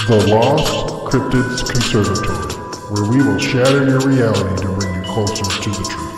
The Lost Cryptids Conservatory, where we will shatter your reality to bring you closer to the truth.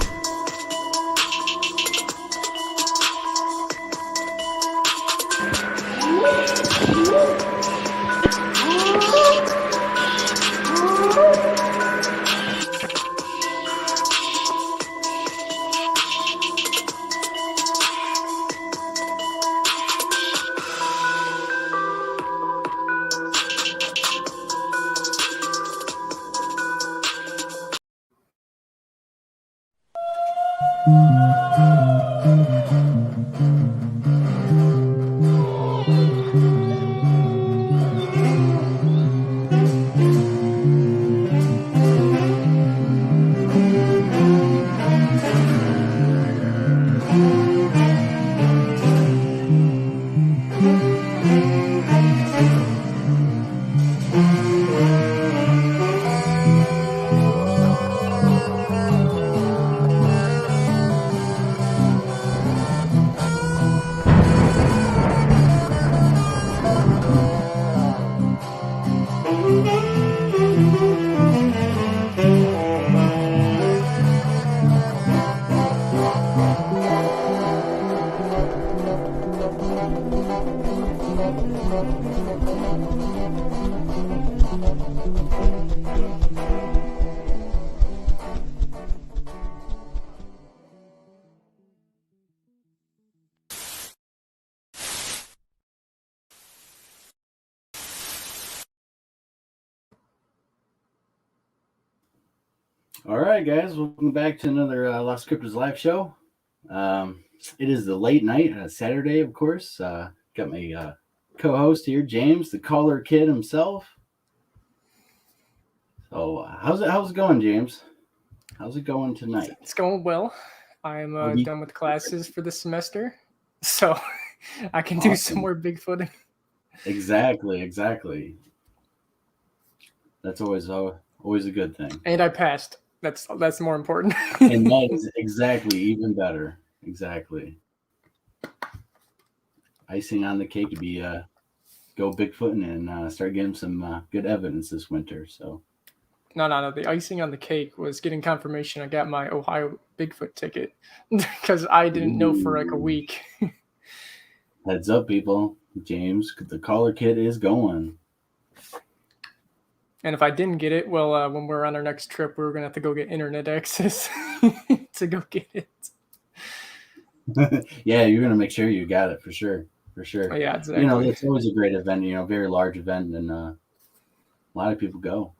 All right, guys, welcome back to another Lost Cryptids live show. It is the late night, Saturday, of course. Got my co-host here, James, the caller kid himself. So, how's it going, James? How's it going tonight? It's going well. I'm done with classes for the semester, so I can do some more Bigfooting. Exactly. That's always a good thing. And I passed. That's more important. And that is exactly even better. Exactly. Icing on the cake to be go Bigfooting and start getting some good evidence this winter. So. No. The icing on the cake was getting confirmation I got my Ohio Bigfoot ticket because I didn't know for like a week. Heads up, people. James, the caller kid is going. And if I didn't get it, well, when we're on our next trip, we're going to have to go get internet access to go get it. Yeah, you're going to make sure you got it for sure. Oh, yeah, exactly. It's always a great event, very large event, and a lot of people go.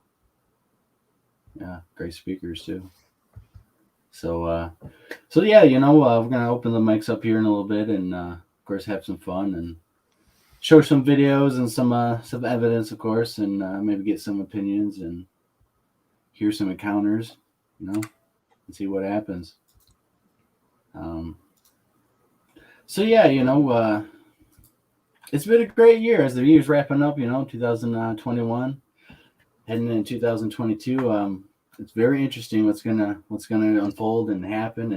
Yeah, great speakers too. So yeah, we're going to open the mics up here in a little bit and, of course, have some fun and show some videos and some evidence, of course, and maybe get some opinions and hear some encounters, and see what happens. So yeah, it's been a great year as the year's wrapping up. 2021, heading into 2022. It's very interesting what's gonna unfold and happen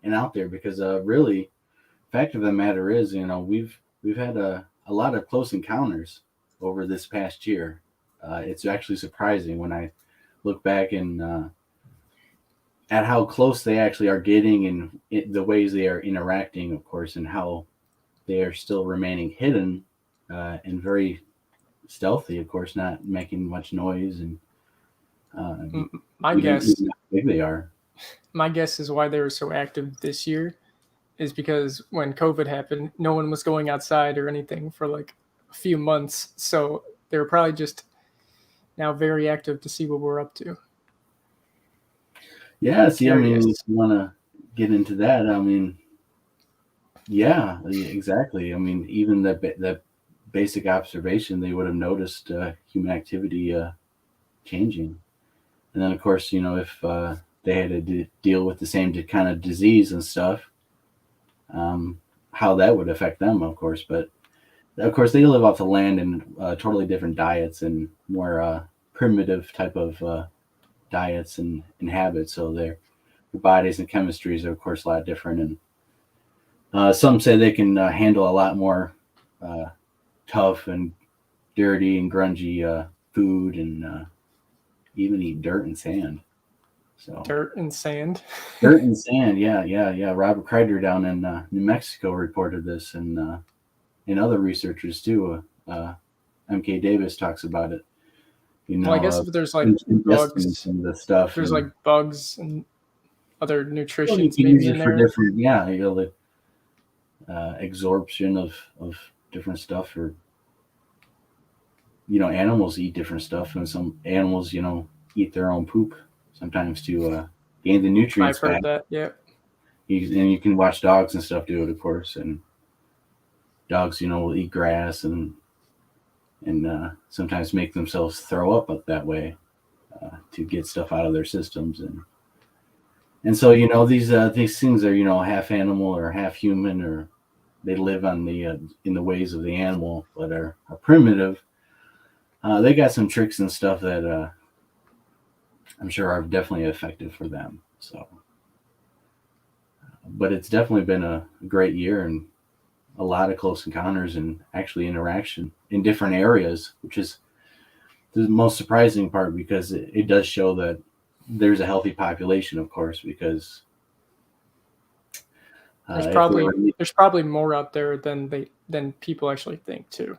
and out there because really, fact of the matter is, we've had a lot of close encounters over this past year. It's actually surprising when I look back and at how close they actually are getting and the ways they are interacting, of course, and how they are still remaining hidden and very stealthy, of course, not making much noise. And my guess, how big they are. My guess is why they were so active this year is because when COVID happened, no one was going outside or anything for like a few months. So they were probably just now very active to see what we're up to. Yeah, see, if you want to get into that, yeah, exactly. Even the basic observation, they would have noticed human activity changing. And then, of course, if they had to deal with the same kind of disease and stuff, how that would affect them, of course. But, of course, they live off the land in totally different diets and more primitive type of diets and habits. So their bodies and chemistries are, of course, a lot different. And some say they can handle a lot more tough and dirty and grungy food, and even eat dirt and sand. So Dirt and sand. dirt and sand, yeah. Robert Kreider down in New Mexico reported this, and other researchers too. MK Davis talks about it. Well, I guess if there's like ingesting bugs, some of this stuff. if there's like bugs and other Well, you nutritions can maybe use in it for there. different, yeah, the absorption of different stuff, or animals eat different stuff, and some animals, eat their own poop sometimes to gain the nutrients I've heard back. that. Yeah. And you can watch dogs and stuff do it, of course, and dogs, will eat grass and sometimes make themselves throw up that way to get stuff out of their systems, and so these things are half animal or half human, or they live on the in the ways of the animal, but are primitive. They got some tricks and stuff that I'm sure are definitely effective for them. So, but it's definitely been a great year, and a lot of close encounters and actually interaction in different areas, which is the most surprising part, because it does show that there's a healthy population, of course, because There's if probably there were, there's probably more out there than people actually think too.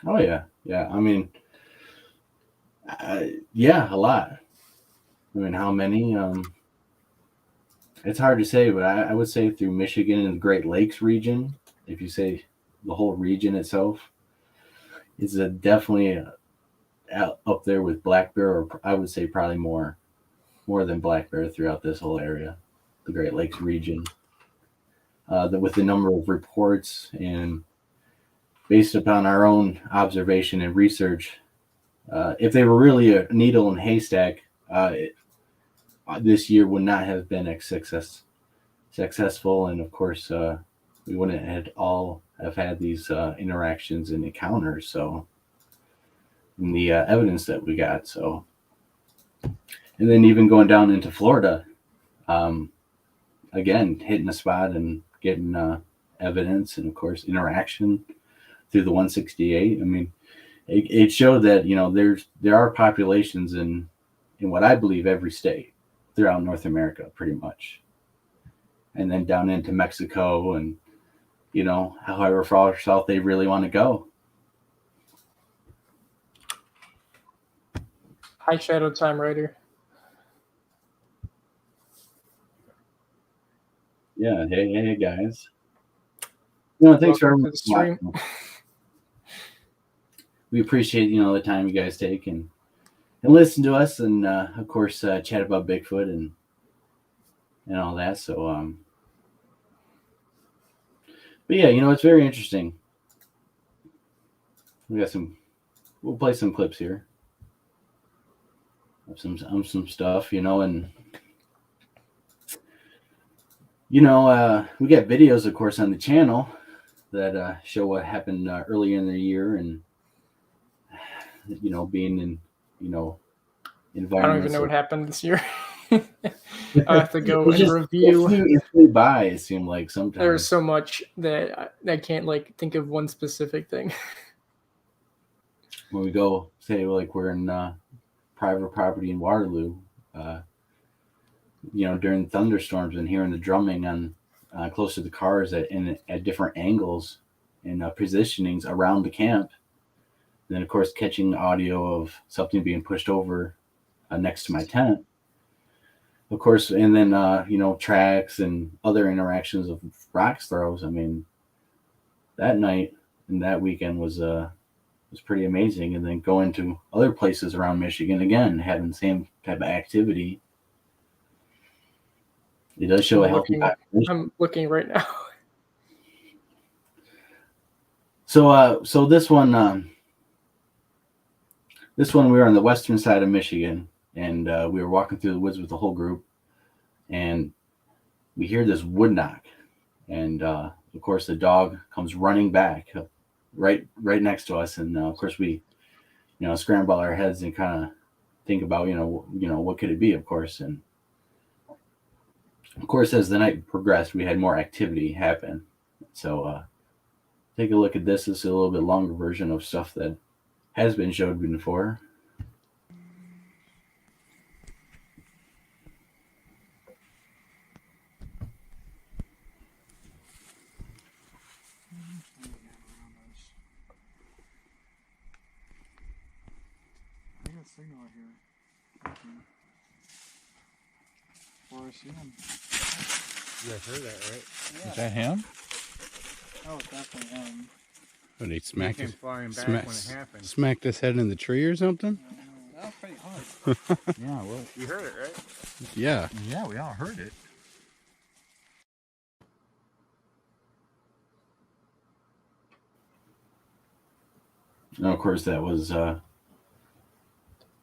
oh yeah, I mean, yeah, a lot. I mean, how many? It's hard to say, but I would say through Michigan and the Great Lakes region, if you say the whole region itself, is definitely up there with black bear, or I would say probably more than black bear throughout this whole area, the Great Lakes region. With the number of reports and based upon our own observation and research, if they were really a needle in a haystack, this year would not have been successful, and of course, we wouldn't have had these interactions and encounters. So, and the evidence that we got. So, and then even going down into Florida, again, hitting a spot and getting evidence, and of course, interaction through the 168. I mean, it showed that there are populations in what I believe every state throughout North America, pretty much, and then down into Mexico, and however far south they really want to go. Hi, Shadow Time Rider. Yeah, hey guys. Thanks for Welcome to the stream. watching. We appreciate the time you guys take and listen to us, and of course chat about Bigfoot and all that. So but yeah, it's very interesting. We'll play some clips here of some stuff, and we got videos, of course, on the channel that show what happened earlier in the year, and being in environments. I don't even know what happened this year. I have to go and review. It flew by. It seemed like sometimes There's so much that I can't think of one specific thing. When we go, say, like we're in private property in Waterloo, during thunderstorms, and hearing the drumming on close to the cars at different angles and positionings around the camp. And then, of course, catching audio of something being pushed over next to my tent. Of course, and then, tracks and other interactions of rocks throws. I mean, that night and that weekend was pretty amazing. And then going to other places around Michigan, again, having the same type of activity. It does show a healthy population. I'm looking right now. So this one we were on the western side of Michigan, and we were walking through the woods with the whole group, and we hear this wood knock, and of course the dog comes running back right next to us, and of course we scramble our heads and kind of think about what could it be, of course. And of course, as the night progressed, we had more activity happen. So take a look at this. This is a little bit longer version of stuff that has been showed before. I got signal out here. Or I see him. You guys heard that, right? Yeah. Is that him? Oh, it's definitely him. But he smacked came his, flying back when it happened. smacked his head in the tree or something? That was pretty hard. Yeah, well, you heard it, right? Yeah. Yeah, we all heard it. And of course, that was a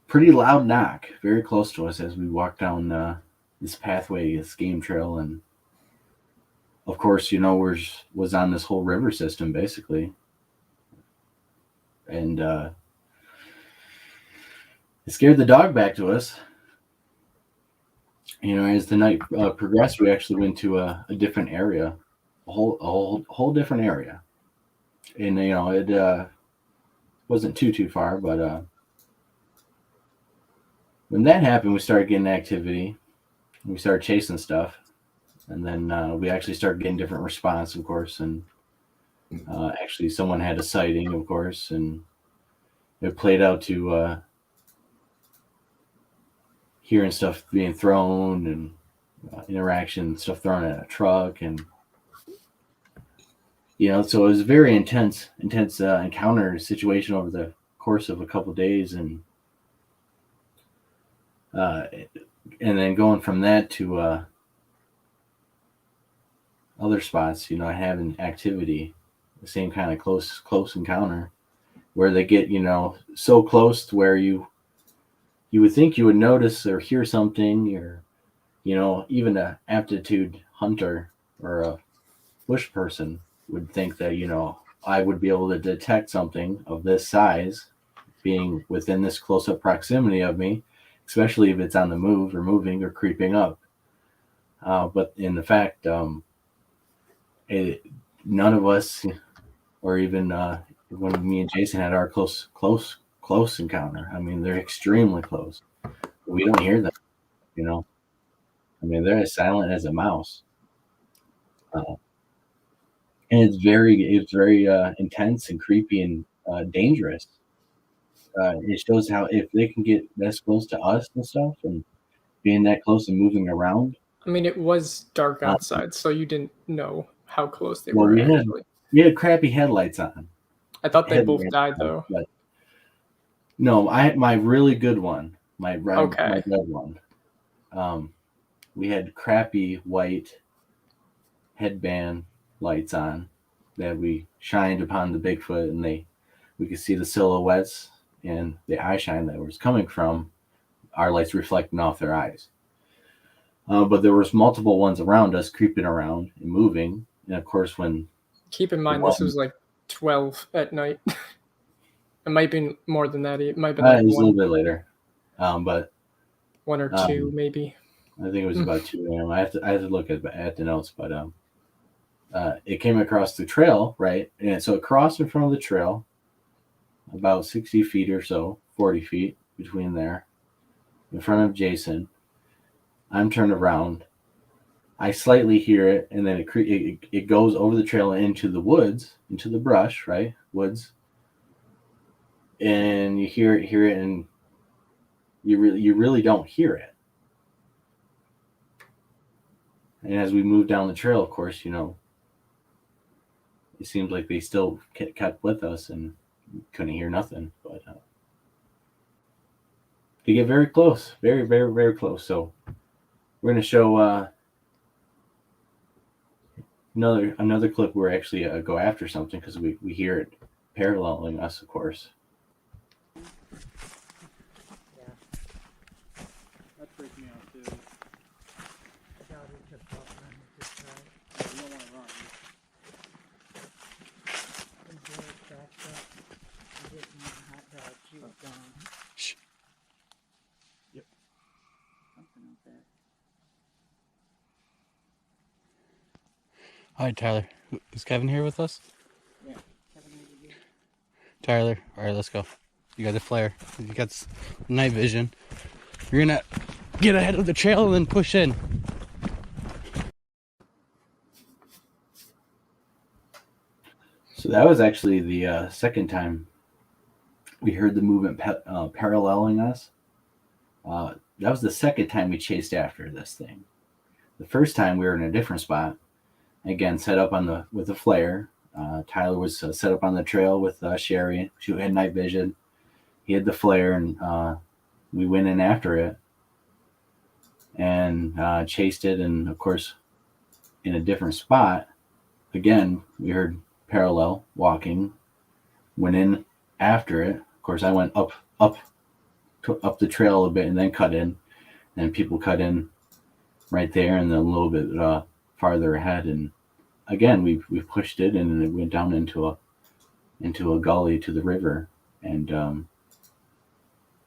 pretty loud knock, very close to us as we walked down this pathway, this game trail, and of course, was on this whole river system basically, and it scared the dog back to us. As the night progressed, we actually went to a different area, a whole different area, and it wasn't too far, but when that happened, we started getting activity. We started chasing stuff, and then we actually started getting different response, of course, and actually someone had a sighting, of course, and it played out to hearing stuff being thrown and interaction, stuff thrown at a truck, and so it was a very intense encounter situation over the course of a couple of days, and then going from that to other spots, having activity, the same kind of close encounter, where they get so close to where you would think you would notice or hear something, or even a aptitude hunter or a bush person would think that I would be able to detect something of this size being within this close-up proximity of me, especially if it's on the move or moving or creeping up. But in the fact, none of us, or even when me and Jason had our close encounter, I mean, they're extremely close. We don't hear them, I mean, they're as silent as a mouse. And it's very intense and creepy and dangerous. It shows how if they can get this close to us and stuff, and being that close and moving around. I mean, it was dark outside, so you didn't know how close they Well, were. we had crappy headlights on. I thought they both died though. But no, I had my really good one, my red one. We had crappy white headband lights on that we shined upon the Bigfoot, and we could see the silhouettes and the eye shine that was coming from our lights reflecting off their eyes. But there was multiple ones around us creeping around and moving, and of course keep in mind this was like 12 at night. It might be more than that. It might have been like it was a little bit later, but 1 or 2 maybe. I think it was about 2 a.m. I have to look at the notes, but it came across the trail, right? And so it crossed in front of the trail, about 60 feet or so, 40 feet between there, in front of Jason. I'm turned around. I slightly hear it, and then it goes over the trail into the woods, into the brush, right? Woods. And you hear it, and you really don't hear it. And as we move down the trail, of course, it seems like they still kept with us and couldn't hear nothing. But they get very close, very, very, very close. So we're going to show another clip where actually go after something, because we hear it paralleling us, of course. Yeah. That freaked me out too. I doubt it just up and just you don't want to run. And Jared backed up and get me a hot dog. She was gone. Shh. Yep. Something up there. Hi, Tyler. Is Kevin here with us? Yeah. Kevin, what did you do? Tyler. All right, let's go. You got the flare. You got night vision. You're gonna get ahead of the trail and then push in. So that was actually the second time we heard the movement paralleling us. That was the second time we chased after this thing. The first time we were in a different spot. Again, set up with a flare. Tyler was set up on the trail with Sherry. She had night vision. He had the flare, and we went in after it and chased it. And of course, in a different spot, again, we heard parallel walking. Went in after it. Of course, I went up the trail a little bit and then cut in. And people cut in right there, and then a little bit farther ahead. And again, we pushed it, and it went down into a gully to the river. And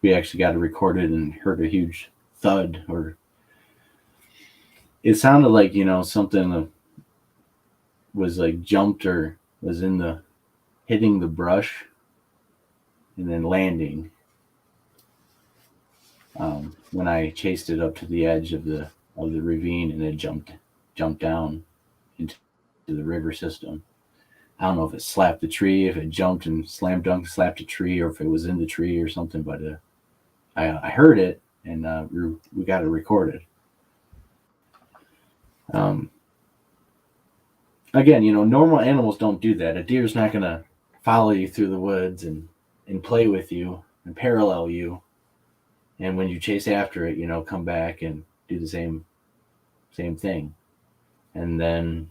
we actually got it recorded and heard a huge thud, or it sounded like, something was like jumped or was hitting the brush and then landing. When I chased it up to the edge of the ravine, and it jumped down into the river system. I don't know if it slapped the tree, if it jumped and slam dunk slapped a tree, or if it was in the tree or something. But I heard it, and we got it recorded. Again, normal animals don't do that. A deer's not going to follow you through the woods and play with you and parallel you. And when you chase after it, come back and do the same thing. And then,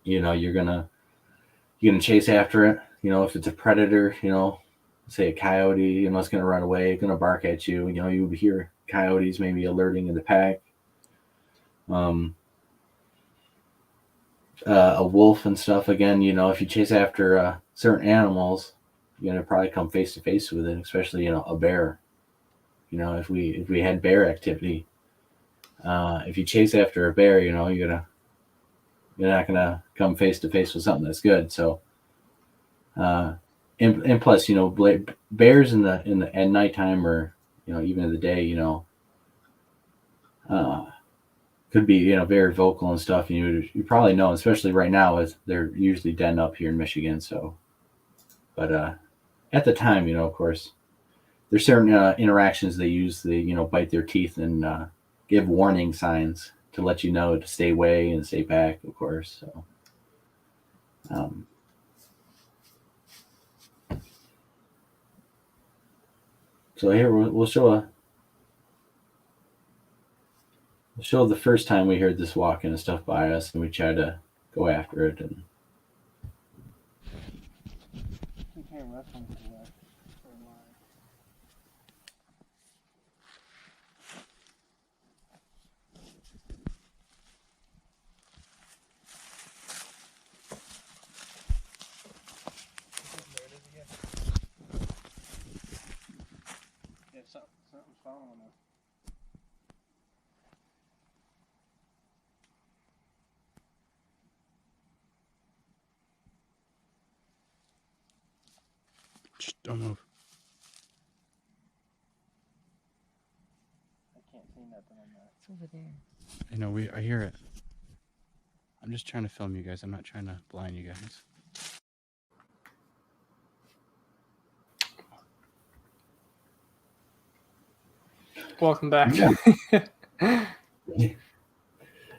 you're gonna chase after it. If it's a predator, say a coyote, it's gonna run away, gonna bark at you. You would hear coyotes maybe alerting in the pack. A wolf and stuff. Again, if you chase after certain animals, you're gonna probably come face to face with it, especially a bear. If we had bear activity, if you chase after a bear, you're not gonna come face to face with something that's good. So, and plus, bears at nighttime, or even in the day, could be very vocal and stuff. And you probably know, especially right now, as they're usually den up here in Michigan. So, but at the time, of course, there's certain interactions they use. They bite their teeth and give warning signs to let you know to stay away and stay back, of course. So here we'll show the first time we heard this walking and stuff by us, and we tried to go after it. And You can't wrestle with that. Or lie. Yeah, something's following us. Just don't move. I can't see nothing on that. It's over there. I know, I hear it. I'm just trying to film you guys. I'm not trying to blind you guys. Welcome back.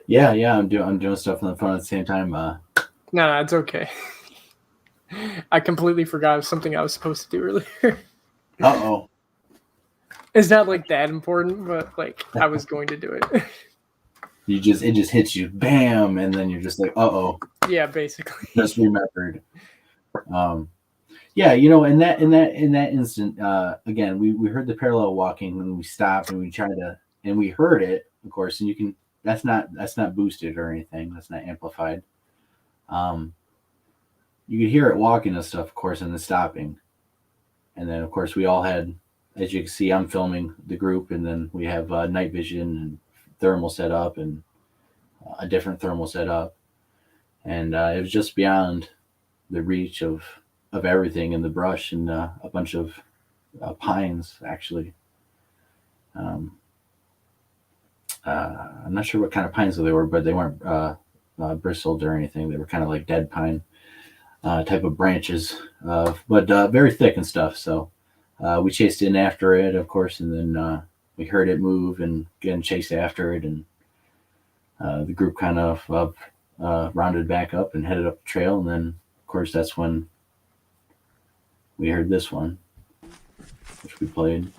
yeah, I'm doing stuff on the phone at the same time. No, it's okay. I completely forgot of something I was supposed to do earlier. Uh-oh. It's not like that important, but like I was going to do it. It just hits you, bam, and then you're just like, uh-oh. Yeah, basically. Just remembered. Yeah, in that instant, again, we heard the parallel walking, and we stopped, and we tried to, and we heard it, of course, and that's not boosted or anything, that's not amplified. You could hear it walking and stuff, of course, and then stopping. And then, of course, we all had, as you can see, I'm filming the group, and then we have night vision and thermal set up, and a different thermal set up. And it was just beyond the reach of everything in the brush, and a bunch of pines actually. I'm not sure what kind of pines they were, but they weren't bristled or anything. They were kind of like dead pine type of branches, but very thick and stuff. So we chased in after it, of course, and then we heard it move and again chased after it, and the group kind of rounded back up and headed up the trail. And then, of course, that's when we heard this one, which we played.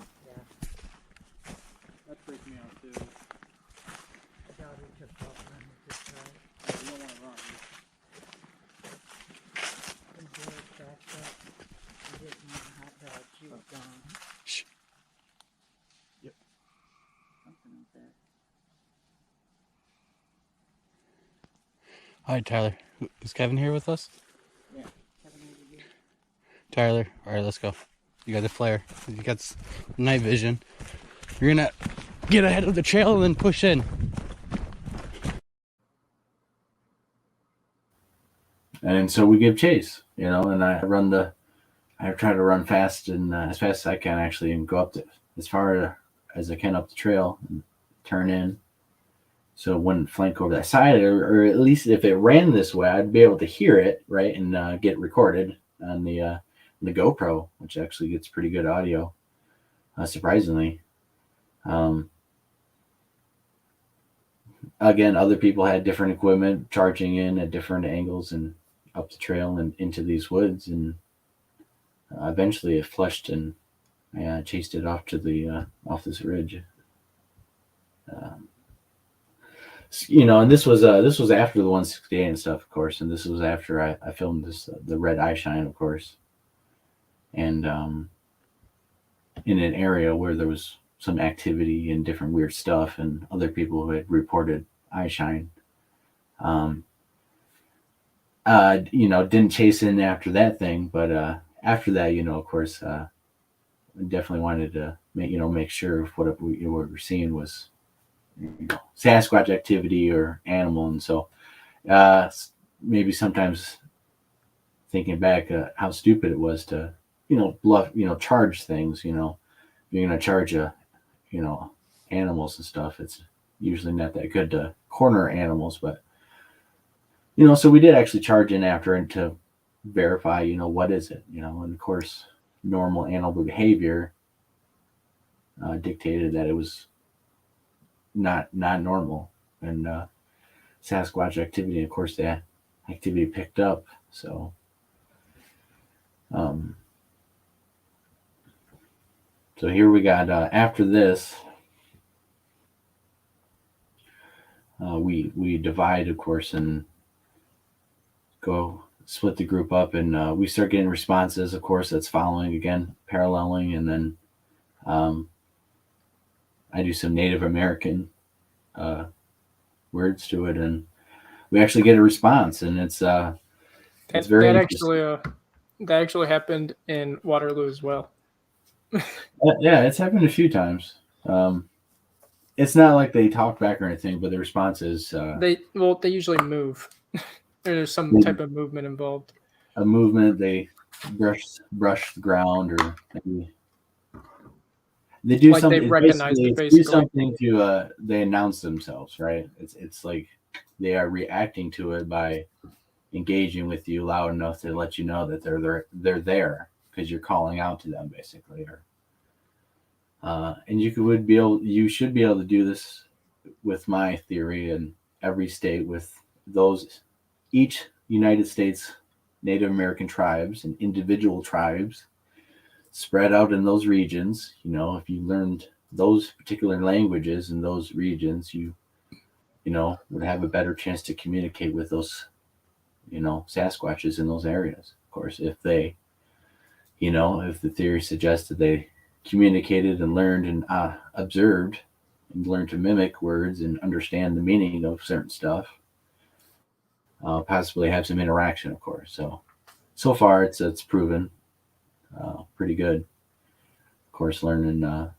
That freaked me out too. You don't want to run. Shh. All right, Tyler. Is Kevin here with us? Yeah. Tyler, all right, let's go. You got the flare. You got night vision. You're gonna get ahead of the trail and then push in. And so we give chase, and I try to run fast and as fast as I can actually, and go up as far as I can up the trail and turn in. So it wouldn't flank over that side, or at least if it ran this way, I'd be able to hear it, right, and get recorded on the GoPro, which actually gets pretty good audio, surprisingly. Again, other people had different equipment charging in at different angles and up the trail and into these woods, and eventually it flushed and I chased it off to the off this ridge. And this was after the 168 and stuff, of course, and this was after I filmed the red eye shine, of course, and in an area where there was some activity and different weird stuff, and other people who had reported eye shine. Didn't chase in after that thing, but after that, of course, I definitely wanted to make sure what we were seeing was Sasquatch activity or animal. And so maybe sometimes thinking back how stupid it was to charge things. You're gonna charge animals and stuff. It's usually not that good to corner animals, but so we did actually charge in after it to verify what is it, and of course normal animal behavior dictated that it was not normal, and Sasquatch activity, of course, that activity picked up. So so here we got after this we divide, of course, and go split the group up, and we start getting responses, of course, that's following again, paralleling, and then I do some Native American words to it, and we actually get a response, and it's very interesting. That actually happened in Waterloo as well. Yeah, it's happened a few times. It's not like they talk back or anything, but the response is they usually move. There's some type of movement involved. A movement. They brush the ground, or maybe they do something. They recognize it, basically. Do something to they announce themselves, right? It's like they are reacting to it by engaging with you loud enough to let you know that they're there because you're calling out to them, basically. Or and you should be able to do this with my theory in every state with each United States Native American tribes and individual tribes spread out in those regions. If you learned those particular languages in those regions, you would have a better chance to communicate with those, Sasquatches in those areas. Of course, if they, if the theory suggests that they communicated and learned and observed and learned to mimic words and understand the meaning of certain stuff, possibly have some interaction, of course. So far it's proven pretty good. Of course, learning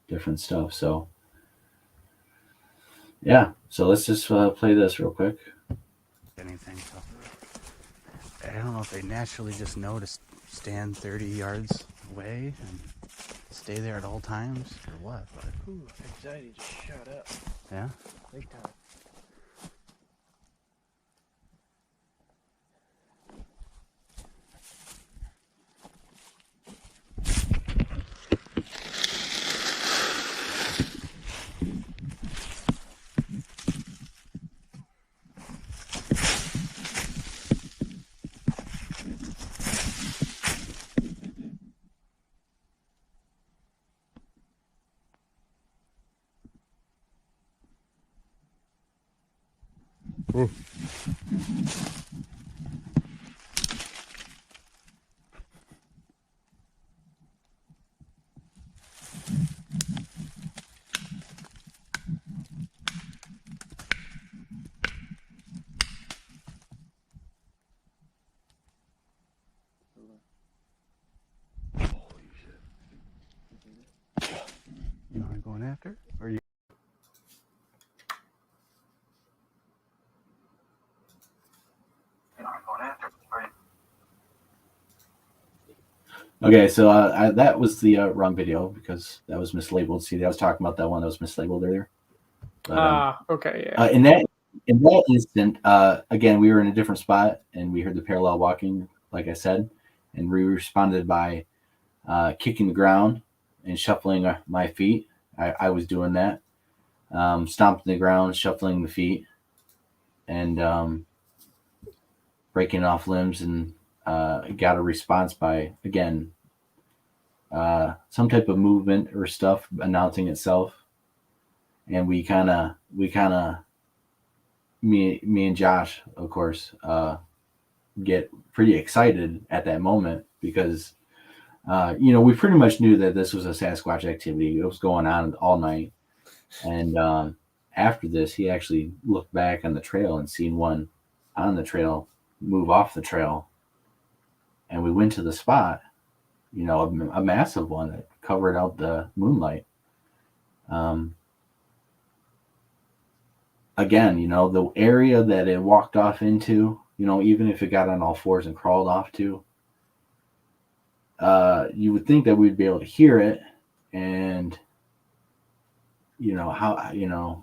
different stuff. So yeah, so let's just play this real quick. Anything, so I don't know if they naturally just noticed stand 30 yards away and stay there at all times or what? But, Ooh, anxiety just shot up. yeah. Big time. You know what I'm going after? Or you? Okay, so that was the wrong video because that was mislabeled. See, I was talking about that one that was mislabeled earlier. But, Okay, yeah. in that instant, again, we were in a different spot and we heard the parallel walking, like I said, and we responded by kicking the ground and shuffling my feet. I was doing that, stomping the ground, shuffling the feet, and breaking off limbs, and got a response by, again, some type of movement or stuff announcing itself. And we kind of me and Josh, of course, get pretty excited at that moment because we pretty much knew that this was a Sasquatch activity. It was going on all night. And after this, he actually looked back on the trail and seen one on the trail move off the trail. And we went to the spot, a massive one that covered out the moonlight. Again, the area that it walked off into, even if it got on all fours and crawled off to, you would think that we'd be able to hear it. And, how,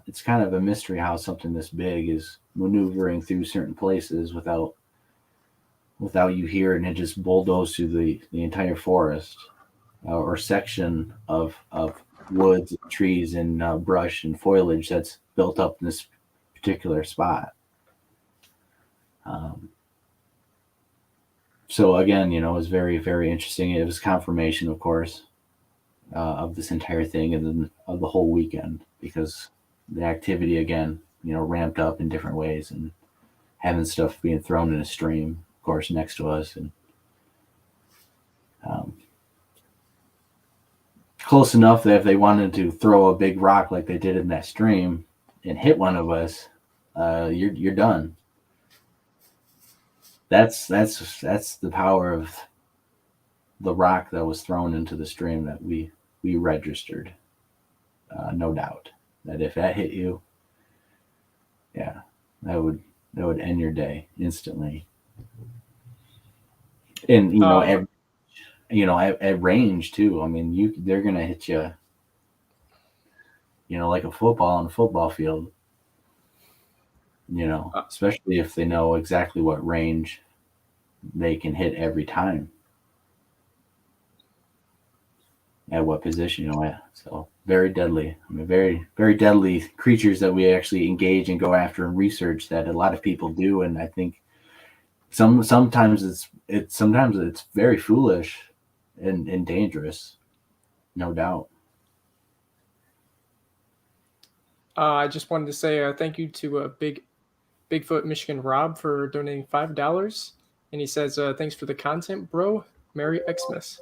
it's kind of a mystery how something this big is maneuvering through certain places without you hearing it just bulldoze through the entire forest or section of woods, trees, and brush and foliage that's built up in this particular spot. So again, it was very, very interesting. It was confirmation, of course, of this entire thing and then of the whole weekend, because the activity again, ramped up in different ways, and having stuff being thrown in a stream, of course, next to us, and close enough that if they wanted to throw a big rock like they did in that stream and hit one of us, you're done. That's the power of the rock that was thrown into the stream that we registered. No doubt that if that hit you, yeah, that would end your day instantly. And at range too. I mean, they're gonna hit you, like a football on a football field. Especially if they know exactly what range they can hit every time, at what position, at. So very deadly. I mean, very, very deadly creatures that we actually engage and go after and research that a lot of people do. And I think sometimes it's very foolish and dangerous, no doubt. I just wanted to say thank you to Bigfoot Michigan Rob for donating $5, and he says thanks for the content, bro. Merry Xmas.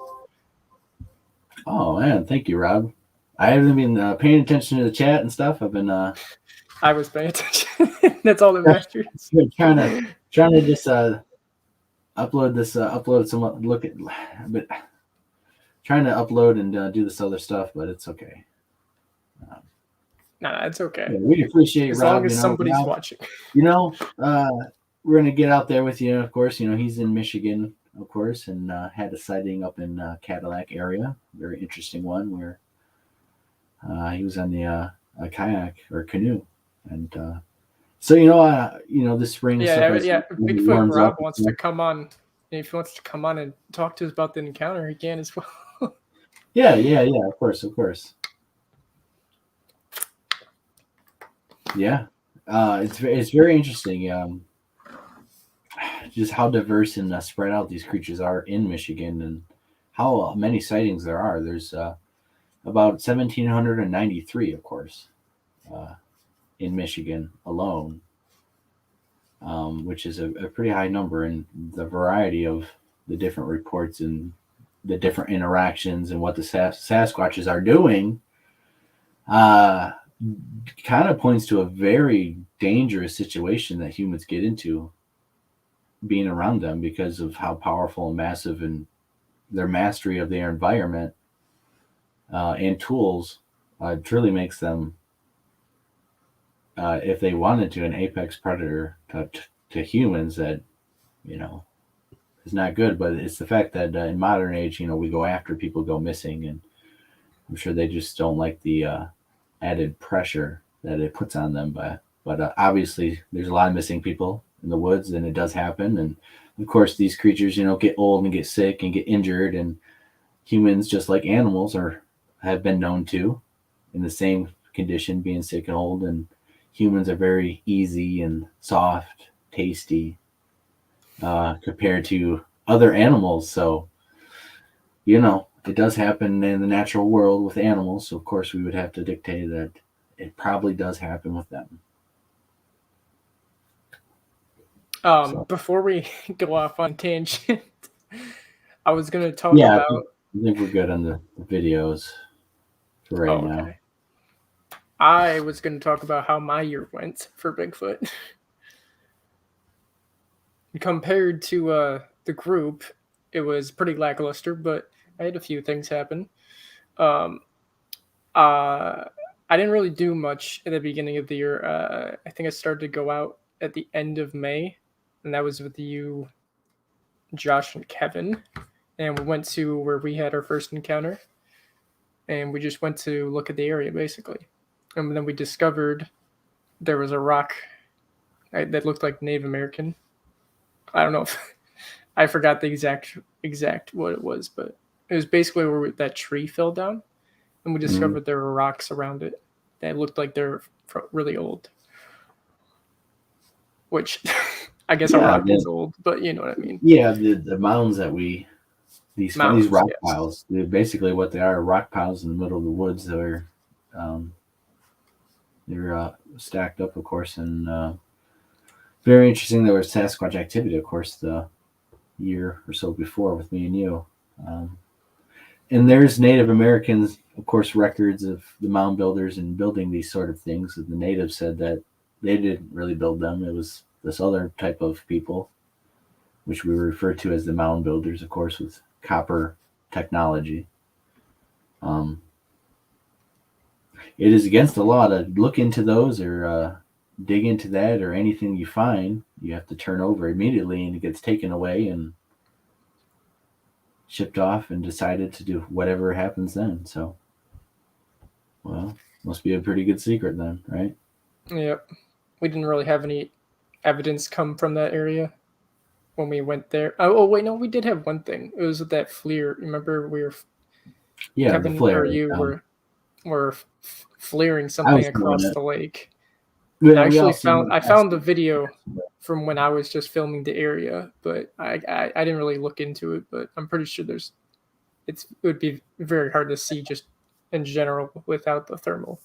Oh man, thank you, Rob. I haven't been paying attention to the chat and stuff. I've been I was paying attention. That's all that matters. trying to just upload some look at, but trying to upload and do this other stuff, but it's okay. Nah, it's okay. Yeah, we appreciate as Rob, long as somebody's Rob, watching. We're gonna get out there with you. Of course, he's in Michigan. of course, and had a sighting up in Cadillac area. Very interesting one where he was on the a kayak or canoe, and so this spring Yeah, stuff as yeah. it Bigfoot warms Rob up. wants to come on. If he wants to come on and talk to us about the encounter, he can as well. Yeah. Of course. Yeah, it's very interesting. Just how diverse and spread out these creatures are in Michigan, and how many sightings there are. There's about 1,793, of course, in Michigan alone, which is a pretty high number. And the variety of the different reports and the different interactions and what the Sasquatches are doing kind of points to a very dangerous situation that humans get into being around them because of how powerful and massive and their mastery of their environment and tools truly makes them, if they wanted to, an apex predator to humans that, is not good. But it's the fact that in modern age, we go after people go missing, and I'm sure they just don't like the added pressure that it puts on them. But obviously, there's a lot of missing people in the woods, and it does happen. And of course, these creatures, get old and get sick and get injured, and humans, just like animals, have been known to, in the same condition, being sick and old. And humans are very easy and soft, tasty, compared to other animals. So, it does happen in the natural world with animals. So of course, we would have to dictate that it probably does happen with them. Before we go off on tangent, I was going to talk Yeah, about. I think we're good on the videos for right now. I was going to talk about how my year went for Bigfoot. Compared to the group, it was pretty lackluster, but I had a few things happen. I didn't really do much at the beginning of the year. I think I started to go out at the end of May, and that was with you, Josh, and Kevin. And we went to where we had our first encounter, and we just went to look at the area, basically. And then we discovered there was a rock that looked like Native American. I don't know if I forgot the exact what it was, but it was basically where that tree fell down, and we discovered there were rocks around it that looked like they're really old. Which I guess a rock is old, but you know what I mean. Yeah, the mounds that these rock piles, they're basically what they are, rock piles in the middle of the woods. They're stacked up, of course, and very interesting. There was Sasquatch activity, of course, the year or so before with me and you. And there's Native Americans, of course, records of the mound builders and building these sort of things. And the natives said that they didn't really build them. It was this other type of people, which we refer to as the mound builders, of course, with copper technology. It is against the law to look into those or dig into that, or anything you find, you have to turn over immediately, and it gets taken away and shipped off and decided to do whatever happens then. So, well, must be a pretty good secret then, right? Yep. We didn't really have any evidence come from that area when we went there. Oh wait, no, we did have one thing. It was with that FLIR. Remember, we were Kevin, the FLIR, or you were FLIRing something across the lake. Yeah, I found the video from when I was just filming the area, but I didn't really look into it. But I'm pretty sure it would be very hard to see just in general without the thermal.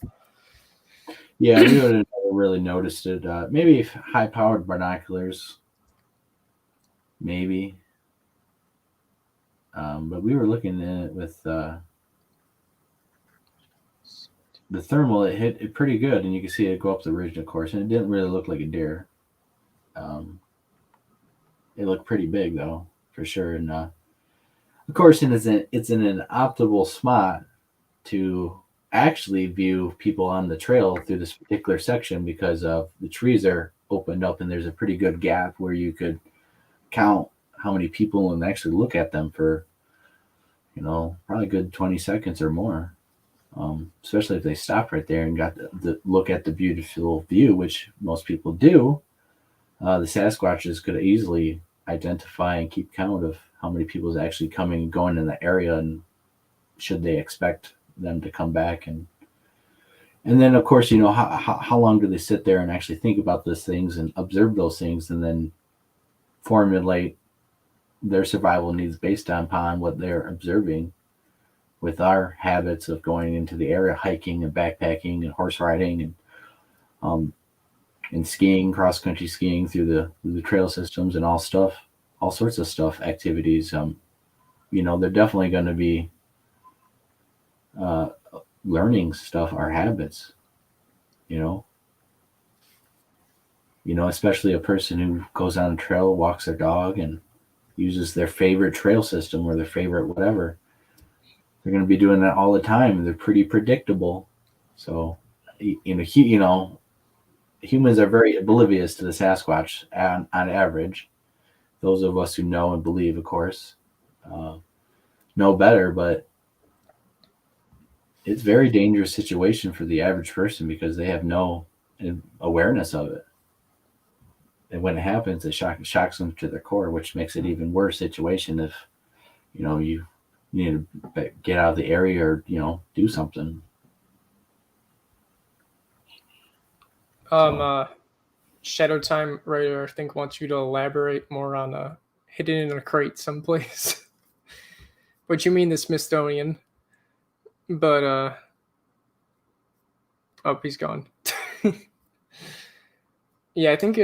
Yeah, we would have never really noticed it. Maybe high-powered binoculars, maybe. But we were looking at it with the thermal. It hit it pretty good, and you can see it go up the ridge, of course, and it didn't really look like a deer. It looked pretty big, though, for sure. And of course, it's in an optimal spot to actually view people on the trail through this particular section, because of the trees are opened up, and there's a pretty good gap where you could count how many people will actually look at them for, probably a good 20 seconds or more. Especially if they stopped right there and got the look at the beautiful view, which most people do. The Sasquatches could easily identify and keep count of how many people is actually coming and going in the area, and should they expect them to come back. And then, of course, how long do they sit there and actually think about those things and observe those things and then formulate their survival needs based upon what they're observing, with our habits of going into the area, hiking and backpacking and horse riding and skiing, cross-country skiing through the trail systems and all sorts of stuff, activities. They're definitely going to be learning stuff, our habits, especially a person who goes on a trail, walks their dog, and uses their favorite trail system or their favorite whatever. They're going to be doing that all the time. They're pretty predictable. So, humans are very oblivious to the Sasquatch on average. Those of us who know and believe, of course, know better, but it's a very dangerous situation for the average person because they have no awareness of it. And when it happens, it shocks them to their core, which makes it even worse situation if, you need to get out of the area or, do something. Shadow Time writer, I think, wants you to elaborate more on hidden in a crate someplace. But you mean the Smithsonian. But, oh, he's gone. Yeah, I think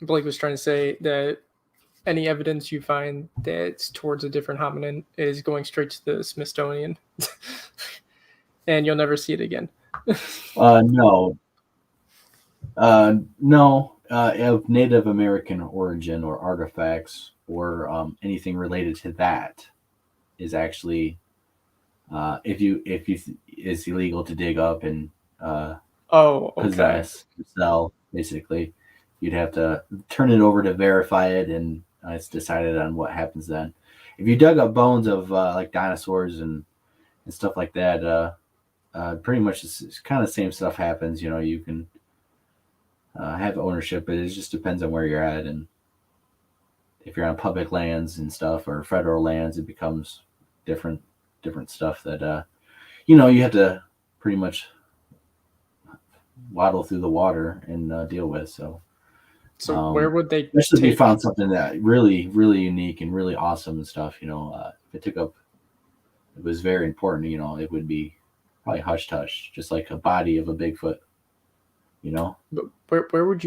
Blake was trying to say that any evidence you find that's towards a different hominin is going straight to the Smithsonian. And you'll never see it again. No. Of Native American origin or artifacts or anything related to that is actually it's illegal to dig up and possess, sell. Basically, you'd have to turn it over to verify it, and it's decided on what happens then. If you dug up bones of like dinosaurs and stuff like that, pretty much it's kind of the same stuff happens. You can have ownership, but it just depends on where you're at, and if you're on public lands and stuff or federal lands, it becomes different stuff that you have to pretty much waddle through the water and deal with. So where would they especially if you found something that really, really unique and really awesome and stuff, if it was very important, it would be probably hush hush, just like a body of a Bigfoot, But where would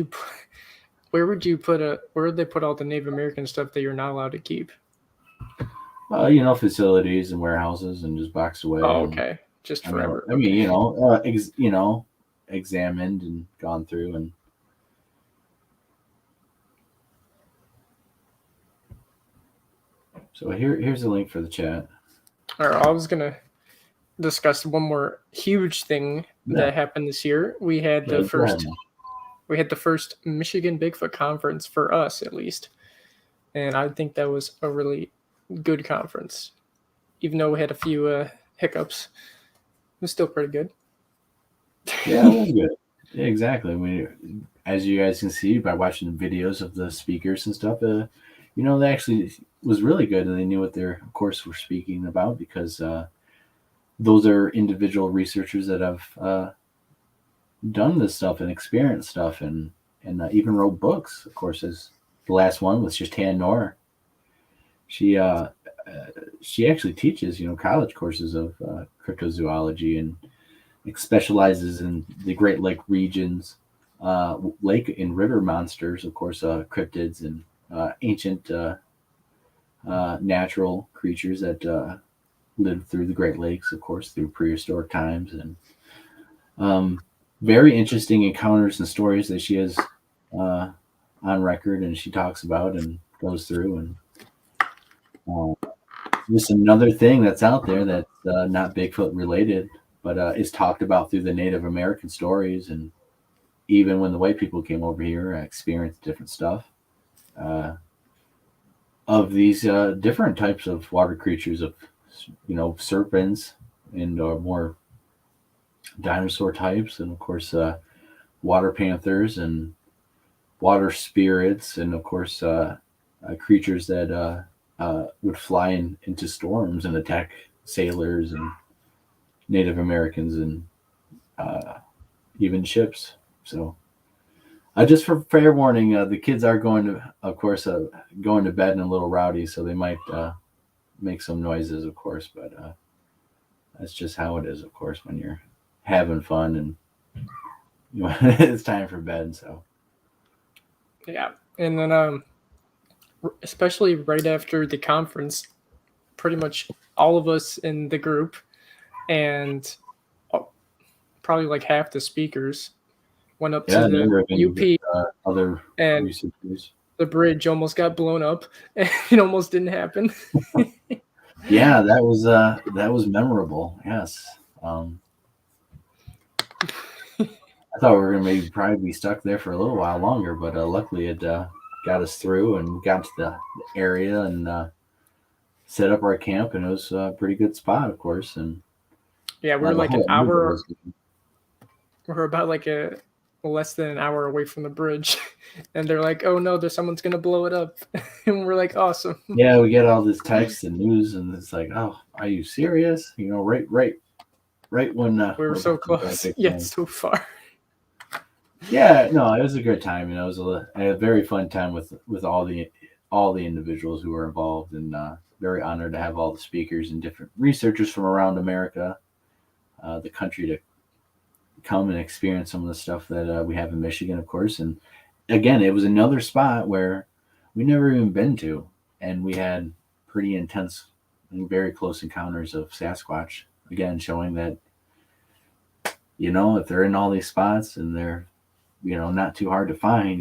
they put all the Native American stuff that you're not allowed to keep? Facilities and warehouses and just boxed away. Oh, okay. Just forever. Examined and gone through and. So here's the link for the chat. All right, I was gonna discuss one more huge thing that happened this year. We had the first Michigan Bigfoot conference for us, at least, and I think that was a really good conference, even though we had a few hiccups. It was still pretty good. Yeah, it was good. Yeah, exactly. As you guys can see by watching the videos of the speakers and stuff, they actually was really good, and they knew what their course were speaking about, because those are individual researchers that have done this stuff and experienced stuff and even wrote books. Of course, as the last one was just Han Noor. She actually teaches college courses of cryptozoology and specializes in the Great Lake regions, lake and river monsters, of course, cryptids and ancient natural creatures that lived through the Great Lakes, of course, through prehistoric times, and very interesting encounters and stories that she has on record, and she talks about and goes through, and just another thing that's out there that's not Bigfoot related, but is talked about through the Native American stories, and even when the white people came over here, experienced different stuff. of these different types of water creatures, of serpents and more dinosaur types, and of course water panthers and water spirits, and of course creatures that would fly into storms and attack sailors and Native Americans and even ships. So just for fair warning, the kids are going to, of course, going to bed and a little rowdy, so they might make some noises, of course, but that's just how it is, of course, when you're having fun and it's time for bed. So Yeah, and then especially right after the conference, pretty much all of us in the group and probably like half the speakers went up to the UP, other and researchers. The bridge almost got blown up. It almost didn't happen. Yeah, that was memorable. Yes. I thought we were gonna maybe probably be stuck there for a little while longer, but luckily it got us through and got to the area and set up our camp, and it was a pretty good spot, of course. And yeah, we're like an hour. We're about like less than an hour away from the bridge, and they're like, "Oh no, someone's gonna blow it up," and we're like, "Awesome." Yeah, we get all this text and news, and it's like, "Oh, are you serious?" Right when we were so close, yet so far. Yeah, no, it was a good time. It was a very fun time with all the individuals who were involved, and very honored to have all the speakers and different researchers from around America, the country, to come and experience some of the stuff that we have in Michigan, of course. And again, it was another spot where we never even been to, and we had pretty intense and very close encounters of Sasquatch. Again, showing that if they're in all these spots and they're not too hard to find,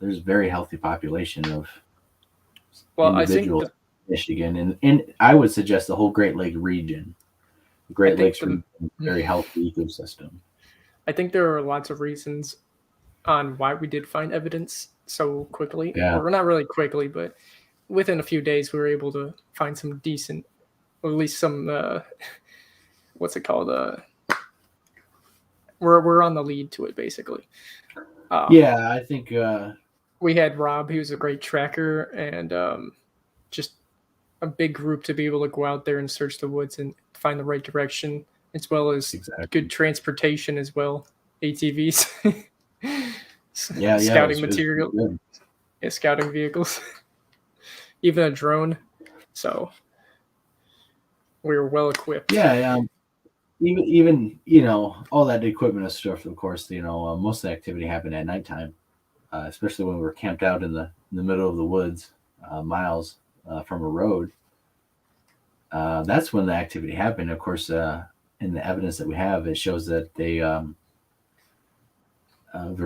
there's a very healthy population of individuals in Michigan, and I would suggest the whole Great Lake region. The Great Lakes region is a very healthy ecosystem. I think there are lots of reasons on why we did find evidence so quickly. Yeah. Or not really quickly, but within a few days we were able to find some decent, or at least some what's it called? We're on the lead to it, basically. Yeah, I think we had Rob. He was a great tracker, and just a big group to be able to go out there and search the woods and find the right direction, as well as good transportation as well. ATVs, scouting material, scouting vehicles, even a drone. So we were well equipped. Yeah, even all that equipment and stuff. Of course, most of the activity happened at nighttime, especially when we were camped out in the middle of the woods, miles from a road. That's when the activity happened. Of course, in the evidence that we have, it shows that they were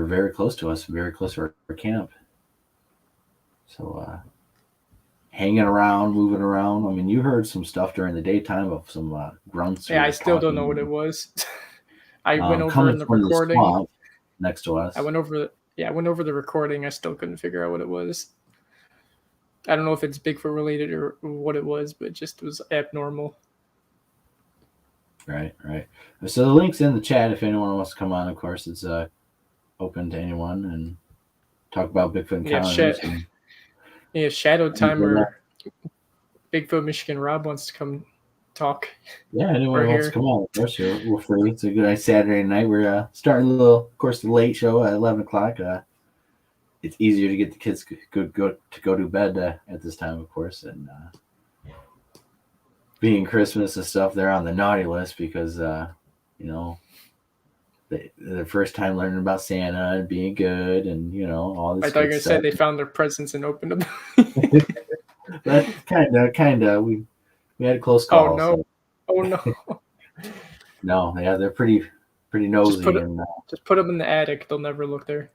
very close to us, very close to our camp. So hanging around, moving around. I mean, you heard some stuff during the daytime of some grunts. Yeah, I still don't know what it was. I went over in the recording next to us. I went over the recording. I still couldn't figure out what it was. I don't know if it's Bigfoot related or what it was, but it just was abnormal. Right. So the link's in the chat if anyone wants to come on. Of course, it's open to anyone and talk about Bigfoot encounters. Shadow Time or Bigfoot Michigan Rob wants to come talk. Yeah, anyone wants to come on, of course, we're free. It's a good nice Saturday night. We're starting the late show at 11 o'clock. It's easier to get the kids go to bed at this time, of course, and being Christmas and stuff, they're on the naughty list because their first time learning about Santa and being good and all this. I thought you were gonna say they found their presents and opened them. That kind of we had a close call. Oh no. No, yeah, they're pretty nosy. Just put them in the attic. They'll never look there.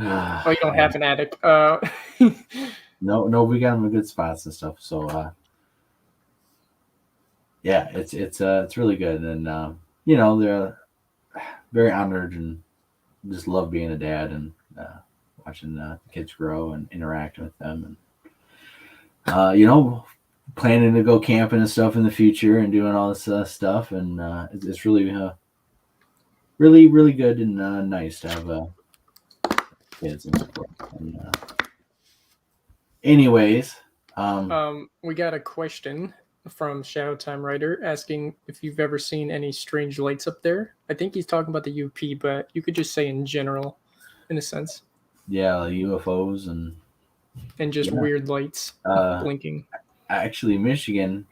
Oh, you don't have an attic. No, we got them in good spots and stuff. So, yeah, it's really good, and they're very honored and just love being a dad and watching the kids grow and interacting with them. And planning to go camping and stuff in the future and doing all this stuff. And it's really, really, really good and nice to have kids and stuff. And, anyways, We got a question from Shadow Time Writer asking if you've ever seen any strange lights up there. I think he's talking about the UP, but you could just say in general, in a sense, yeah, like UFOs and just weird lights blinking. actually Michigan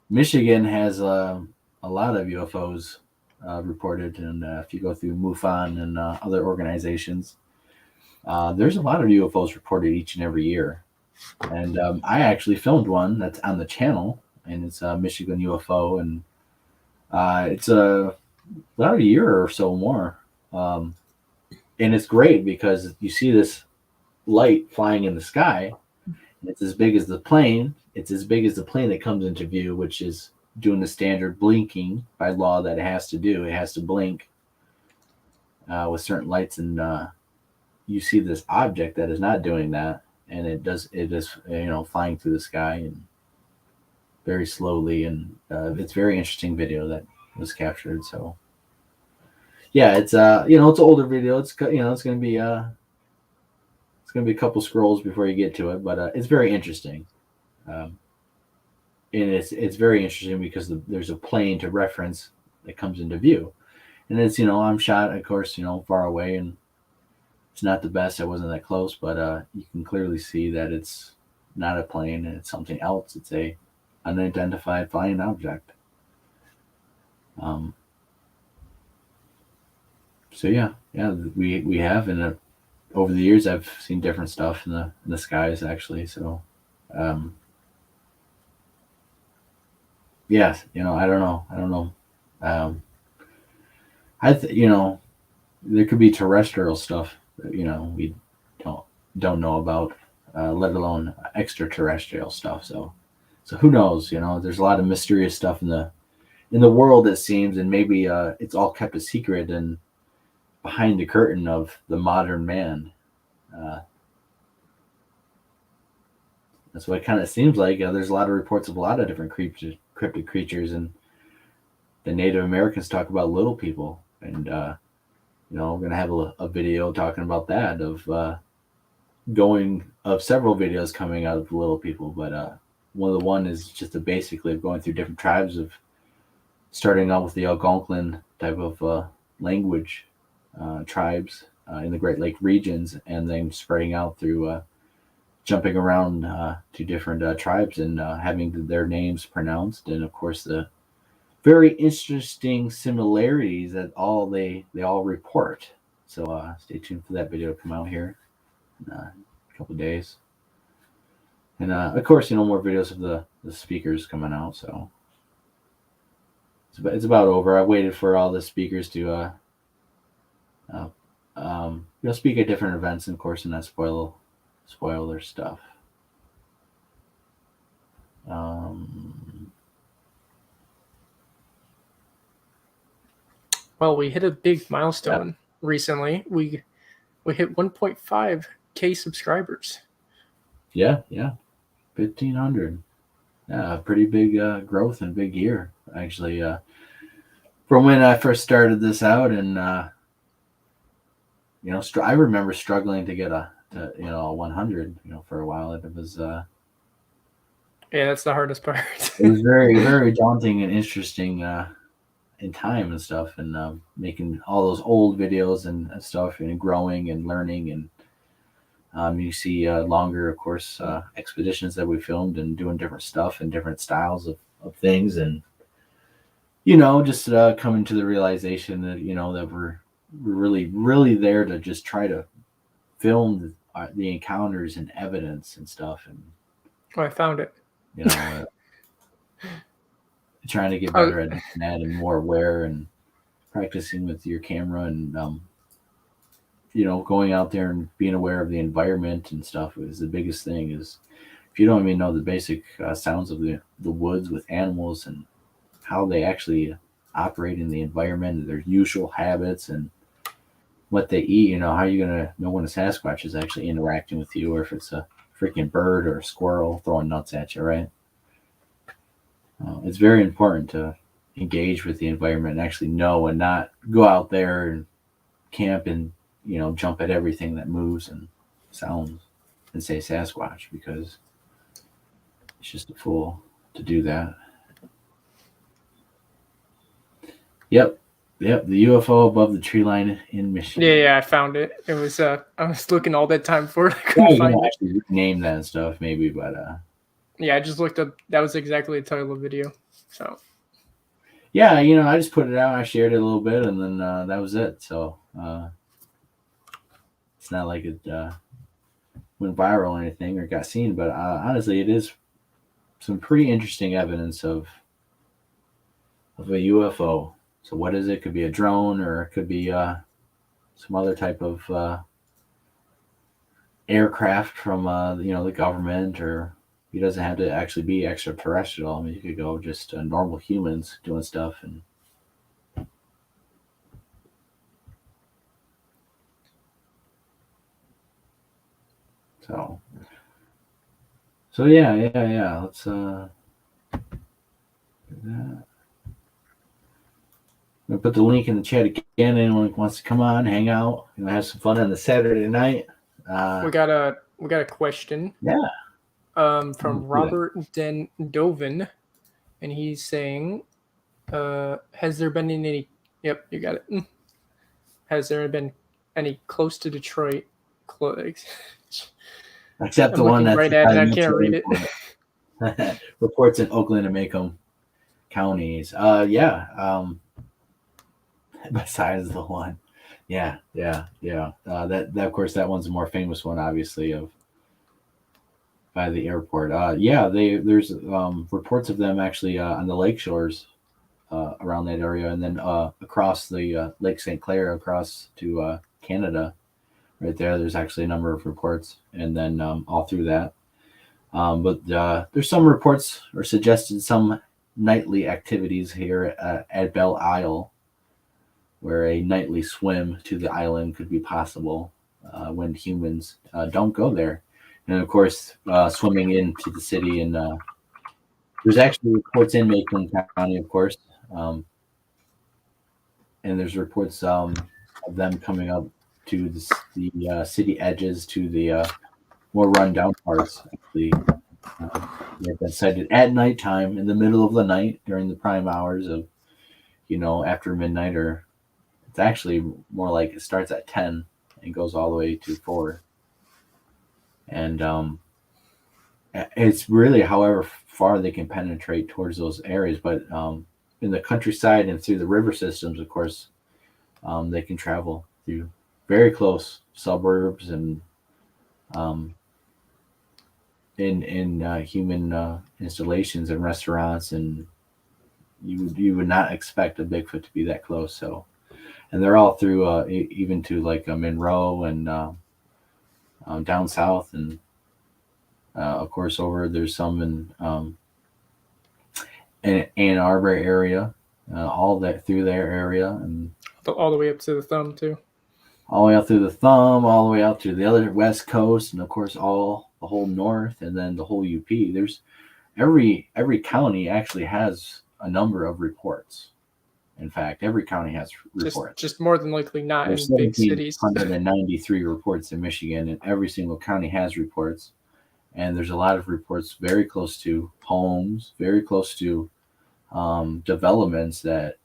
has a lot of UFOs reported, and if you go through MUFON and other organizations, there's a lot of UFOs reported each and every year. And I actually filmed one that's on the channel, and it's a Michigan UFO, and it's about a year or so more. And it's great because you see this light flying in the sky. And it's as big as the plane. It's as big as the plane that comes into view, which is doing the standard blinking by law that it has to do. It has to blink with certain lights, and you see this object that is not doing that. And it is flying through the sky and very slowly, and it's a very interesting video that was captured. So yeah, it's it's an older video. It's it's gonna be a couple scrolls before you get to it, but it's very interesting. And it's very interesting because there's a plane to reference that comes into view, and it's I'm shot, of course, far away, and it's not the best. I wasn't that close, but you can clearly see that it's not a plane and it's something else. It's a unidentified flying object. So yeah, we have, and over the years I've seen different stuff in the skies actually. So yes, I don't know. There could be terrestrial stuff that we don't know about, let alone extraterrestrial stuff. So who knows? There's a lot of mysterious stuff in the world, it seems, and maybe it's all kept a secret and behind the curtain of the modern man. That's what it kind of seems like. There's a lot of reports of a lot of different cryptid creatures, and the Native Americans talk about little people, and we're gonna have a video talking about that, of several videos coming out of little people, but one is just basically going through different tribes, of starting out with the Algonquin type of language tribes in the Great Lake regions, and then spreading out through jumping around to different tribes and having their names pronounced, and of course the very interesting similarities that they all report. So stay tuned for that video to come out here in a couple of days. And of course, more videos of the speakers coming out. So it's about over. I waited for all the speakers to speak at different events, and of course, and not spoil their stuff. Well, we hit a big milestone recently. We hit 1.5K subscribers. Yeah, 1,500. Yeah, pretty big growth and big year, actually. From when I first started this out, and I remember struggling to get a 100, for a while. It was Yeah, that's the hardest part. it was very, very daunting and interesting in time and stuff, and making all those old videos and stuff, and growing and learning, and you see longer, of course, expeditions that we filmed, and doing different stuff and different styles of things, and just coming to the realization that that we're really, really there to just try to film the encounters and evidence and stuff, and I found it. Trying to get better at that and more aware, and practicing with your camera, and going out there and being aware of the environment and stuff is the biggest thing. Is if you don't even know the basic sounds of the woods with animals, and how they actually operate in the environment, and their usual habits, and what they eat, how are you gonna know when a Sasquatch is actually interacting with you, or if it's a freaking bird or a squirrel throwing nuts at you, right? It's very important to engage with the environment and actually know and not go out there and camp and jump at everything that moves and sounds and say Sasquatch, because it's just a fool to do that. Yep, the UFO above the tree line in Michigan. Yeah, I found it. It was I was looking all that time for it. I Yeah, couldn't you find can it. actually name that and stuff maybe, but Yeah, I just looked up. That was exactly the title of the video. So yeah, I just put it out. I shared it a little bit, and then that was it. So it's not like it went viral or anything or got seen, but honestly, it is some pretty interesting evidence of a UFO. So what is it? Could be a drone, or it could be some other type of aircraft from the government, or it doesn't have to actually be extraterrestrial. I mean, you could go just normal humans doing stuff. And so yeah. Let's do that. I'm gonna put the link in the chat again. Anyone who wants to come on, hang out, have some fun on the Saturday night. we got a question. Yeah. From Robert Den Doven, and he's saying, has there been any? Yep, you got it. Has there been any close to Detroit? Except I'm the one looking that's right at it. I can't read it. reports in Oakland and Macomb counties. Besides the one, yeah. That of course, that one's a more famous one, obviously, of by the airport. There's reports of them actually on the lake shores around that area, and then across the Lake St. Clair across to Canada. Right there, there's actually a number of reports, and then all through that. But there's some reports or suggested some nightly activities here at Belle Isle, where a nightly swim to the island could be possible when humans don't go there. And of course, swimming into the city, and there's actually reports in Macomb County, of course, and there's reports of them coming up to the city edges, to the more rundown parts. Actually, they've been sighted at nighttime, in the middle of the night, during the prime hours of, after midnight, or it's actually more like it starts at 10 and goes all the way to 4. And it's really however far they can penetrate towards those areas. But in the countryside and through the river systems, of course, they can travel through very close suburbs and in human installations and restaurants, and you would not expect a Bigfoot to be that close. So, and they're all through even to like Monroe and down south, and of course there's some in Ann Arbor area, all that through their area, and all the way up to the thumb too. All the way out through the thumb, all the way out to the other west coast, and of course the whole north, and then the whole UP. There's every county actually has a number of reports. In fact, every county has reports. Just more than likely not There's in big cities. 193 reports in Michigan, and every single county has reports. And there's a lot of reports very close to homes, very close to developments that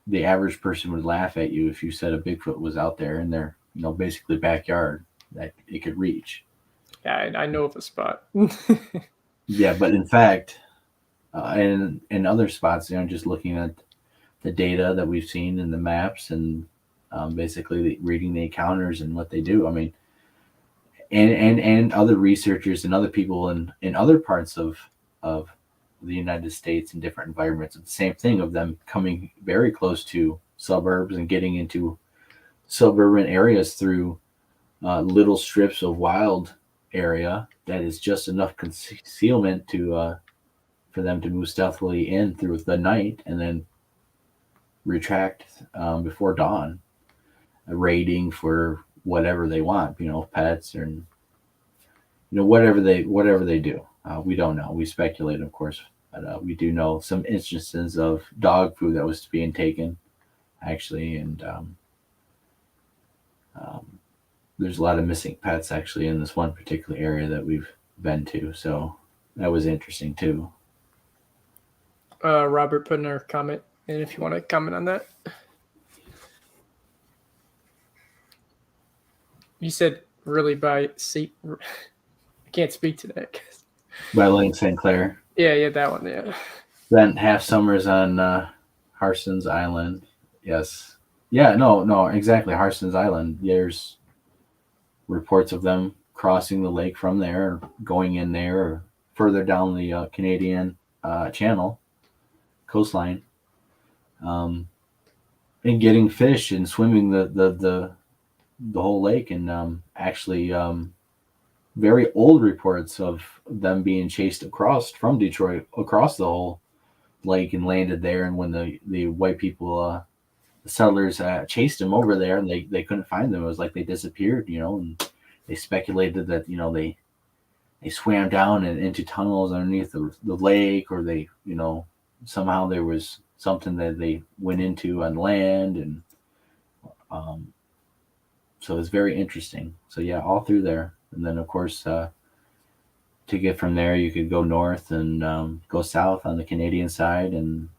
the average person would laugh at you if you said a Bigfoot was out there in their, basically backyard that it could reach. Yeah, I know of a spot. Yeah, but in fact, in other spots, just looking at the data that we've seen in the maps, and basically reading the encounters and what they do. I mean, and other researchers and other people in other parts of the United States in different environments, it's the same thing of them coming very close to suburbs and getting into suburban areas through little strips of wild area that is just enough concealment to for them to move stealthily in through the night and then retract before dawn, raiding for whatever they want, pets, and whatever they do. We don't know. We speculate, of course, but we do know some instances of dog food that was being taken, actually, and there's a lot of missing pets actually in this one particular area that we've been to. So that was interesting too. Robert put in our comment, and if you want to comment on that. You said really by I can't speak to that. By Lake St. Clair. Yeah, that one, yeah. Spent half summers on Harson's Island. Yes. Yeah, no, exactly. Harson's Island. There's reports of them crossing the lake from there, going in there, or further down the Canadian Channel coastline, and getting fish and swimming the whole lake, and actually very old reports of them being chased across from Detroit across the whole lake and landed there. And when the white people, the settlers, chased them over there, and they couldn't find them. It was like they disappeared, and they speculated that they swam down and into tunnels underneath the lake, or they somehow there was something that they went into on land, and so it's very interesting. So yeah, all through there. And then of course to get from there you could go north and go south on the Canadian side, and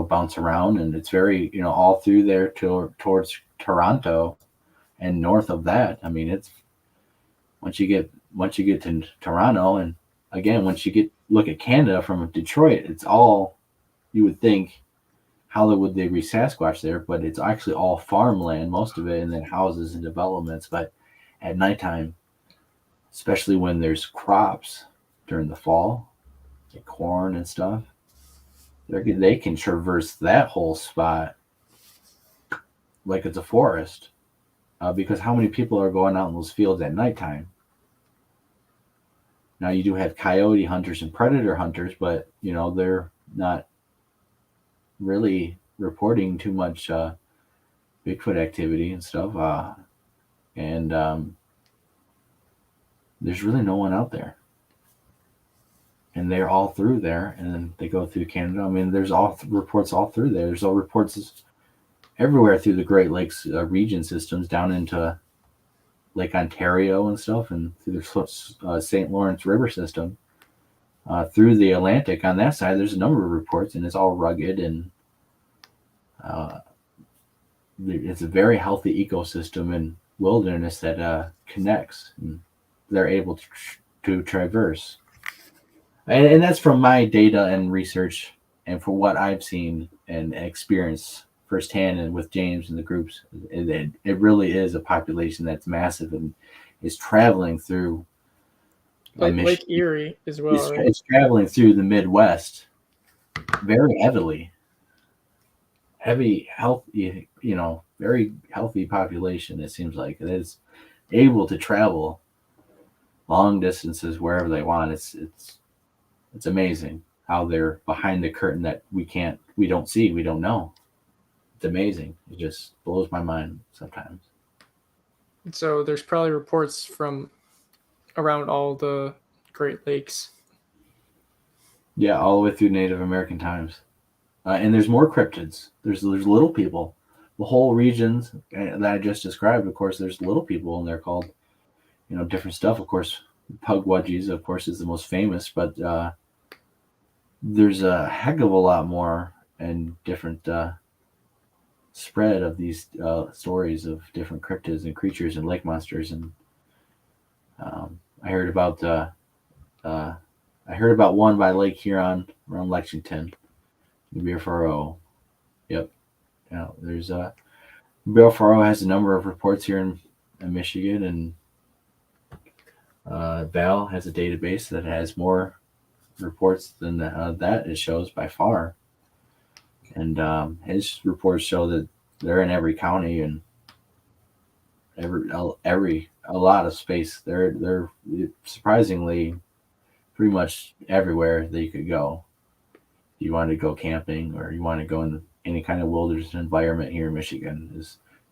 bounce around, and it's very all through there towards Toronto and north of that. I mean, it's once you get to Toronto, and again once you look at Canada from Detroit, it's all, you would think, how would they reach Sasquatch there, but it's actually all farmland, most of it, and then houses and developments. But at nighttime, especially when there's crops during the fall, like corn and stuff, they can traverse that whole spot like it's a forest, because how many people are going out in those fields at nighttime? Now you do have coyote hunters and predator hunters, but they're not really reporting too much Bigfoot activity and stuff, and there's really no one out there, and they're all through there, and then they go through Canada. I mean, there's reports all through there. There's all reports everywhere through the Great Lakes region systems down into Lake Ontario and stuff, and through the St. Lawrence River system, through the Atlantic on that side. There's a number of reports, and it's all rugged, and it's a very healthy ecosystem and wilderness that connects, and they're able to traverse. And that's from my data and research, and for what I've seen and experienced firsthand, and with James and the groups, it really is a population that's massive and is traveling through Lake Erie as well. It's traveling through the Midwest very heavily. Heavy, healthy, very healthy population. It seems like it is able to travel long distances wherever they want. It's amazing how they're behind the curtain that we don't see, we don't know. It's amazing. It just blows my mind sometimes. So there's probably reports from around all the Great Lakes. Yeah, all the way through Native American times. And there's more cryptids. There's little people. The whole regions that I just described, of course, there's little people, and they're called, different stuff. Of course, pugwudgies, of course, is the most famous, but there's a heck of a lot more and different spread of these stories of different cryptids and creatures and lake monsters. And I heard about one by Lake Huron around Lexington, the Bear Furrow. Yep. There's Bear Furrow has a number of reports here in Michigan, and Val has a database that has more reports than that it shows by far. And his reports show that they're in every county and a lot of space. They're surprisingly pretty much everywhere that you could go. You want to go camping, or you want to go in any kind of wilderness environment here in Michigan,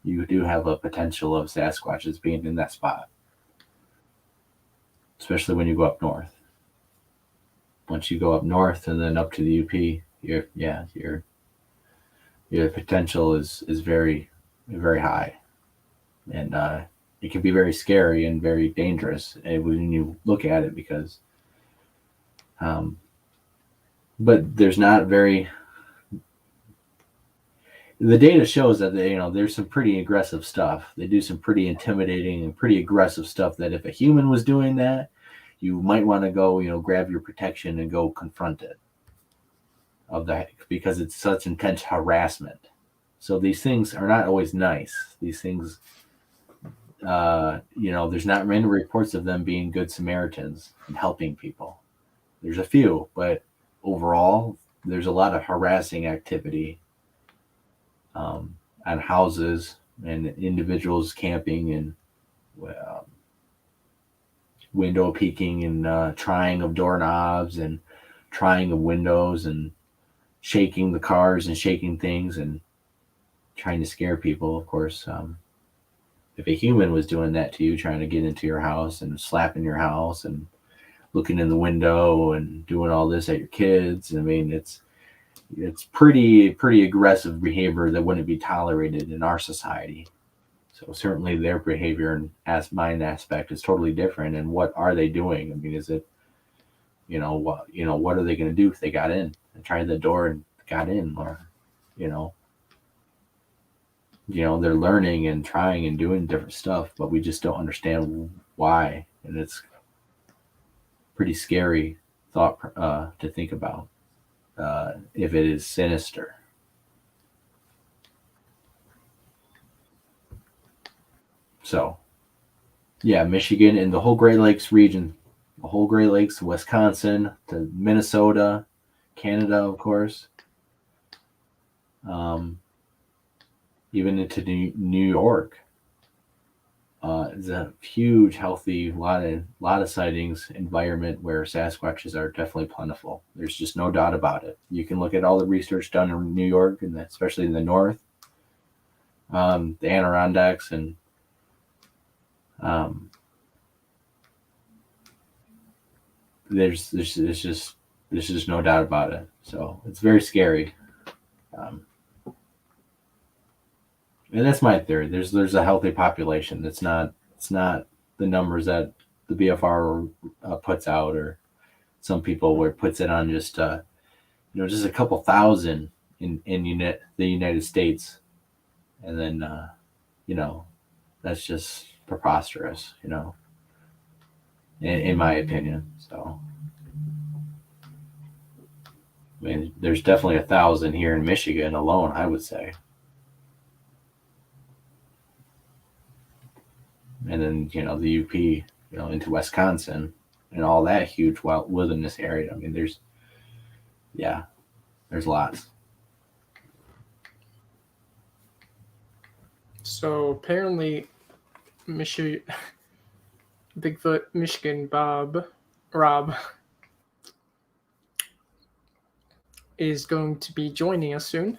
you do have a potential of Sasquatches being in that spot. especially when you go up north. Once you go up north and then up to the UP, your potential is very, very high, and it can be very scary and very dangerous when you look at it, because but there's not very, the data shows that there's some pretty aggressive stuff. They do some pretty intimidating and pretty aggressive stuff that if a human was doing that, you might want to go, grab your protection and go confront it of that, because it's such intense harassment. So these things are not always nice. These things, there's not many reports of them being good Samaritans and helping people. There's a few, but overall, there's a lot of harassing activity on houses and individuals camping and window peeking and trying of doorknobs and trying of windows and shaking the cars and shaking things and trying to scare people. Of course, if a human was doing that to you, trying to get into your house and slapping your house and looking in the window and doing all this at your kids, I mean, it's pretty aggressive behavior that wouldn't be tolerated in our society. So certainly their behavior and mind aspect is totally different. And what are they doing? I mean, is it, what are they going to do if they got in and tried the door and got in? Or, they're learning and trying and doing different stuff, but we just don't understand why. And it's pretty scary thought to think about if it is sinister. So, yeah, Michigan and the whole Great Lakes region, the whole Great Lakes, Wisconsin to Minnesota, Canada, of course, even into New York. It's a huge, healthy, lot of sightings environment where Sasquatches are definitely plentiful. There's just no doubt about it. You can look at all the research done in New York, and especially in the north, the Adirondacks, and there's just no doubt about it. So it's very scary. And that's my theory. There's a healthy population. It's not the numbers that the BFR puts out, or some people where it puts it on just just a couple thousand in the United States, and then that's just preposterous, in my opinion. So I mean, there's definitely 1,000 here in Michigan alone, I would say. And then, the UP, into Wisconsin and all that huge wilderness area. I mean, there's lots. So apparently, Bigfoot Michigan Rob is going to be joining us soon.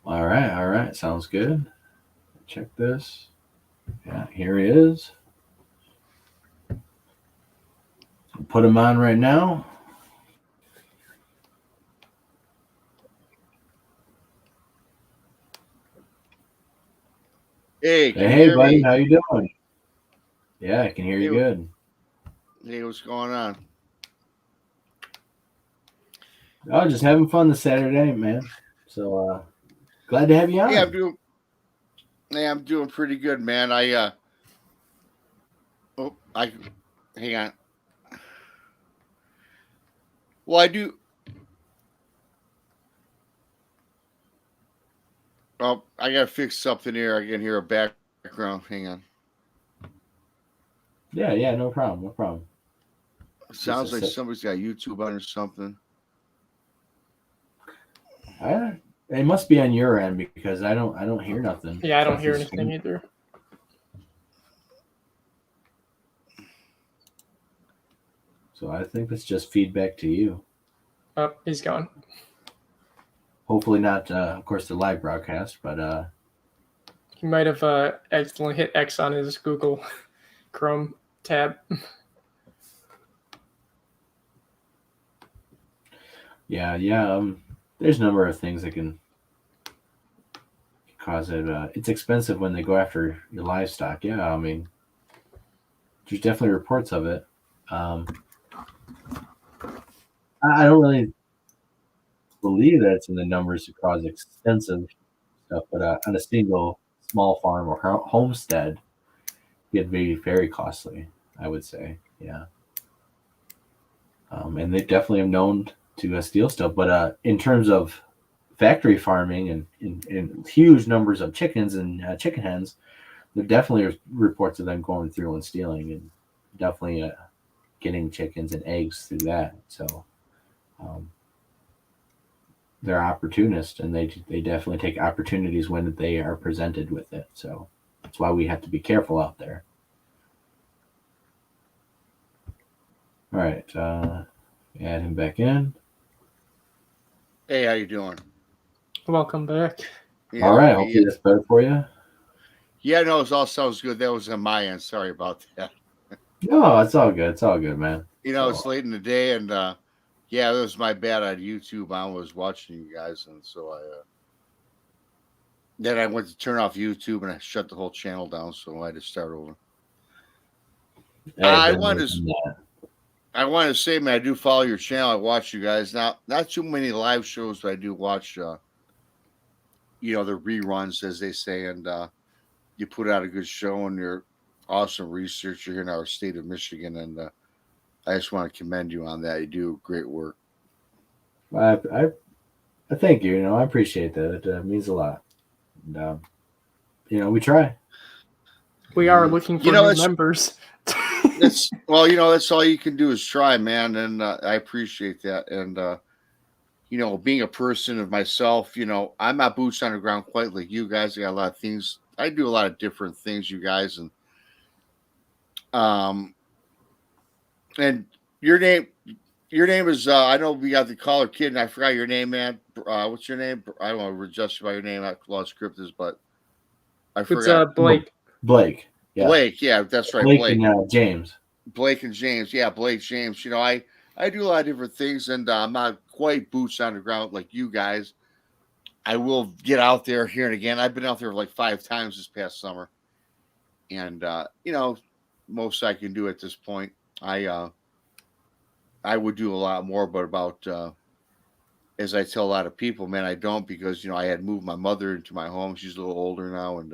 All right. Sounds good. Check this. Yeah, here he is. I'll put him on right now. Hey, can you Hey, hear buddy, me? how you doing? Yeah, I can hear you Hey. good. Hey, what's going on? Oh, just having fun this Saturday, man. So glad to have you on. I'm doing pretty good, man. Hang on. Well, I do. Oh, I gotta fix something here. I can hear a background. Hang on. Yeah, no problem. Sounds like sec. somebody's got YouTube on or something. It must be on your end, because I don't hear nothing. Yeah, I don't hear anything either. So I think it's just feedback to you. Oh, he's gone. Hopefully not, of course, the live broadcast, but He might have accidentally hit X on his Google Chrome tab. Yeah. There's a number of things that can cause it. It's expensive when they go after your livestock. Yeah, I mean, there's definitely reports of it. I don't really believe that it's in the numbers to cause extensive stuff, but on a single small farm or homestead, it'd be very costly, I would say. Yeah. And they definitely have known to steal stuff. But in terms of factory farming and huge numbers of chickens and chicken hens, there definitely are reports of them going through and stealing and definitely getting chickens and eggs through that. So they're opportunists, and they definitely take opportunities when they are presented with it. So that's why we have to be careful out there. All right, add him back in. Hey, how you doing? Welcome back. Yeah, All right, hopefully that's better for you. Yeah, no, it all sounds good. That was on my end. Sorry about that. No, it's all good. It's all good, man. It's late in the day, and yeah, it was my bad on YouTube. I was watching you guys, and so then I went to turn off YouTube, and I shut the whole channel down. So I had to start over. I wanted to say, man, I do follow your channel. I watch you guys. Now, not too many live shows, but I do watch, the reruns, as they say, and you put out a good show, and you're awesome researcher here in our state of Michigan, and I just want to commend you on that. You do great work. I thank you. I appreciate that. It means a lot. And, we try. We are looking for new members. That's all you can do is try, man. And I appreciate that. And being a person of myself, I'm not boots on the ground quite like you guys. I got a lot of things. I do a lot of different things, you guys, and your name is I know we got the caller kid, and I forgot your name, man. What's your name? I don't want to justify your name. I lost Cryptids, but I forgot. It's Blake. Blake. Yeah. Blake, yeah, that's right. Blake and James. Blake and James, yeah, Blake James. I do a lot of different things, and I'm not quite boots on the ground like you guys. I will get out there here and again. I've been out there like 5 times this past summer, and most I can do at this point. I would do a lot more, but about as I tell a lot of people, man, I don't, because I had moved my mother into my home. She's a little older now, and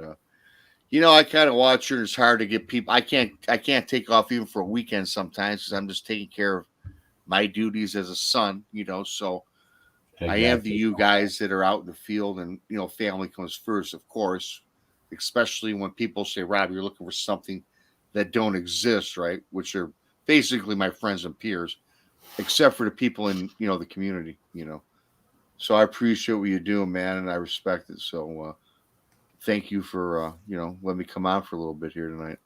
I kind of watch her. And it's hard to get people. I can't take off even for a weekend sometimes, because I'm just taking care of my duties as a son. So exactly. I am you guys that are out in the field, and family comes first, of course, especially when people say, Rob, you're looking for something that don't exist, right? Which are basically my friends and peers, except for the people in the community. So I appreciate what you do, man, and I respect it. So thank you for letting me come out for a little bit here tonight.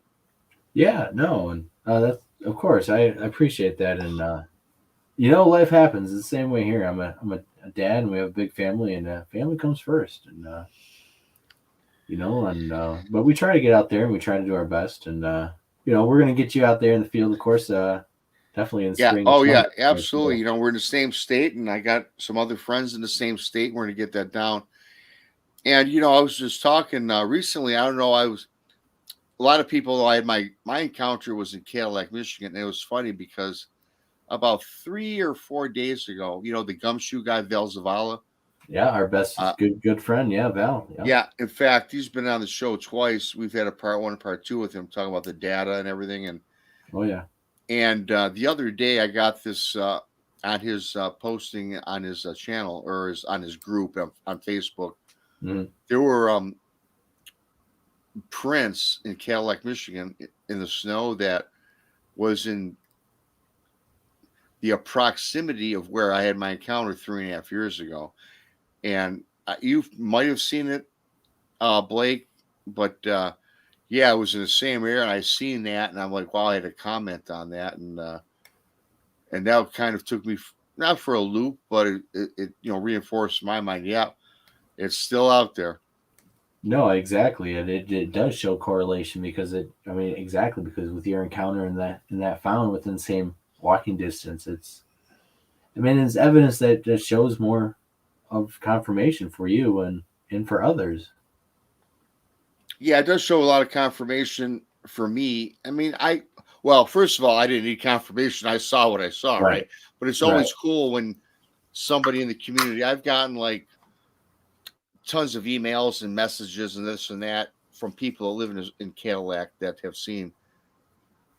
Yeah, no, and that's, of course, I appreciate that. And life happens. It's the same way here. I'm a dad, and we have a big family, and family comes first. And but we try to get out there, and we try to do our best. And we're gonna get you out there in the field, of course. Definitely in the spring. Oh yeah, absolutely. We're in the same state, and I got some other friends in the same state. We're gonna get that down. And I was just talking recently. I don't know. A lot of people. I had my encounter was in Cadillac, Michigan. And it was funny because about 3 or 4 days ago, the gumshoe guy, Val Zavala. Yeah, our best good friend. Yeah, Val. Yeah. In fact, he's been on the show twice. We've had a part 1 and part 2 with him, talking about the data and everything. And oh yeah. And the other day, I got this on his posting on his channel, or on his group on Facebook. Mm-hmm. There were prints in Cadillac, Michigan, in the snow that was in the proximity of where I had my encounter 3.5 years ago. And you might have seen it, Blake, but yeah, it was in the same area, and I seen that, and I'm like, wow, I had to comment on that, and that kind of took me not for a loop, but it reinforced my mind. Yeah, it's still out there. No, exactly, and it does show correlation because I mean, exactly because with your encounter in that fountain within the same walking distance, I mean, it's evidence that shows more of confirmation for you and for others. Yeah, it does show a lot of confirmation for me. I mean, well, first of all, I didn't need confirmation. I saw what I saw, right? Right. But it's Right. always cool when somebody in the community, I've gotten like tons of emails and messages and this and that from people that live in Cadillac that have seen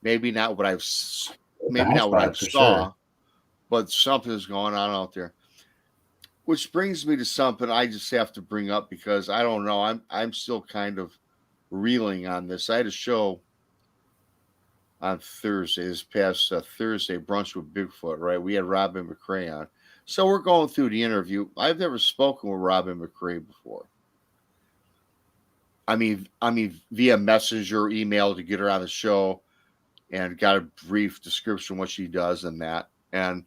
maybe not what It's a maybe not what I hotspot for sure. saw, but something's going on out there. Which brings me to something I just have to bring up because I don't know. I'm still kind of reeling on this. I had a show on Thursday, this past Thursday, brunch with Bigfoot, right? We had Robin McCrae on. So we're going through the interview. I've never spoken with Robin McCrae before. I mean, via messenger, email to get her on the show, and got a brief description of what she does and that. And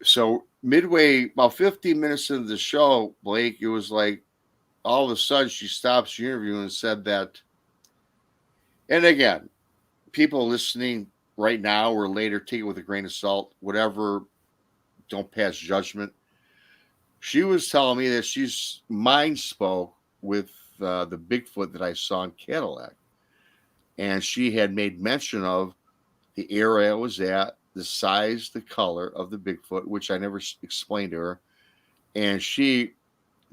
so midway, about 15 minutes into the show, Blake, it was like all of a sudden she stops the interview and said that. And again, people listening right now or later, take it with a grain of salt. Whatever, don't pass judgment. She was telling me that she's mind spoke with the Bigfoot that I saw in Cadillac, and she had made mention of the area I was at, the size, the color of the Bigfoot, which I never explained to her, and she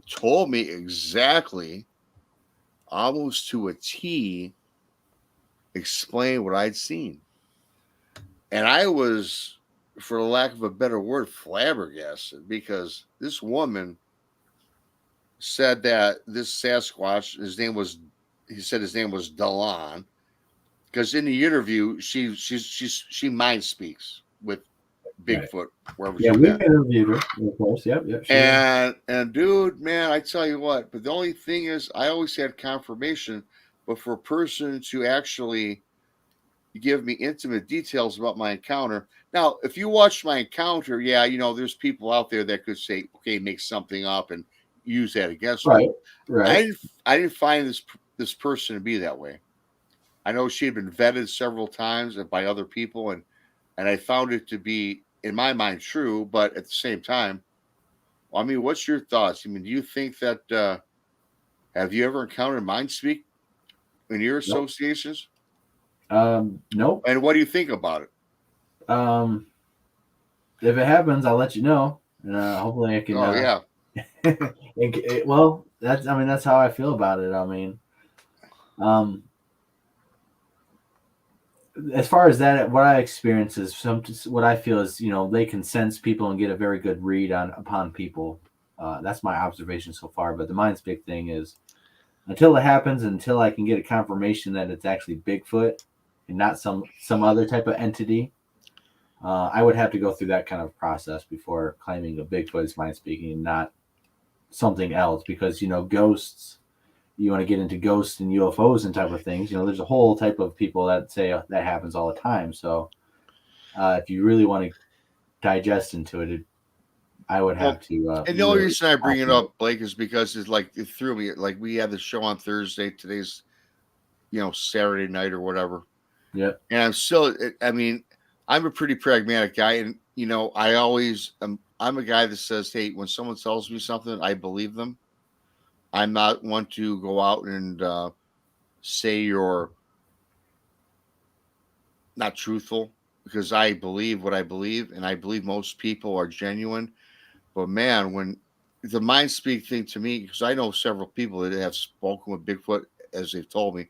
told me exactly, almost to a T, explain what I'd seen. And I was, for the lack of a better word, flabbergasted because this woman said that this Sasquatch, he said his name was Delon, because in the interview she mind speaks with Right. Bigfoot wherever Yeah, she's we at. interviewed her, of course. Yep, yep. She And dude, man, I tell you what, but the only thing is I always had confirmation, but for a person to actually give me intimate details about my encounter. Now, if you watch my encounter, yeah, there's people out there that could say, okay, make something up and use that against me. right, right. I didn't find this person to be that way. I know she had been vetted several times by other people, and I found it to be, in my mind, true. But at the same time, I mean, what's your thoughts? I mean, do you think that have you ever encountered mind speak in your Nope. associations? Nope. And what do you think about it? Um, if it happens, I'll let you know, and hopefully I can. Oh yeah, Well, that's how I feel about it. I mean, um, as far as that, what I experience is what I feel is they can sense people and get a very good read upon people. That's my observation so far. But the mind speak thing is until it happens, until I can get a confirmation that it's actually Bigfoot and not some other type of entity. I would have to go through that kind of process before claiming a Bigfoot is mind speaking and not something else, because ghosts, you want to get into ghosts and UFOs and type of things, there's a whole type of people that say that happens all the time. So if you really want to digest into it, I would have to and the only really reason I bring it up, Blake, is because it threw me. Like we had the show on Thursday. Today's Saturday night or whatever. Yep. And I'm still. I mean, I'm a pretty pragmatic guy, and I always I'm a guy that says, hey, when someone tells me something, I believe them. I'm not one to go out and say you're not truthful, because I believe what I believe, and I believe most people are genuine. But man, when the mind speak thing to me, because I know several people that have spoken with Bigfoot, as they've told me,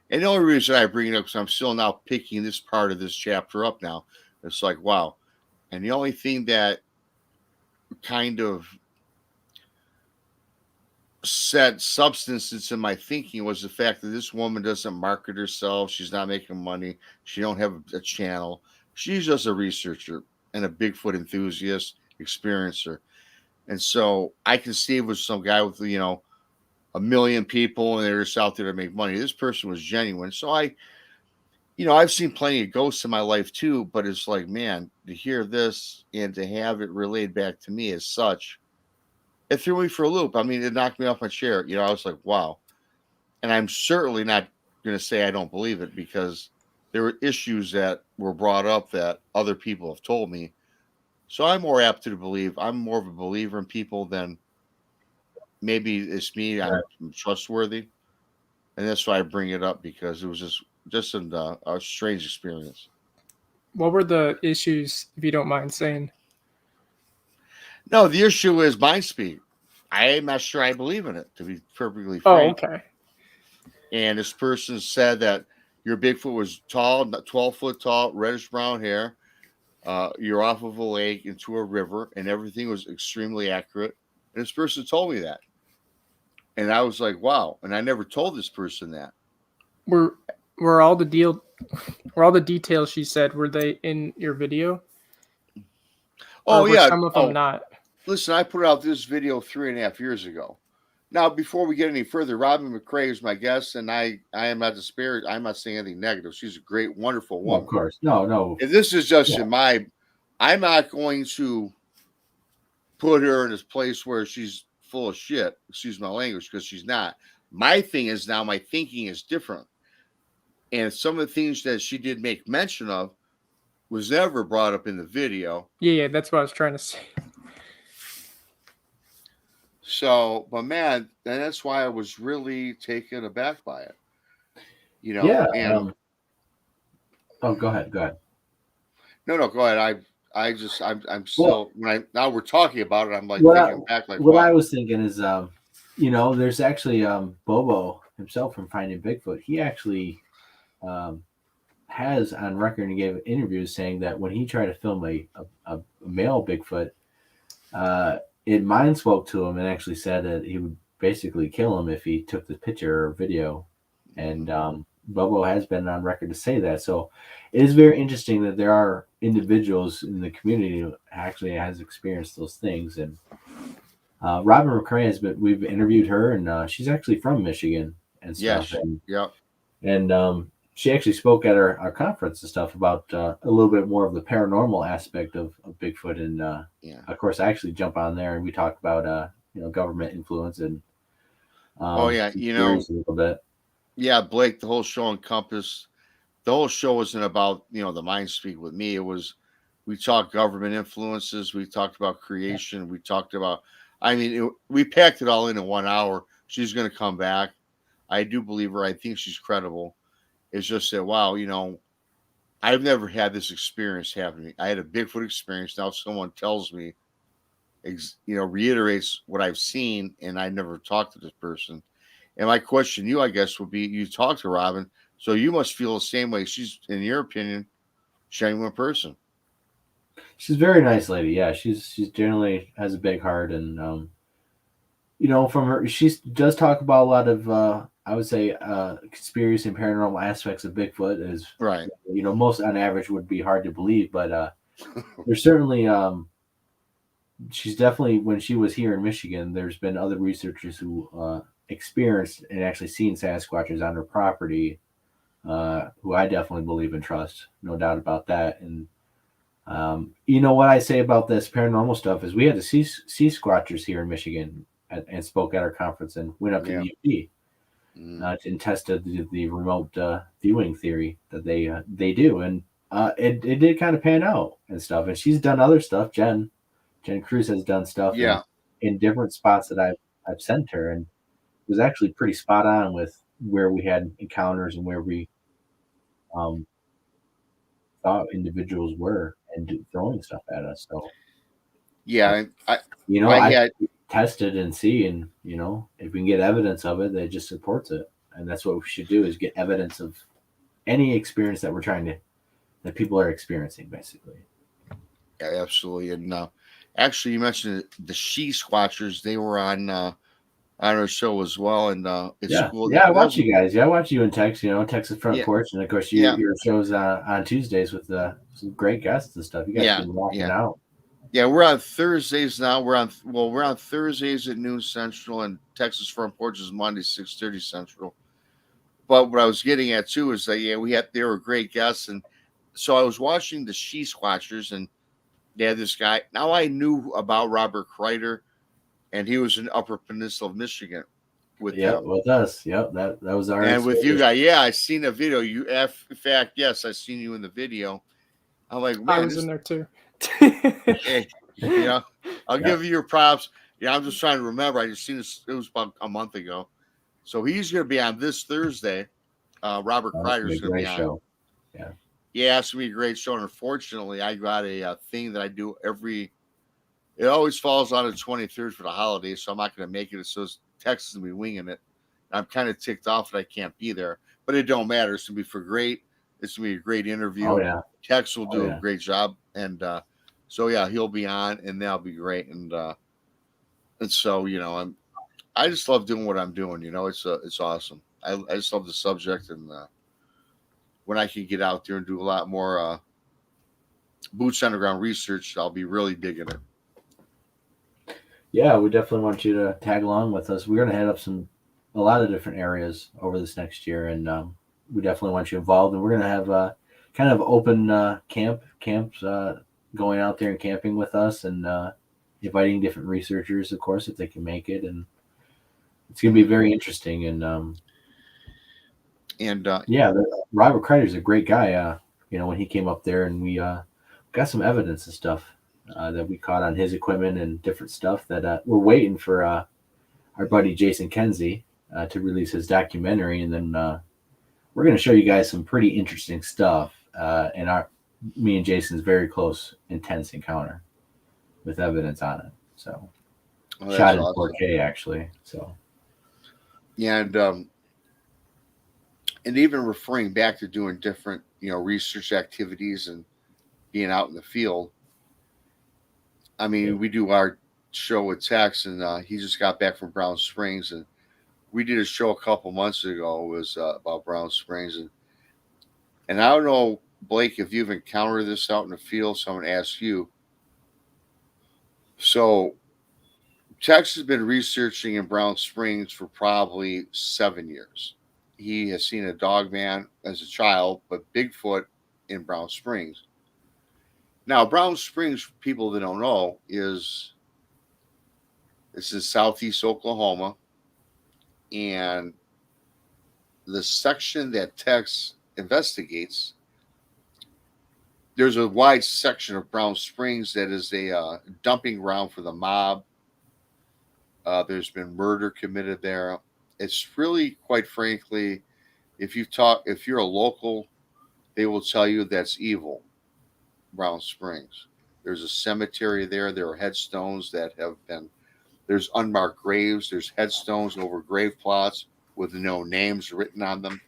and the only reason I bring it up is I'm still now picking this part of this chapter up now. It's like, wow. And the only thing that kind of set substance into my thinking was the fact that this woman doesn't market herself. She's not making money. She don't have a channel. She's just a researcher and a Bigfoot enthusiast, experiencer. And so I can see it was some guy with, a million people and they're just out there to make money. This person was genuine. So I've seen plenty of ghosts in my life too, but it's like, man, to hear this and to have it relayed back to me as such, it threw me for a loop. I mean, it knocked me off my chair. I was like, wow. And I'm certainly not going to say I don't believe it, because there were issues that were brought up that other people have told me. So I'm more apt to believe. I'm more of a believer in people than maybe it's me. I'm trustworthy, and that's why I bring it up, because it was just a strange experience. What were the issues, if you don't mind saying? No, the issue is mind speak. I am not sure I believe in it, to be perfectly Oh, frank. okay. And this person said that your Bigfoot was tall, 12 foot tall, reddish brown hair. You're off of a lake into a river, and everything was extremely accurate. And this person told me that. And I was like, wow. And I never told this person that. Were all the details she said, were they in your video? Oh, Or were yeah. some of them not? Listen, I put out this video 3.5 years ago. Now, before we get any further, Robin McCrae is my guest, and I am not disparaged. I'm not saying anything negative. She's a great, wonderful Well, woman. of course. No. If this is just Yeah. in I'm not going to put her in this place where she's full of shit. Excuse my language, because she's not. My thing is now my thinking is different. And some of the things that she did make mention of was never brought up in the video. Yeah, that's what I was trying to say. So, but man, and that's why I was really taken aback by it. Yeah. And Go ahead. no, go ahead. I'm still, now we're talking about it, I'm like thinking back, like, what wow. I was thinking is, there's actually Bobo himself from Finding Bigfoot. He actually has on record and gave interviews saying that when he tried to film a male Bigfoot, it mind spoke to him and actually said that he would basically kill him if he took the picture or video. And Bobo has been on record to say that. So it is very interesting that there are individuals in the community who actually has experienced those things. And Robin McCrae we've interviewed her, and she's actually from Michigan and stuff. And she actually spoke at our conference and stuff about a little bit more of the paranormal aspect of Bigfoot. And of course, I actually jump on there and we talk about government influence and theories a little bit. Yeah, Blake, the whole show encompassed. The whole show wasn't about the mind speak with me. It was, we talked government influences, we talked about creation, we talked about. We packed it all in 1 hour. She's going to come back. I do believe her. I think she's credible. It's just that, wow, I've never had this experience happen to me. I had a Bigfoot experience. Now someone tells me, reiterates what I've seen, and I never talked to this person. And my question to you, I guess, would be, you talked to Robin, so you must feel the same way. She's, in your opinion, genuine person. She's a very nice lady. Yeah, she's generally has a big heart, and from her, she does talk about a lot of I would say conspiracy and paranormal aspects of Bigfoot. Is right. Most on average would be hard to believe, but there's certainly she's definitely, when she was here in Michigan, there's been other researchers who experienced and actually seen Sasquatches on her property, who I definitely believe and trust, no doubt about that. And what I say about this paranormal stuff is we had the sea squatchers here in Michigan and spoke at our conference and went up to the UP and tested the remote viewing theory that they do, and it did kind of pan out and stuff. And she's done other stuff. Jen Cruz has done stuff in different spots that I've sent her, and it was actually pretty spot on with where we had encounters and where we thought individuals were and throwing stuff at us. So I test it and see, and if we can get evidence of it, that just supports it. And that's what we should do, is get evidence of any experience that people are experiencing, basically. Yeah, absolutely. And actually, you mentioned the She Squatchers. They were on our show as well, and it's cool. Yeah, I watch you guys. Yeah, I watch you in Texas Front Porch, and of course your shows on Tuesdays with some great guests and stuff. You guys been rocking out. Yeah, we're on Thursdays now. We're on Thursdays at noon Central, and Texas Front Porch is Monday 6:30 Central. But what I was getting at too is that they were great guests, and so I was watching the She Squatchers, and they had this guy. Now I knew about Robert Kreider, and he was in Upper Peninsula of Michigan. with Yep, them. with us. Yep, that was our And with you experience. guys, yeah, I seen a video. In fact, yes, I seen you in the video. I'm like, I man, was this, in there too. hey, you know, I'll Yeah. give you your props. Yeah, I'm just trying to remember. I just seen this. It was about a month ago. So he's going to be on this Thursday. Robert That was Kreider's a going to be great on. show. Yeah, it's going to be a great show. And unfortunately, I got a thing that I do every. It always falls on the 23rd for the holidays, so I'm not going to make it. So Texas will be winging it. I'm kind of ticked off that I can't be there, but it don't matter. It's going to be for great. It's going to be a great interview. Oh yeah. Tex will do yeah. a great job, and so yeah, he'll be on, and that'll be great. And so I just love doing what I'm doing. It's awesome. I just love the subject, and when I can get out there and do a lot more boots on the ground research, I'll be really digging it. Yeah, we definitely want you to tag along with us. We're going to head up a lot of different areas over this next year, and we definitely want you involved. And we're going to have kind of open camps going out there and camping with us, and inviting different researchers, of course, if they can make it. And it's going to be very interesting. And yeah, Robert Kreider's a great guy. When he came up there, and we got some evidence and stuff that we caught on his equipment and different stuff that we're waiting for our buddy Jason Kenzie to release his documentary, and then we're going to show you guys some pretty interesting stuff in me and Jason's very close, intense encounter with evidence on it. So shot in awesome. 4K actually. So yeah, and even referring back to doing different research activities and being out in the field. I mean, we do our show with Tex, and he just got back from Brown Springs, and we did a show a couple months ago. It was about Brown Springs, and I don't know, Blake, if you've encountered this out in the field. So I'm going to ask you. So Tex has been researching in Brown Springs for probably 7 years. He has seen a dog man as a child, but Bigfoot in Brown Springs. Now, Brown Springs, for people that don't know, this is southeast Oklahoma, and the section that Tex investigates, there's a wide section of Brown Springs that is a dumping ground for the mob. There's been murder committed there. It's really, quite frankly, if you're a local, they will tell you that's evil. Brown Springs. There's a cemetery there. There are headstones that there's unmarked graves. There's headstones over grave plots with no names written on them.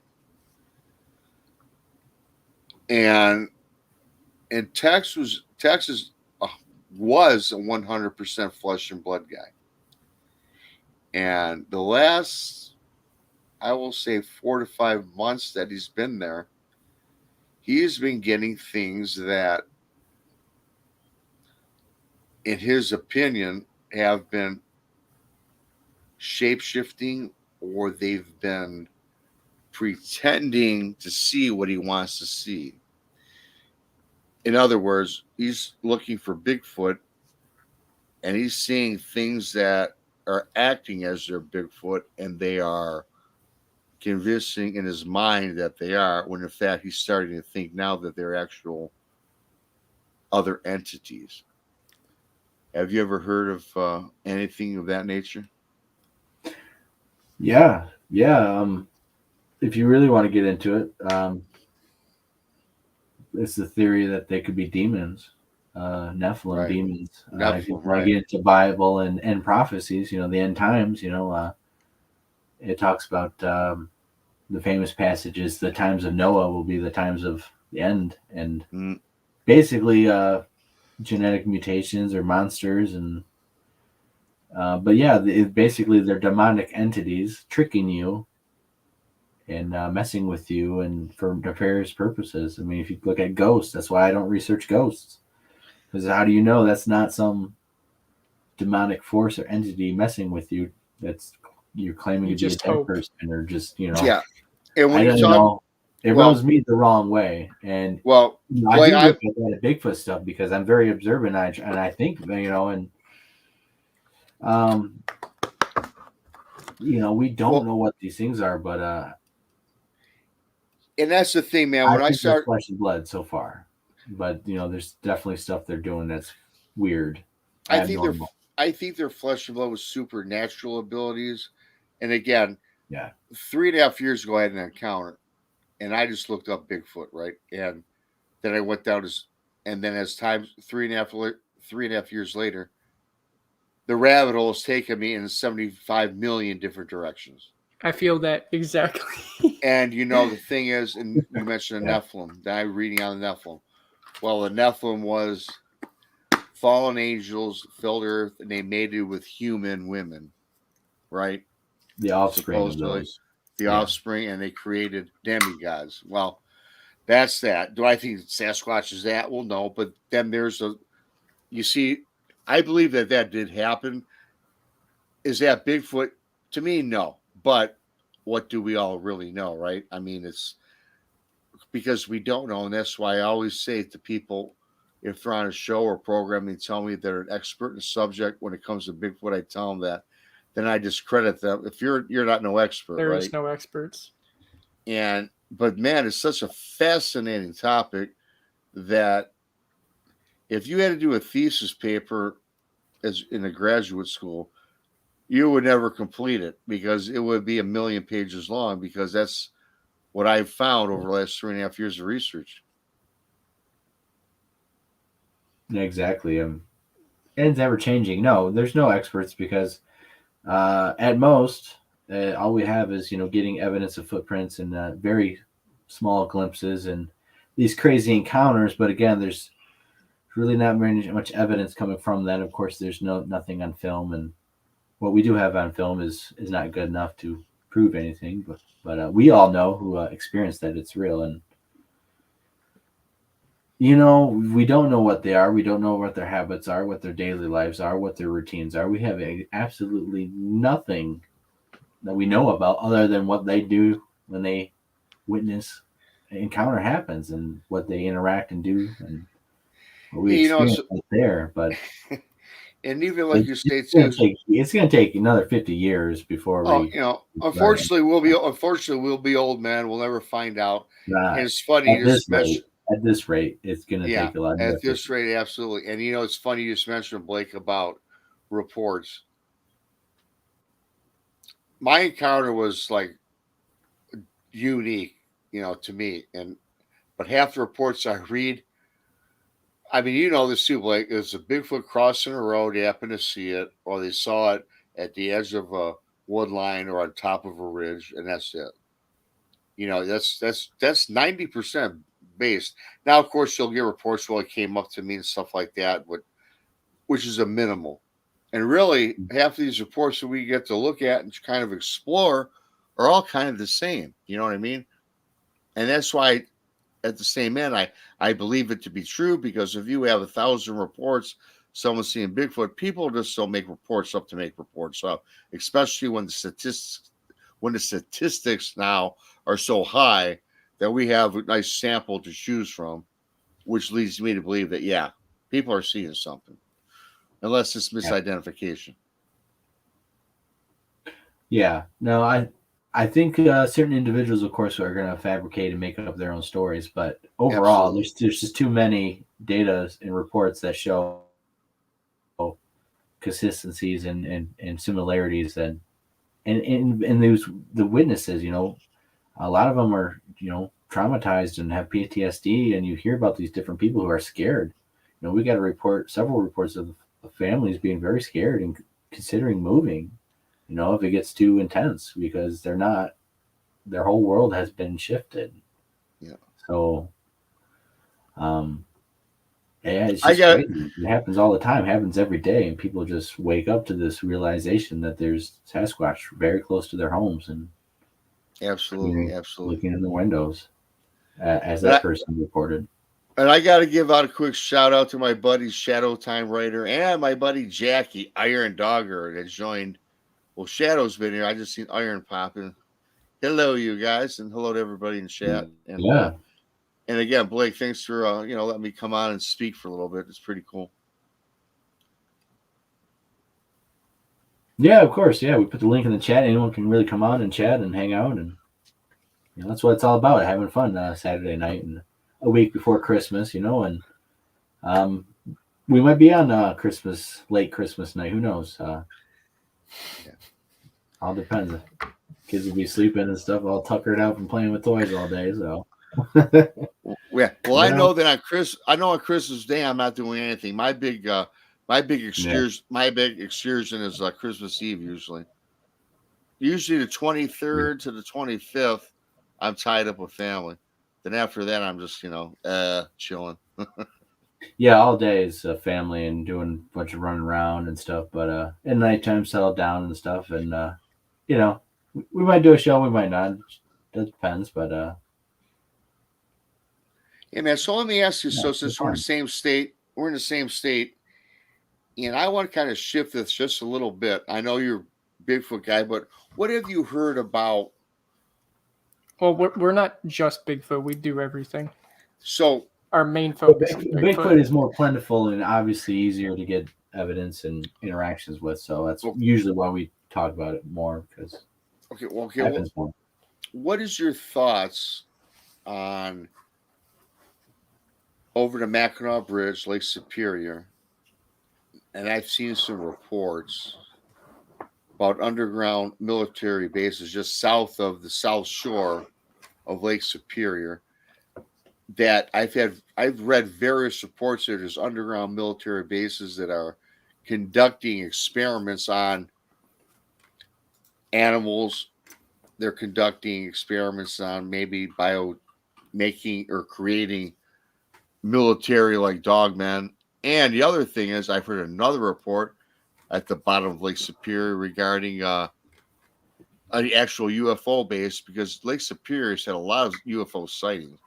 And Tex was a 100% flesh and blood guy. And the last, I will say, 4 to 5 months that he's been there, he's been getting things that, in his opinion, have been shape-shifting, or they've been pretending to see what he wants to see. In other words, he's looking for Bigfoot, and he's seeing things that are acting as their Bigfoot, and they are convincing in his mind that they are, when in fact he's starting to think now that they're actual other entities. Have you ever heard of anything of that nature? yeah. If you really want to get into it, it's the theory that they could be demons, Nephilim Right. demons. Nephilim, If you want right. to get into Bible and prophecies, the end times, it talks about the famous passages. The times of Noah will be the times of the end, and basically genetic mutations or monsters, and but yeah, basically they're demonic entities tricking you and messing with you, and for nefarious purposes. I mean, if you look at ghosts, that's why I don't research ghosts, because how do you know that's not some demonic force or entity messing with you? That's you're claiming You to be a just dead hope. person, or just Yeah. And I when you don't talk, know. It well- rubs me the wrong way, and well, I Blake, do look at that Bigfoot stuff because I'm very observant, and I think and we don't Well- know what these things are, but And that's the thing, man. I When I think they're start, flesh and blood so far. But there's definitely stuff they're doing that's weird, I think they're, abnormal. I think they're flesh and blood with supernatural abilities. And again, Yeah. 3.5 years ago, I had an encounter, and I just looked up Bigfoot, right? And then I went down and then as time 3.5 years later, the rabbit hole has taken me in 75 million different directions. I feel that exactly. And the thing is, and you mentioned the Yeah. Nephilim. Then I'm reading on the Nephilim. Well, the Nephilim was fallen angels filled earth, and they mated with human women, right? The offspring of Supposedly, those. the Yeah. offspring, and they created demigods. Well, that's that. Do I think Sasquatch is that? Well, no. But then you see, I believe that did happen. Is that Bigfoot? To me, no. But what do we all really know, right? I mean, it's because we don't know, and that's why I always say to people, if they're on a show or program, they tell me they're an expert in the subject. When it comes to Bigfoot, I tell them that. Then I discredit them. If you're not no expert, There right? is no experts. But man, it's such a fascinating topic that if you had to do a thesis paper as in a graduate school, you would never complete it because it would be 1,000,000 pages long, because that's what I've found over the last 3.5 years of research. Yeah, exactly. And it's ever changing. No, there's no experts because at most, all we have is getting evidence of footprints and very small glimpses and these crazy encounters. But again, there's really not much evidence coming from that. Of course, there's nothing on film, and what we do have on film is not good enough to prove anything. But we all know who experienced that it's real, and we don't know what they are. We don't know what their habits are, what their daily lives are, what their routines are. We have absolutely nothing that we know about other than what they do when they witness an encounter happens and what they interact and do and what we experience out there. But and even like you say it's too, going to take another 50 years before we. unfortunately, we'll be old men. We'll never find out. And it's funny, at this rate, it's going to take a lot. At this rate, absolutely. And it's funny you just mentioned, Blake, about reports. My encounter was like unique, to me. But half the reports I read, I mean, this too, Blake. There's a Bigfoot crossing a road. They happen to see it, or they saw it at the edge of a wood line or on top of a ridge, and that's it. That's 90% based. Now, of course, you'll get reports, well, it came up to me and stuff like that, which is a minimal. And really, half of these reports that we get to look at and kind of explore are all kind of the same. You know what I mean? And that's why, at the same end, I believe it to be true, because if you have 1,000 reports, someone seeing Bigfoot, people just don't make reports up to make reports up, especially when the statistics now are so high that we have a nice sample to choose from, which leads me to believe that, yeah, people are seeing something, unless it's misidentification. Yeah, no, I think certain individuals, of course, are going to fabricate and make up their own stories. But overall, there's just too many data and reports that show consistencies and similarities, and the witnesses. A lot of them are traumatized and have PTSD, and you hear about these different people who are scared. We got several reports of families being very scared and considering moving. If it gets too intense, because their whole world has been shifted. Yeah. So, it's just crazy. It happens all the time. It happens every day, and people just wake up to this realization that there's Sasquatch very close to their homes, and absolutely looking in the windows, as that person reported. And I got to give out a quick shout out to my buddy Shadow Time Writer and my buddy Jackie Iron Dogger that joined. Well, Shadow's been here. I just seen Iron popping. Hello, you guys, and hello to everybody in chat. And and again, Blake, thanks for letting me come on and speak for a little bit. It's pretty cool. Yeah, of course. Yeah, we put the link in the chat. Anyone can really come on and chat and hang out, and that's what it's all about. Having fun Saturday night and a week before Christmas, and um, we might be on late Christmas night. Who knows? All depends. Kids will be sleeping and stuff, all tuckered out from playing with toys all day. So, Yeah. Well, You I know? know that on Christmas Day I'm not doing anything. My big excursion is Christmas Eve usually. Usually the 23rd to the 25th, I'm tied up with family. Then after that, I'm just chilling. yeah, all day is family and doing a bunch of running around and stuff. But at nighttime, settle down and stuff, and we might do a show, we might not. That depends, but Hey man, so let me ask you. yeah, So it's since fun. we're in the same state, and I want to kind of shift this just a little bit. I know you're a Bigfoot guy, but what have you heard about? Well, we're not just Bigfoot. We do everything. So Our main focus is Bigfoot is more plentiful and obviously easier to get evidence and interactions with. So that's usually why we talk about it more, because okay. happens more. What is your thoughts on over the Mackinac Bridge, Lake Superior? And I've seen some reports about underground military bases just south of the South Shore of Lake Superior. That I've read various reports that there's underground military bases that are conducting experiments on animals. They're conducting experiments on maybe making or creating military like dogmen. And the other thing is, I've heard another report at the bottom of Lake Superior regarding the actual UFO base, because Lake Superior has had a lot of UFO sightings.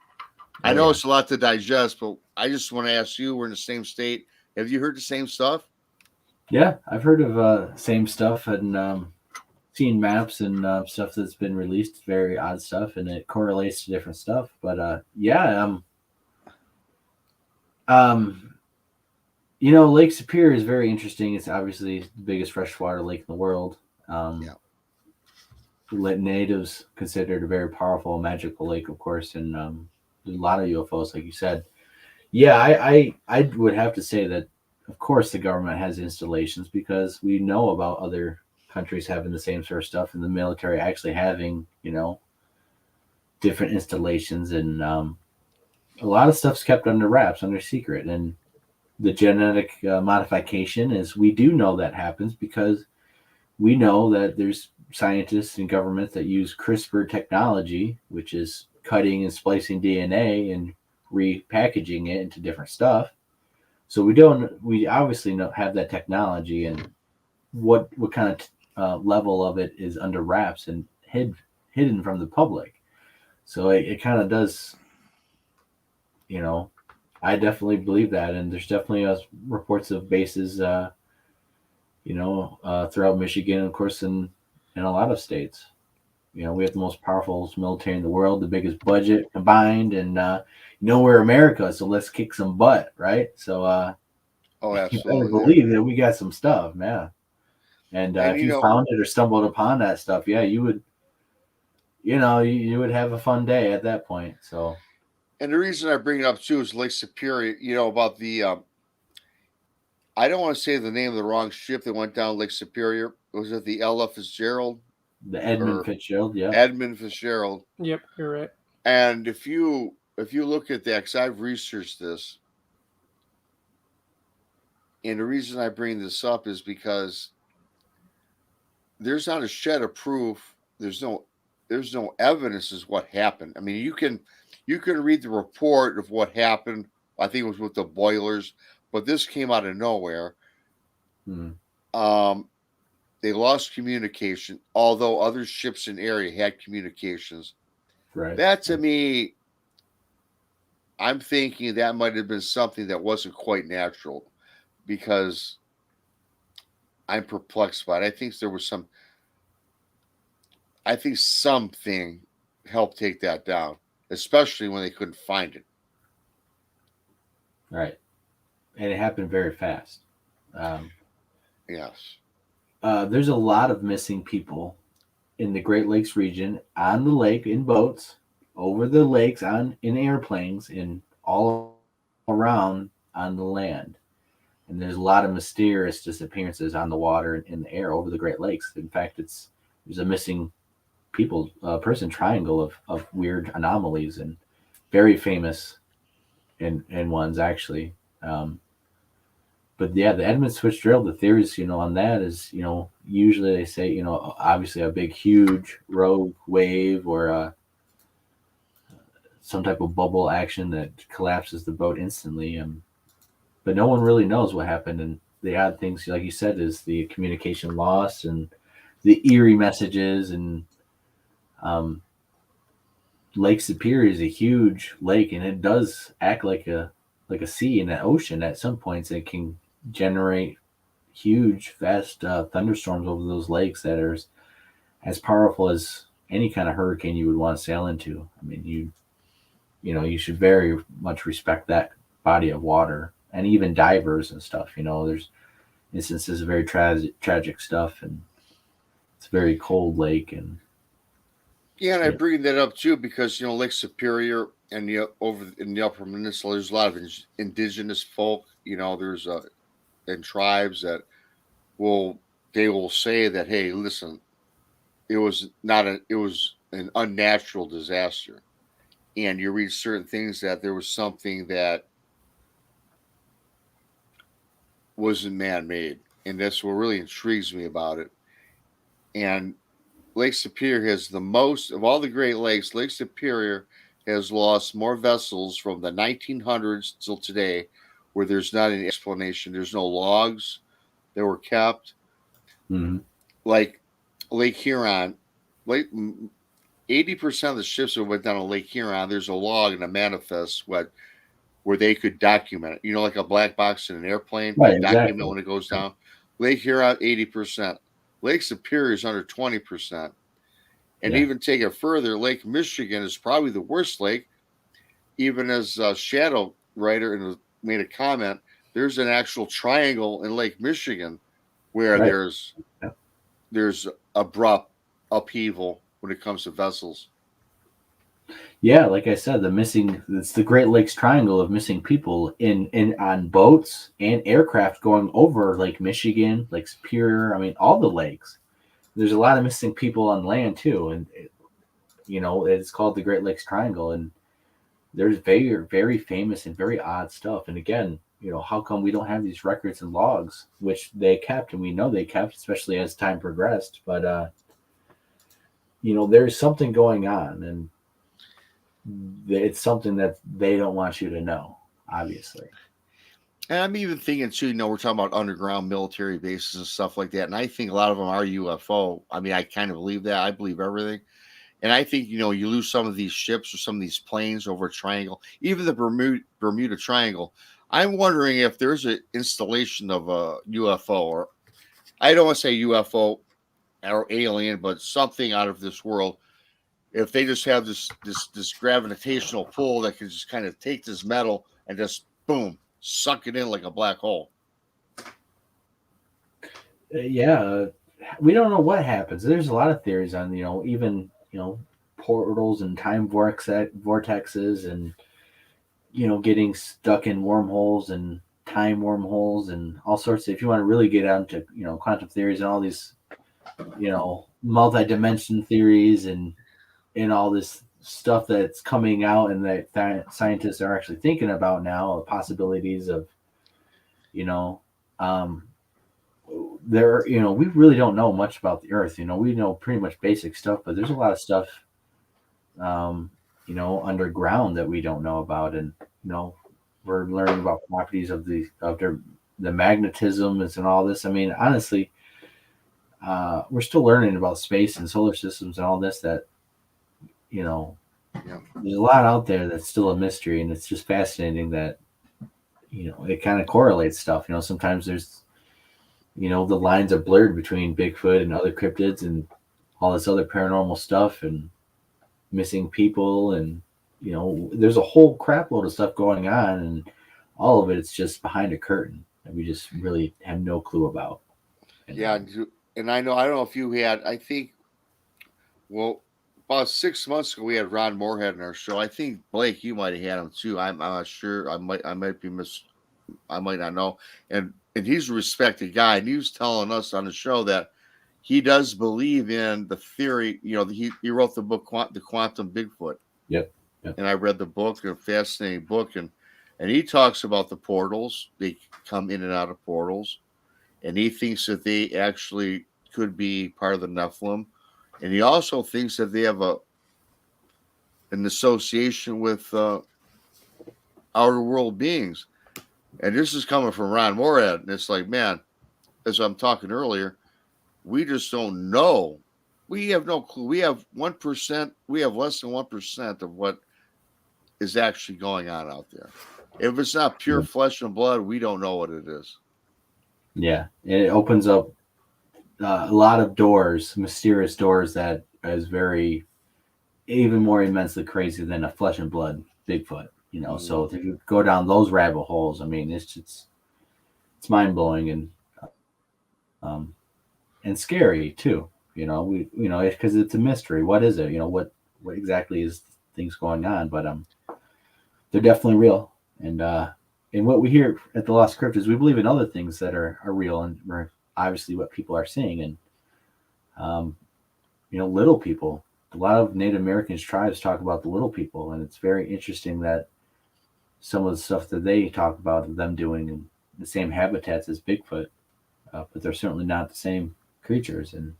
I know it's a lot to digest, but I just want to ask you, we're in the same state. Have you heard the same stuff? Yeah, I've heard of same stuff and seen maps and stuff that's been released. Very odd stuff, and it correlates to different stuff. But Lake Superior is very interesting. It's obviously the biggest freshwater lake in the world. Natives consider it a very powerful, magical lake, of course, and there's a lot of UFOs, like you said. Yeah, I would have to say that, of course, the government has installations, because we know about other countries having the same sort of stuff, and the military actually having, different installations, and a lot of stuff's kept under wraps, under secret. And the genetic modification we do know that happens, because we know that there's scientists and governments that use CRISPR technology, which is cutting and splicing DNA and repackaging it into different stuff. So we obviously have that technology, and what kind of level of it is under wraps and hidden from the public. So it kind of does, I definitely believe that. And there's definitely reports of bases, throughout Michigan, of course, and in a lot of states. We have the most powerful military in the world, the biggest budget combined, and we're America, so let's kick some butt, right? So Oh, you better absolutely. believe that we got some stuff, man. And if you found it or stumbled upon that stuff, yeah, you would, you would have a fun day at that point. So, and the reason I bring it up too is Lake Superior. About the I don't want to say the name of the wrong ship that went down Lake Superior. Was it the Ella Fitzgerald? The Edmund Fitzgerald, yeah. Edmund Fitzgerald. Yep, you're right. And if you look at that, because I've researched this, and the reason I bring this up is because there's not a shred of proof. There's no evidence as what happened. I mean, you can read the report of what happened. I think it was with the boilers, but this came out of nowhere. They lost communication, although other ships in the area had communications. Right. That, to me, I'm thinking that might have been something that wasn't quite natural, because I'm perplexed by it. I think something helped take that down, especially when they couldn't find it. Right. And it happened very fast. Yes. there's a lot of missing people in the Great Lakes region, on the lake, in boats, over the lakes, in airplanes, and all around on the land. And there's a lot of mysterious disappearances on the water and in the air over the Great Lakes. In fact, there's a missing person triangle of weird anomalies, and very famous in ones actually. But yeah, the Edmund switch drill, the theories, on that is, usually they say, obviously a big, huge rogue wave or some type of bubble action that collapses the boat instantly. But no one really knows what happened. And the odd things, like you said, is the communication loss and the eerie messages. And Lake Superior is a huge lake, and it does act like a sea in an ocean. At some points, it can generate huge, vast thunderstorms over those lakes that are as powerful as any kind of hurricane you would want to sail into. I mean, you should very much respect that body of water, and even divers and stuff. There's instances of very tragic stuff, and it's a very cold lake. And Yeah, and I bring that up too because Lake Superior and over in the Upper Peninsula, there's a lot of indigenous folk. There's and tribes that will say that, hey, listen, it was an unnatural disaster, and you read certain things that there was something that wasn't man-made, and that's what really intrigues me about it. And Lake Superior has the most of all the Great Lakes. Lake Superior has lost more vessels from the 1900s till today, where there's not an explanation. There's no logs that were kept. mm-hmm. Like Lake Huron, 80% of the ships that went down to Lake Huron, there's a log and a manifest where they could document it. Like a black box in an airplane, Right, document exactly. when it goes down. Lake Huron, 80%. Lake Superior is under 20%. And even take it further, Lake Michigan is probably the worst lake. Even as Shadow Writer made a comment, there's an actual triangle in Lake Michigan where there's abrupt upheaval when it comes to vessels. Yeah, like I said, it's the Great Lakes Triangle of missing people in on boats and aircraft going over Lake Michigan, Lake Superior. I mean, all the lakes. There's a lot of missing people on land too, and it's called the Great Lakes Triangle. And there's very, very famous and very odd stuff. And again, how come we don't have these records and logs, which they kept, and we know they kept, especially as time progressed. But there's something going on, and it's something that they don't want you to know, obviously. And I'm even thinking too, we're talking about underground military bases and stuff like that. And I think a lot of them are UFO. I mean, I kind of believe that. I believe everything. And I think, you lose some of these ships or some of these planes over a triangle, even the Bermuda Triangle. I'm wondering if there's an installation of a UFO, or I don't want to say UFO or alien, but something out of this world. If they just have this gravitational pull that can just kind of take this metal and just boom, suck it in like a black hole. Yeah, we don't know what happens. There's a lot of theories on, even, portals and time vortexes and, getting stuck in wormholes and time wormholes and all sorts of, if you want to really get out into, quantum theories and all these, multi-dimension theories and all this stuff that's coming out and that scientists are actually thinking about now, the possibilities of, we really don't know much about the Earth. We know pretty much basic stuff, but there's a lot of stuff, underground that we don't know about. And, we're learning about properties of the magnetism and all this. I mean, honestly, we're still learning about space and solar systems and all this that, there's a lot out there that's still a mystery, and it's just fascinating that, it kind of correlates stuff. Sometimes there's, the lines are blurred between Bigfoot and other cryptids and all this other paranormal stuff and missing people. And, there's a whole crap load of stuff going on, and all of it's just behind a curtain that we just really have no clue about. Yeah. and I don't know if you had. I think, well, about 6 months ago we had Ron Moorhead in our show. I think Blake, you might have had him too. I'm not sure. I might be I might not know. And he's a respected guy, and he was telling us on the show that he does believe in the theory. He wrote the book The Quantum Bigfoot. Yep. Yep. And I read the book, a fascinating book, and he talks about the portals. They come in and out of portals, and he thinks that they actually could be part of the Nephilim, and he also thinks that they have an association with outer world beings. And this is coming from Ron Moorhead, and it's like, man, as I'm talking earlier, we just don't know. We have no clue. We have 1%. We have less than 1% of what is actually going on out there. If it's not pure flesh and blood, we don't know what it is. Yeah, it opens up a lot of doors, mysterious doors that is even more immensely crazy than a flesh and blood Bigfoot. So if you go down those rabbit holes, I mean, it's mind blowing and scary too. Because it's a mystery. What is it? What exactly is things going on? But they're definitely real. And what we hear at the Lost Crypt is we believe in other things that are real and are obviously what people are seeing. And little people. A lot of Native American tribes talk about the little people, and it's very interesting that some of the stuff that they talk about them doing in the same habitats as Bigfoot, but they're certainly not the same creatures. And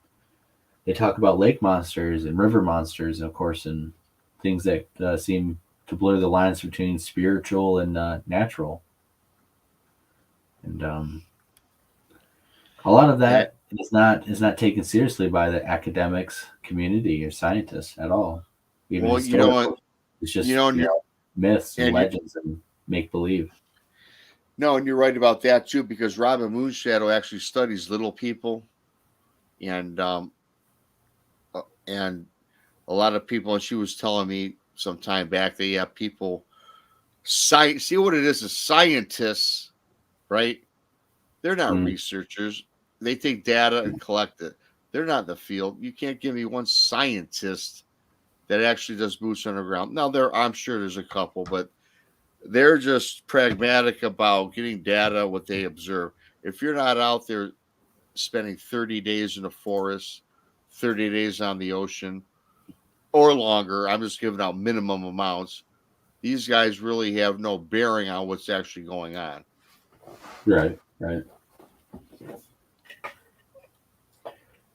they talk about lake monsters and river monsters, of course, and things that seem to blur the lines between spiritual and natural. And a lot of that is not taken seriously by the academics community or scientists at all. Even Well, you know what? It's just myths and and legends and make believe. No, and you're right about that too, because Robin Moonshadow actually studies little people, and a lot of people. And she was telling me some time back that people see what it is scientists, right? They're not researchers. They take data and collect it. They're not in the field. You can't give me one scientist that actually does boots on the ground. Now, I'm sure there's a couple, but they're just pragmatic about getting data, what they observe. If you're not out there spending 30 days in the forest, 30 days on the ocean, or longer, I'm just giving out minimum amounts. These guys really have no bearing on what's actually going on. Right.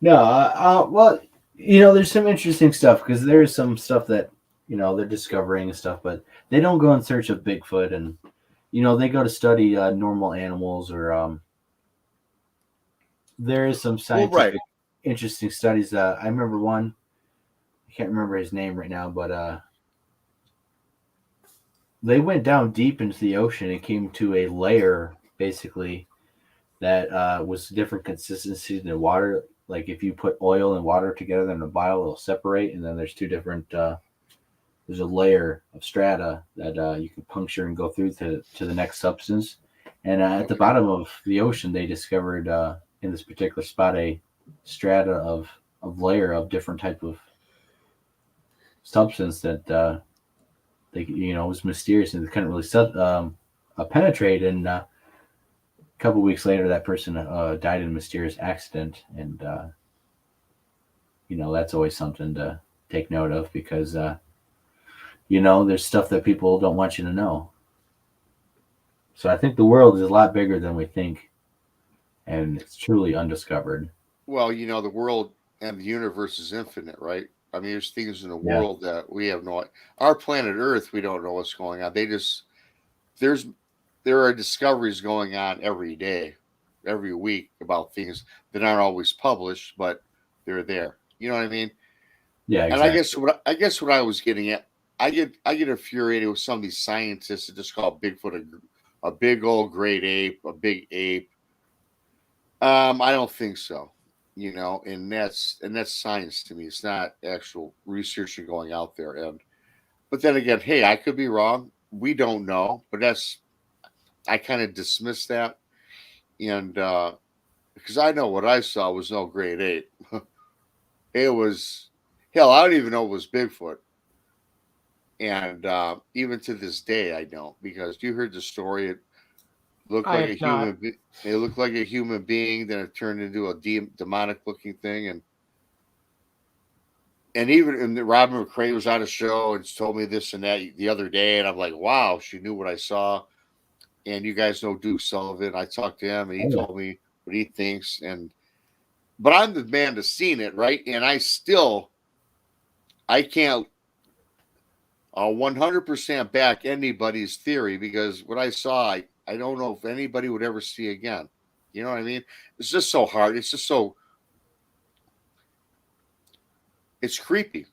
No, well, there's some interesting stuff because there's some stuff that they're discovering and stuff, but they don't go in search of Bigfoot, and they go to study normal animals, or there is some scientific interesting studies. I remember one. I can't remember his name right now, but they went down deep into the ocean and came to a layer basically that was different consistency than water. Like if you put oil and water together in a bottle, it'll separate, and then there's two different. There's a layer of strata that you can puncture and go through to the next substance. And at the bottom of the ocean, they discovered in this particular spot a strata of layer of different type of substance that was mysterious and they couldn't really penetrate. And a couple of weeks later, that person died in a mysterious accident. And that's always something to take note of because there's stuff that people don't want you to know. So I think the world is a lot bigger than we think, and it's truly undiscovered. Well, the world and the universe is infinite, right? I mean, there's things in the world that we have our planet Earth, we don't know what's going on. There are discoveries going on every day, every week about things that aren't always published, but they're there. You know what I mean? Yeah, exactly. And I guess what I was getting at, I get infuriated with some of these scientists that just call Bigfoot a big old great ape, a big ape. I don't think so. And that's science to me. It's not actual research going out there. But then again, hey, I could be wrong. We don't know, but I kind of dismiss that. And because I know what I saw was no grade 8. It was, hell, I don't even know it was Bigfoot. And even to this day, I don't, because you heard the story. It looked I like a have not. it looked like a human being, then it turned into a demonic looking thing. And even Robin McCray was on a show and told me this and that the other day, and I'm like, wow, she knew what I saw. And you guys know Duke Sullivan. I talked to him, and he Oh, yeah. told me what he thinks. But I'm the man that's seen it, right? And I can't 100% back anybody's theory, because what I saw, I don't know if anybody would ever see again. You know what I mean? It's just so hard. It's just so, it's creepy.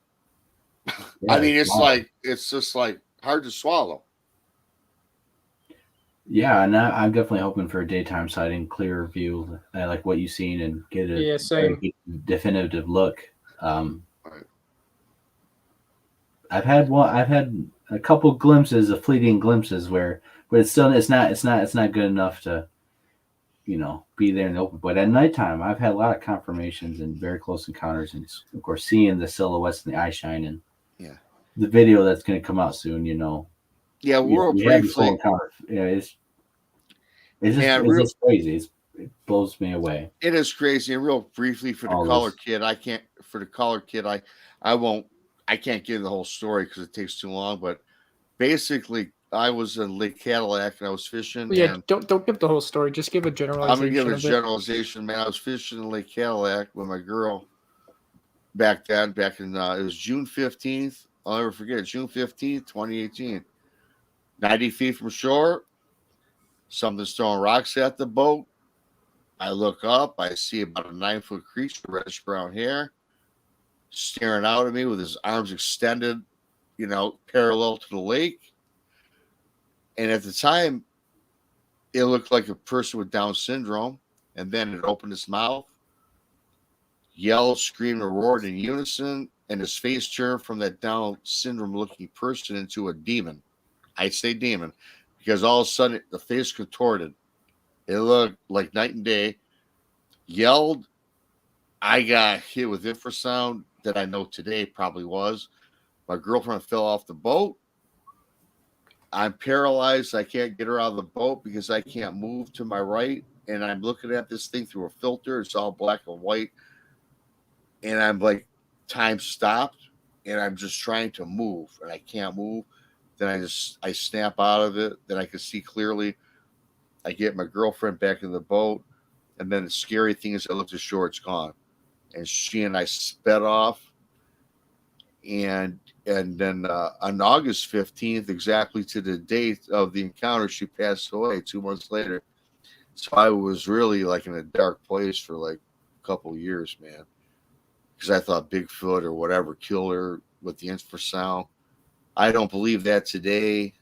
I mean, it's just like hard to swallow. Yeah, and I'm definitely hoping for a daytime sighting, clearer view, like what you've seen, and get a Yeah, same. very definitive look. Right. I've had a couple glimpses, of fleeting glimpses, but it's not good enough to, be there in the open. But at nighttime, I've had a lot of confirmations and very close encounters, and of course, seeing the silhouettes and the eye shine, and Yeah. the video that's going to come out soon. Yeah, we're we had this whole briefly, encounter. and It's real, just crazy. It blows me away. it is crazy. And real briefly for the All color this. kid, I can't give the whole story because it takes too long. But basically, I was in Lake Cadillac and I was fishing. Yeah, And don't give the whole story. Just give a I'm generalization gonna give a of it. generalization, man. I was fishing in Lake Cadillac with my girl back in it was June 15th. I'll never forget it, June 15th, 2018. 90 feet from shore, something's throwing rocks at the boat. I look up, I see about a 9-foot creature, reddish brown hair, staring out at me with his arms extended, parallel to the lake. And at the time, it looked like a person with Down syndrome. And then it opened its mouth, yelled, screamed, and roared in unison, and his face turned from that Down syndrome looking person into a demon. I'd say demon, because all of a sudden the face contorted. It looked like night and day. Yelled. I got hit with infrasound that I know today probably was. My girlfriend fell off the boat. I'm paralyzed. I can't get her out of the boat because I can't move to my right. And I'm looking at this thing through a filter. It's all black and white. And I'm like, time stopped. And I'm just trying to move. And I can't move. Then I snap out of it. Then I can see clearly. I get my girlfriend back in the boat. And then the scary thing is I look ashore, it's gone. And she and I sped off. And then on August 15th, exactly to the date of the encounter, she passed away 2 months later. So I was really like in a dark place for like a couple of years, man. Because I thought Bigfoot or whatever killed her with the infrasound. I don't believe that today.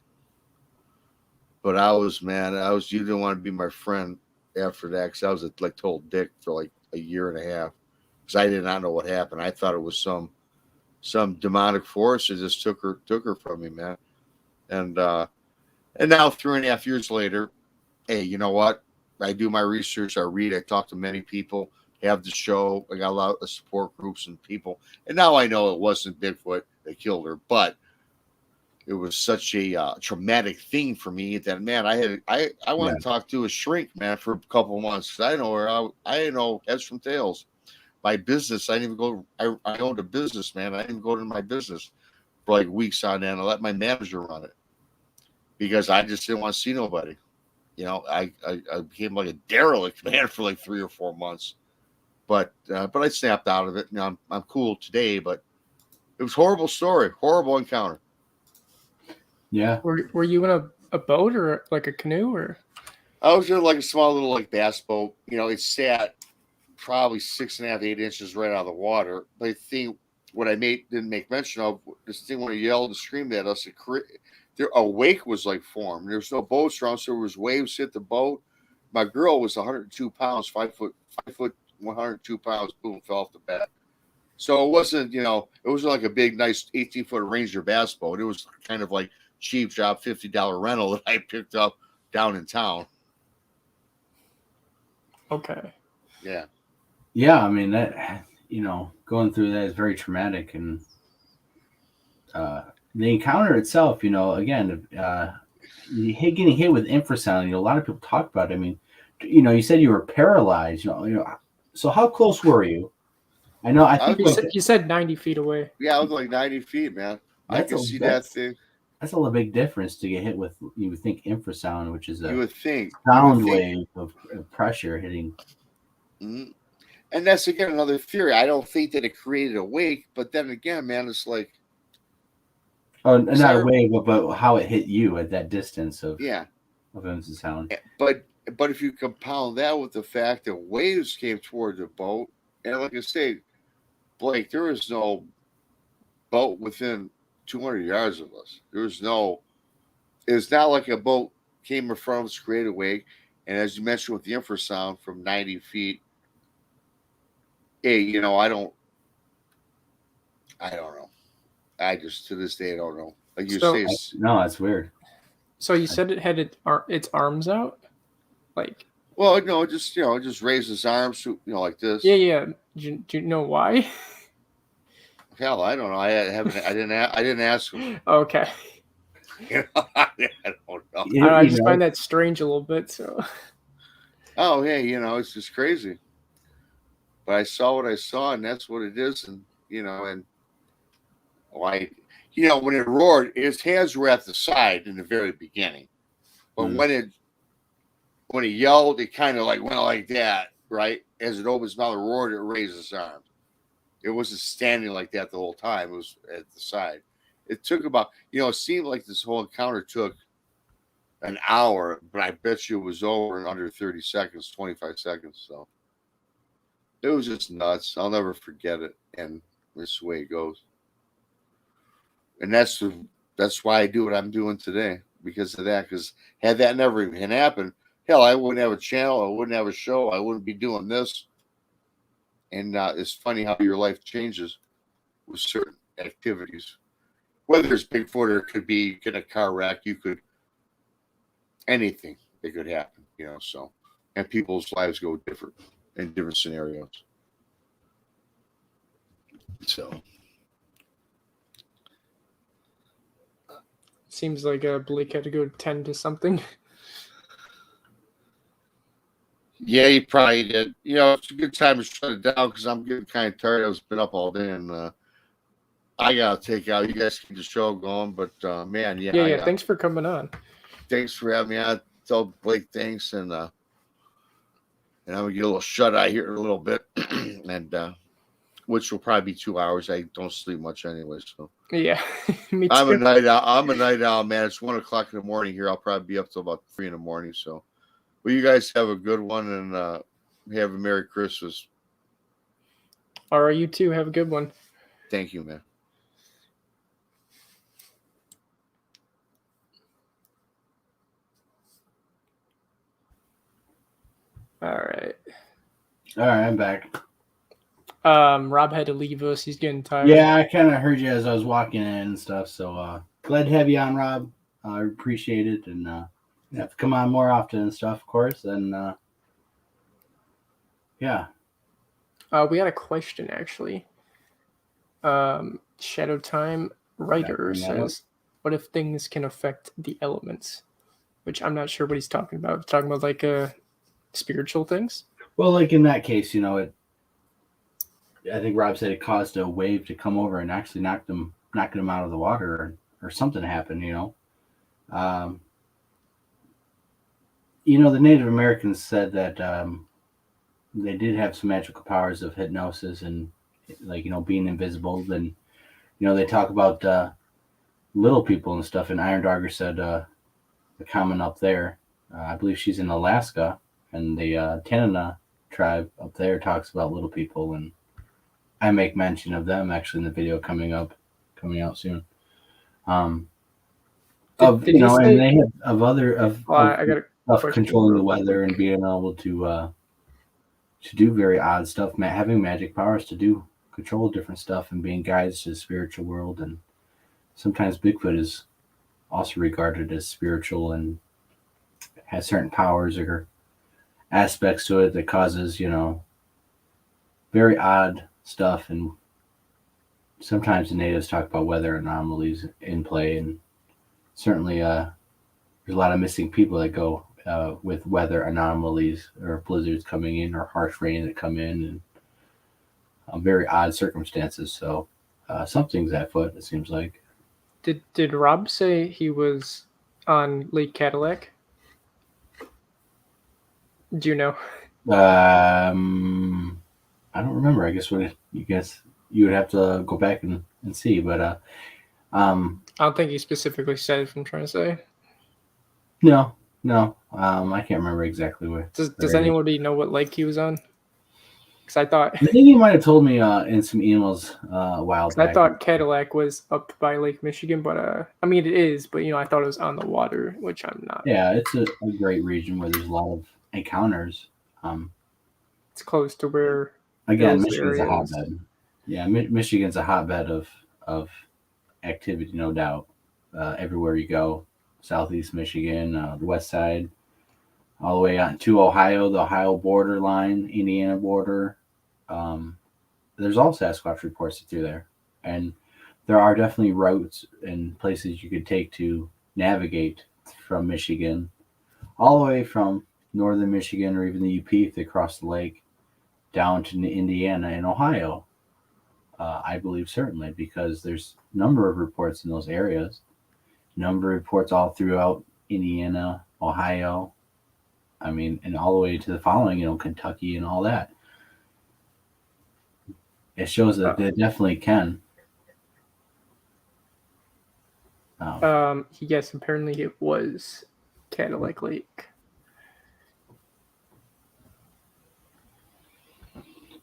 But you didn't want to be my friend after that, because I was like total dick for like a year and a half. Because I did not know what happened. I thought it was some demonic force that just took her from me, man. And now 3.5 years later, hey, you know what? I do my research, I read, I talk to many people, have the show, I got a lot of support groups and people, and now I know it wasn't Bigfoot that killed her, but it was such a traumatic thing for me that, man, I went and talked to a shrink, man, for a couple of months. I know I didn't know heads from tails. My business, I didn't even go. I owned a business, man. I didn't even go to my business for like weeks on end. I let my manager run it because I just didn't want to see nobody. I became like a derelict, man, for like 3 or 4 months. But I snapped out of it. I'm cool today, but it was a horrible story, horrible encounter. Yeah. Were you in a boat or like a canoe or? I was in like a small little like bass boat. It sat probably 6.5, 8 inches right out of the water. But the thing, what I didn't make mention of, this thing when it yelled and screamed at us, a wake was like formed. There was no boats around, so there was waves hit the boat. My girl was 102 pounds, 5 foot, 102 pounds. Boom, fell off the back. So it wasn't, it wasn't like a big, nice 18-foot Ranger bass boat. It was kind of like cheap job, $50 rental that I picked up down in town. Okay. Yeah. Yeah, I mean that going through that is very traumatic, and the encounter itself, again, getting hit with infrasound. A lot of people talk about it. I mean, you said you were paralyzed. So how close were you? I know. I I think was like like, You said 90 feet away. yeah, I was like 90 feet, man. I that's could see that thing. that's a big difference to get hit with. You would think infrasound, which is You a would think. sound wave of pressure hitting. Mhm. And that's again another theory. I don't think that it created a wake, but then again, man, it's like, Oh, is not that a wave, but how it hit you at that distance of yeah. infrasound. But if you compound that with the fact that waves came toward the boat, and like I say, Blake, there was no boat within 200 yards of us. There was no. It's not like a boat came in front of us, created a wake, and as you mentioned with the infrasound from 90 feet. Hey, I don't know. I just to this day I don't know. Like you So, say, No, that's weird. so you said it had its arms out, like well, no, just raise his arms, like this. yeah, yeah. Do you know why? Hell, I don't know. I didn't ask him. Okay, I don't know. I just find that strange a little bit. So Oh, hey, it's just crazy. But I saw what I saw, and that's what it is. And and why, when it roared, his hands were at the side in the very beginning. But when it yelled, it kind of like went like that, right? As it opened its mouth and roared, it raised its arms. It wasn't standing like that the whole time. It was at the side. It took about, it seemed like this whole encounter took an hour, but I bet you it was over in under 30 seconds, 25 seconds. So it was just nuts. I'll never forget it. And this is the way it goes. And that's why I do what I'm doing today, because of that. Because had that never even happened, hell, I wouldn't have a channel. I wouldn't have a show. I wouldn't be doing this. And it's funny how your life changes with certain activities. Whether it's Bigfoot or it could be in a car wreck, you could anything that could happen, so and people's lives go different in different scenarios. So seems like Blake had to go tend to something. yeah, you probably did. It's a good time to shut it down because I'm getting kind of tired. I've been up all day and I gotta take out. You guys keep the show going, but man, Yeah. Thanks for coming on. Thanks for having me on. Tell Blake thanks, and I'm gonna get a little shut eye here in a little bit, and which will probably be 2 hours. I don't sleep much anyway, so Yeah, me too. I'm a night owl. I'm a night owl, man. It's 1:00 in the morning here. I'll probably be up till about 3 in the morning. So, well, you guys have a good one and have a Merry Christmas. All right, you too. Have a good one. Thank you, man. All right. All right, I'm back. Rob had to leave us. He's getting tired. Yeah, I kind of heard you as I was walking in and stuff. So glad to have you on, Rob. I appreciate it, and you have to come on more often and stuff, of course. And yeah. We had a question actually. Shadow Time Writer says, "What if things can affect the elements?" Which I'm not sure what he's talking about. He's talking about like spiritual things. Well, like in that case, I think Rob said it caused a wave to come over and actually knocked him out of the water, or something happened. The Native Americans said that they did have some magical powers of hypnosis and being invisible. Then they talk about little people and stuff. And Iron Dogger said the comment up there. I believe she's in Alaska, and the Tanana tribe up there talks about little people, and I make mention of them actually in the video coming out soon. And they have of controlling the weather and being able to do very odd stuff, having magic powers to control different stuff and being guides to the spiritual world. And sometimes Bigfoot is also regarded as spiritual and has certain powers or aspects to it that causes very odd stuff, and sometimes the natives talk about weather anomalies in play, and certainly there's a lot of missing people that go with weather anomalies or blizzards coming in or harsh rain that come in, and very odd circumstances. So something's afoot, it seems like. Did Rob say he was on Lake Cadillac? Do you know? I don't remember. I guess you would have to go back and see, but I don't think he specifically said if I'm trying to say. no, I can't remember exactly where. Does anybody know what lake he was on? Because I thought I think he might have told me in some emails a while back. I thought Cadillac was up by Lake Michigan, but I mean it is, but I thought it was on the water, which I'm not. Yeah, it's a great region where there's a lot of encounters. It's close to where Again, those Michigan's a areas. hotbed. Yeah, Michigan's a hotbed of activity, no doubt. Everywhere you go, southeast Michigan, the west side, all the way out to Ohio, the Ohio borderline, Indiana border. There's all Sasquatch reports through there, and there are definitely routes and places you could take to navigate from Michigan, all the way from northern Michigan or even the UP if they cross the lake, down to Indiana and Ohio. I believe certainly because there's a number of reports in those areas, number of reports all throughout Indiana, Ohio. I mean, and all the way to the following, Kentucky and all that. It shows that they definitely can. Yes, apparently it was Cadillac Lake.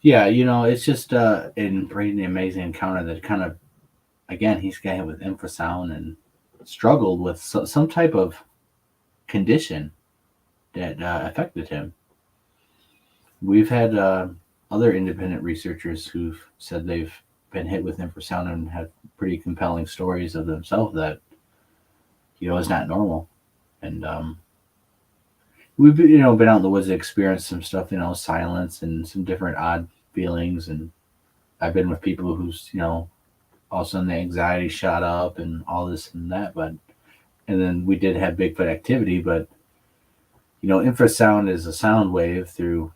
Yeah, it's just in Brady Amazing Encounter that kind of, again, he's got hit with infrasound and struggled with some type of condition that affected him. We've had other independent researchers who've said they've been hit with infrasound and have pretty compelling stories of themselves that, is not normal. And we've been out in the woods and experienced some stuff, silence and some different odd feelings. And I've been with people who's, all of a sudden the anxiety shot up and all this and that. And then we did have Bigfoot activity, but, infrasound is a sound wave through,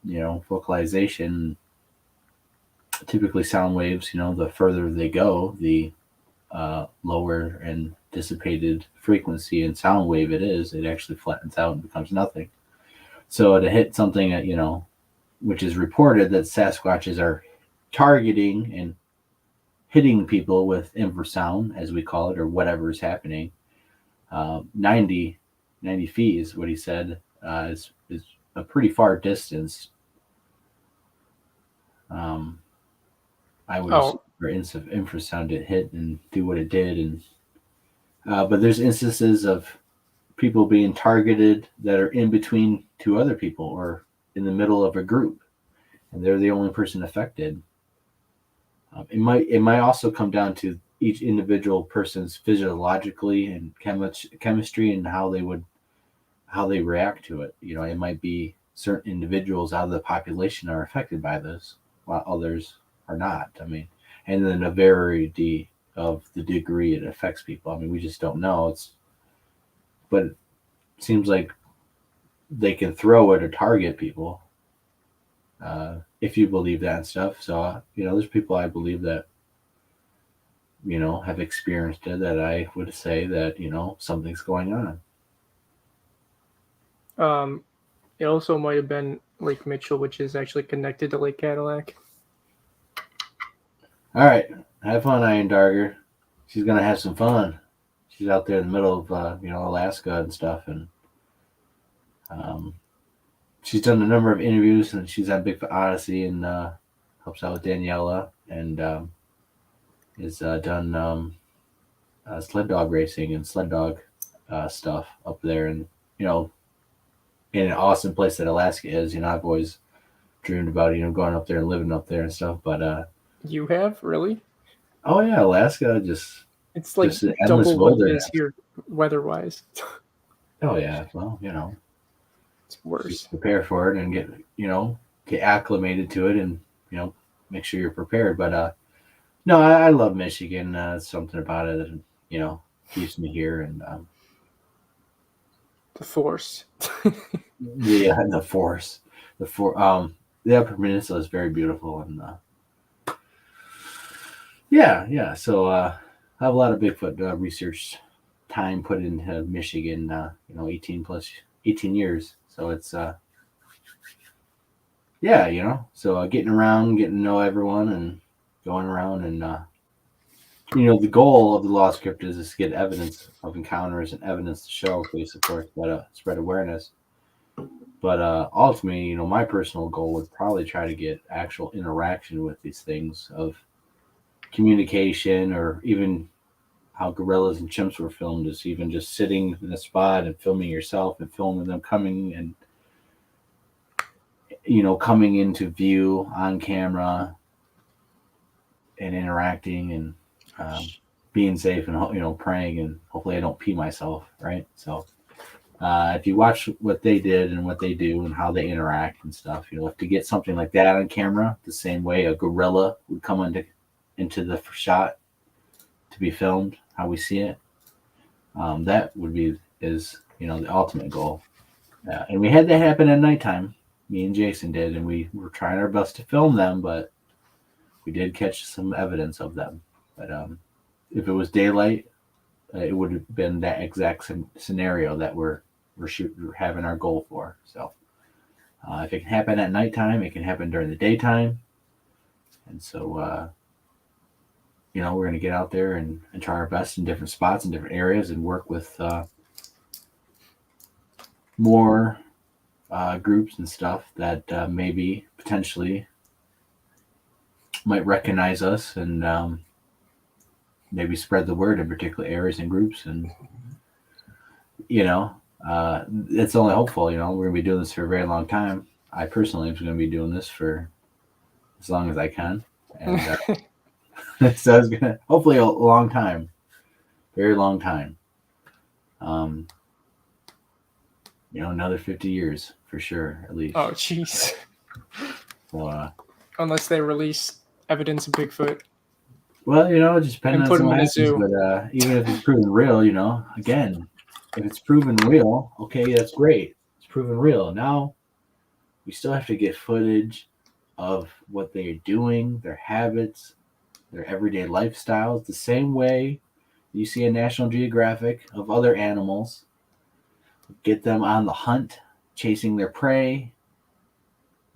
vocalization. Typically sound waves, the further they go, the lower and dissipated frequency and sound wave it actually flattens out and becomes nothing. So to hit something that, which is reported that Sasquatches are targeting and hitting people with infrasound, as we call it, or whatever is happening, 90 feet is what he said, is a pretty far distance. I would for infrasound to hit and do what it did, and but there's instances of people being targeted that are in between two other people or in the middle of a group, and they're the only person affected. It might also come down to each individual person's physiologically and chemistry and how they react to it. It might be certain individuals out of the population are affected by this, while others are not. I mean, and then a variety of the degree it affects people. I mean, we just don't know. But it seems like they can throw it or target people, if you believe that and stuff. So, there's people I believe that, have experienced it that I would say that, something's going on. It also might have been Lake Mitchell, which is actually connected to Lake Cadillac. All right. Have fun, Iron Darger. She's going to have some fun. She's out there in the middle of, Alaska and stuff. And she's done a number of interviews, and she's on Bigfoot Odyssey and helps out with Daniela, and has done sled dog racing and sled dog stuff up there. And, in an awesome place that Alaska is. I've always dreamed about, going up there and living up there and stuff. But you have really? Oh yeah, Alaska it's like just double what it is here weather-wise. Oh yeah, well, it's worse. Just prepare for it and get acclimated to it and make sure you're prepared. But no, I love Michigan. Something about it that keeps me here, and The force. the force, the Upper Peninsula is very beautiful, and yeah. So I have a lot of Bigfoot research time put into Michigan. 18 years. So it's so getting around, getting to know everyone, and going around, and the goal of the Lost Cryptids is to get evidence of encounters and evidence to showcase, of course, but spread awareness. But ultimately, my personal goal would probably try to get actual interaction with these things, of communication, or even how gorillas and chimps were filmed, is even just sitting in a spot and filming yourself and filming them coming and coming into view on camera and interacting, and being safe, and praying, and hopefully I don't pee myself, right? So if you watch what they did and what they do and how they interact and stuff, if to get something like that on camera, the same way a gorilla would come into the shot to be filmed, how we see it, that would be the ultimate goal. And we had that happen at nighttime. Me and Jason did, and we were trying our best to film them, but we did catch some evidence of them. But if it was daylight, it would have been that exact scenario that we're having our goal for. So if it can happen at nighttime, it can happen during the daytime. And so we're going to get out there and try our best in different spots and different areas, and work with more groups and stuff that maybe potentially might recognize us, and maybe spread the word in particular areas and groups. And it's only hopeful. We're going to be doing this for a very long time. I personally am going to be doing this for as long as I can, and so it's going to hopefully a long time, very long time. Another 50 years for sure, at least. Oh, jeez. So, unless they release evidence of Bigfoot. Well, it just depends And put on them what in a happens. zoo. But even if it's proven real, again, if it's proven real, okay, that's great. It's proven real. Now, we still have to get footage of what they're doing, their habits, their everyday lifestyles, the same way you see a National Geographic of other animals. Get them on the hunt, chasing their prey,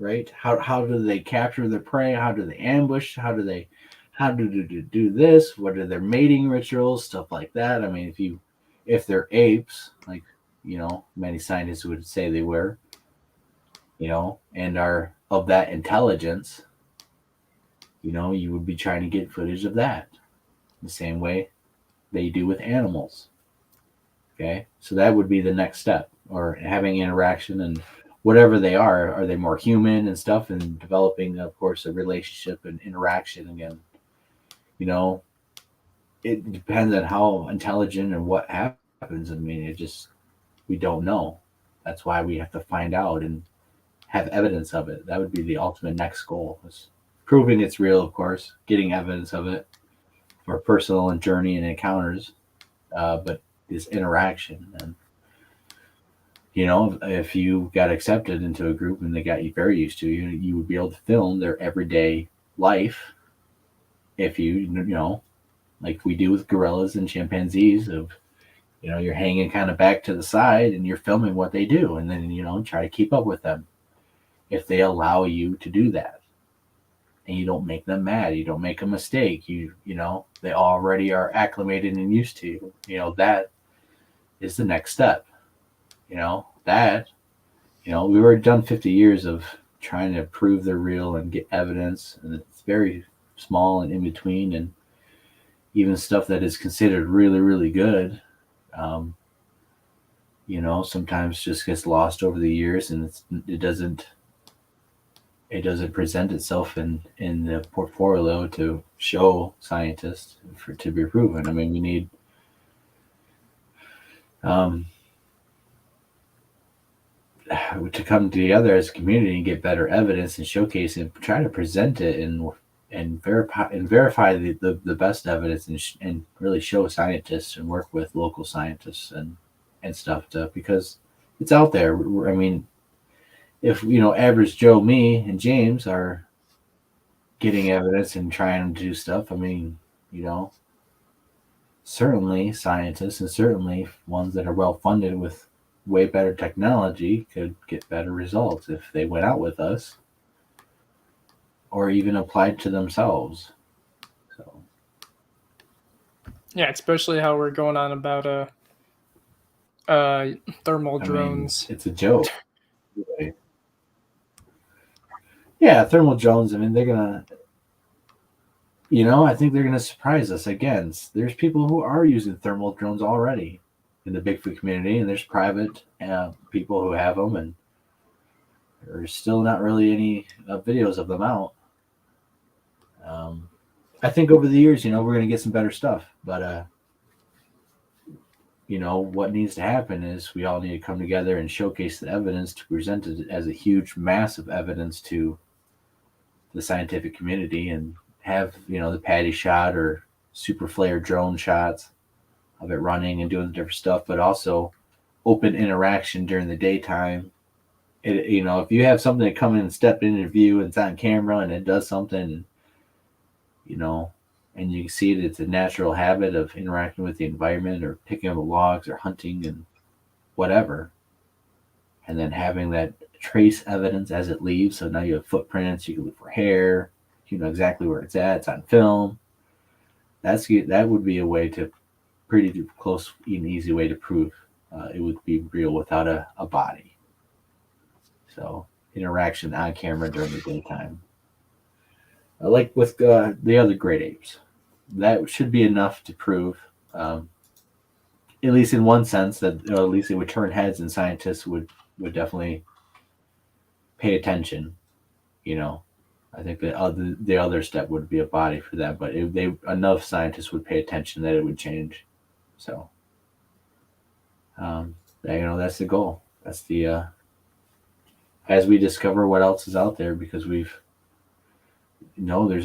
right? How do they capture their prey? How do they ambush? How do they do this? What are their mating rituals? Stuff like that. I mean, if they're apes, like many scientists would say they were, and are of that intelligence, you would be trying to get footage of that the same way they do with animals. Okay, so that would be the next step, or having interaction, and whatever they are they more human and stuff, and developing, of course, a relationship and interaction again. It depends on how intelligent and what happens. I mean, we don't know. That's why we have to find out and have evidence of it. That would be the ultimate next goal, is proving it's real, of course, getting evidence of it for personal and journey and encounters, but this interaction. And if you got accepted into a group and they got you very used to you, you would be able to film their everyday life. If like we do with gorillas and chimpanzees, of you're hanging kind of back to the side and you're filming what they do, and then try to keep up with them. If they allow you to do that, and you don't make them mad, you don't make a mistake, they already are acclimated and used to you, that is the next step. We were done 50 years of trying to prove they're real and get evidence, and it's very small and in between, and even stuff that is considered really, really good, sometimes just gets lost over the years, and it doesn't present itself in the portfolio to show scientists to be proven. I mean, we need to come together as a community and get better evidence and showcase and try to present it and verify the best evidence and really show scientists and work with local scientists and stuff because it's out there. I mean, if average Joe, me, and James are getting evidence and trying to do stuff, I mean, certainly scientists and certainly ones that are well funded with way better technology could get better results if they went out with us or even applied to themselves. So Yeah, especially how we're going on about thermal drones. It's a joke. Yeah, thermal drones. I mean, they're gonna. I think they're gonna surprise us again. There's people who are using thermal drones already in the Bigfoot community, and there's private people who have them, and there's still not really any videos of them out. I think over the years, we're gonna get some better stuff, but what needs to happen is we all need to come together and showcase the evidence to present it as a huge, massive evidence to the scientific community and have, the patty shot or super flare drone shots of it running and doing different stuff, but also open interaction during the daytime. If you have something to come in and step into view and it's on camera and it does something, and you can see it's a natural habit of interacting with the environment or picking up logs or hunting and whatever. And then having that trace evidence as it leaves. So now you have footprints, you can look for hair, you know exactly where it's at, it's on film. That would be a way to pretty close, an easy way to prove it would be real without a body. So interaction on camera during the daytime. Like with the other great apes. That should be enough to prove, at least in one sense, that at least it would turn heads and scientists would definitely pay attention. I think the other step would be a body for that, but enough scientists would pay attention that it would change. So, that's the goal. That's the as we discover what else is out there, because there's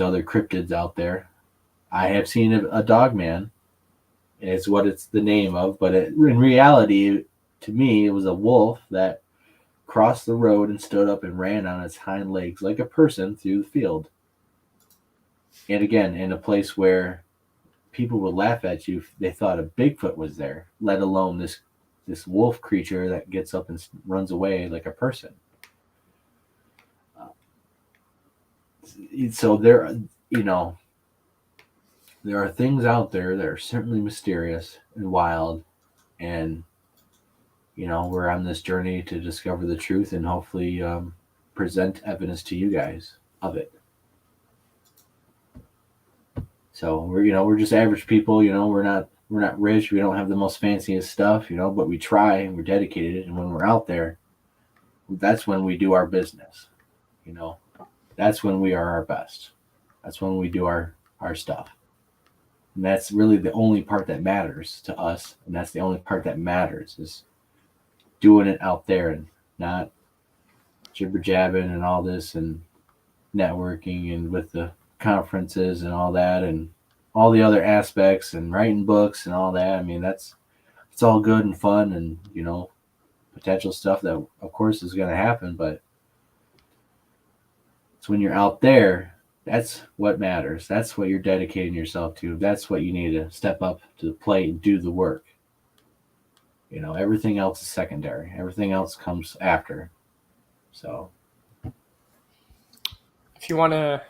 other cryptids out there. I have seen a dog man. Is what it's the name of, but in reality, to me, it was a wolf that crossed the road and stood up and ran on its hind legs like a person through the field. And again, in a place where people would laugh at you if they thought a Bigfoot was there, let alone this wolf creature that gets up and runs away like a person. So there are things out there that are certainly mysterious and wild, and we're on this journey to discover the truth and hopefully present evidence to you guys of it. So we're just average people. We're not rich. We don't have the most fanciest stuff. But we try and we're dedicated. And when we're out there, that's when we do our business. That's when we are our best. That's when we do our stuff. And that's really the only part that matters to us. And that's the only part that matters is doing it out there and not jibber jabbing and all this and networking and with the conferences and all that and all the other aspects and writing books and all that. I mean, it's all good and fun and, potential stuff that of course is going to happen, but it's when you're out there, that's what matters. That's what you're dedicating yourself to. That's what you need to step up to the plate and do the work. Everything else is secondary. Everything else comes after. So, if you want to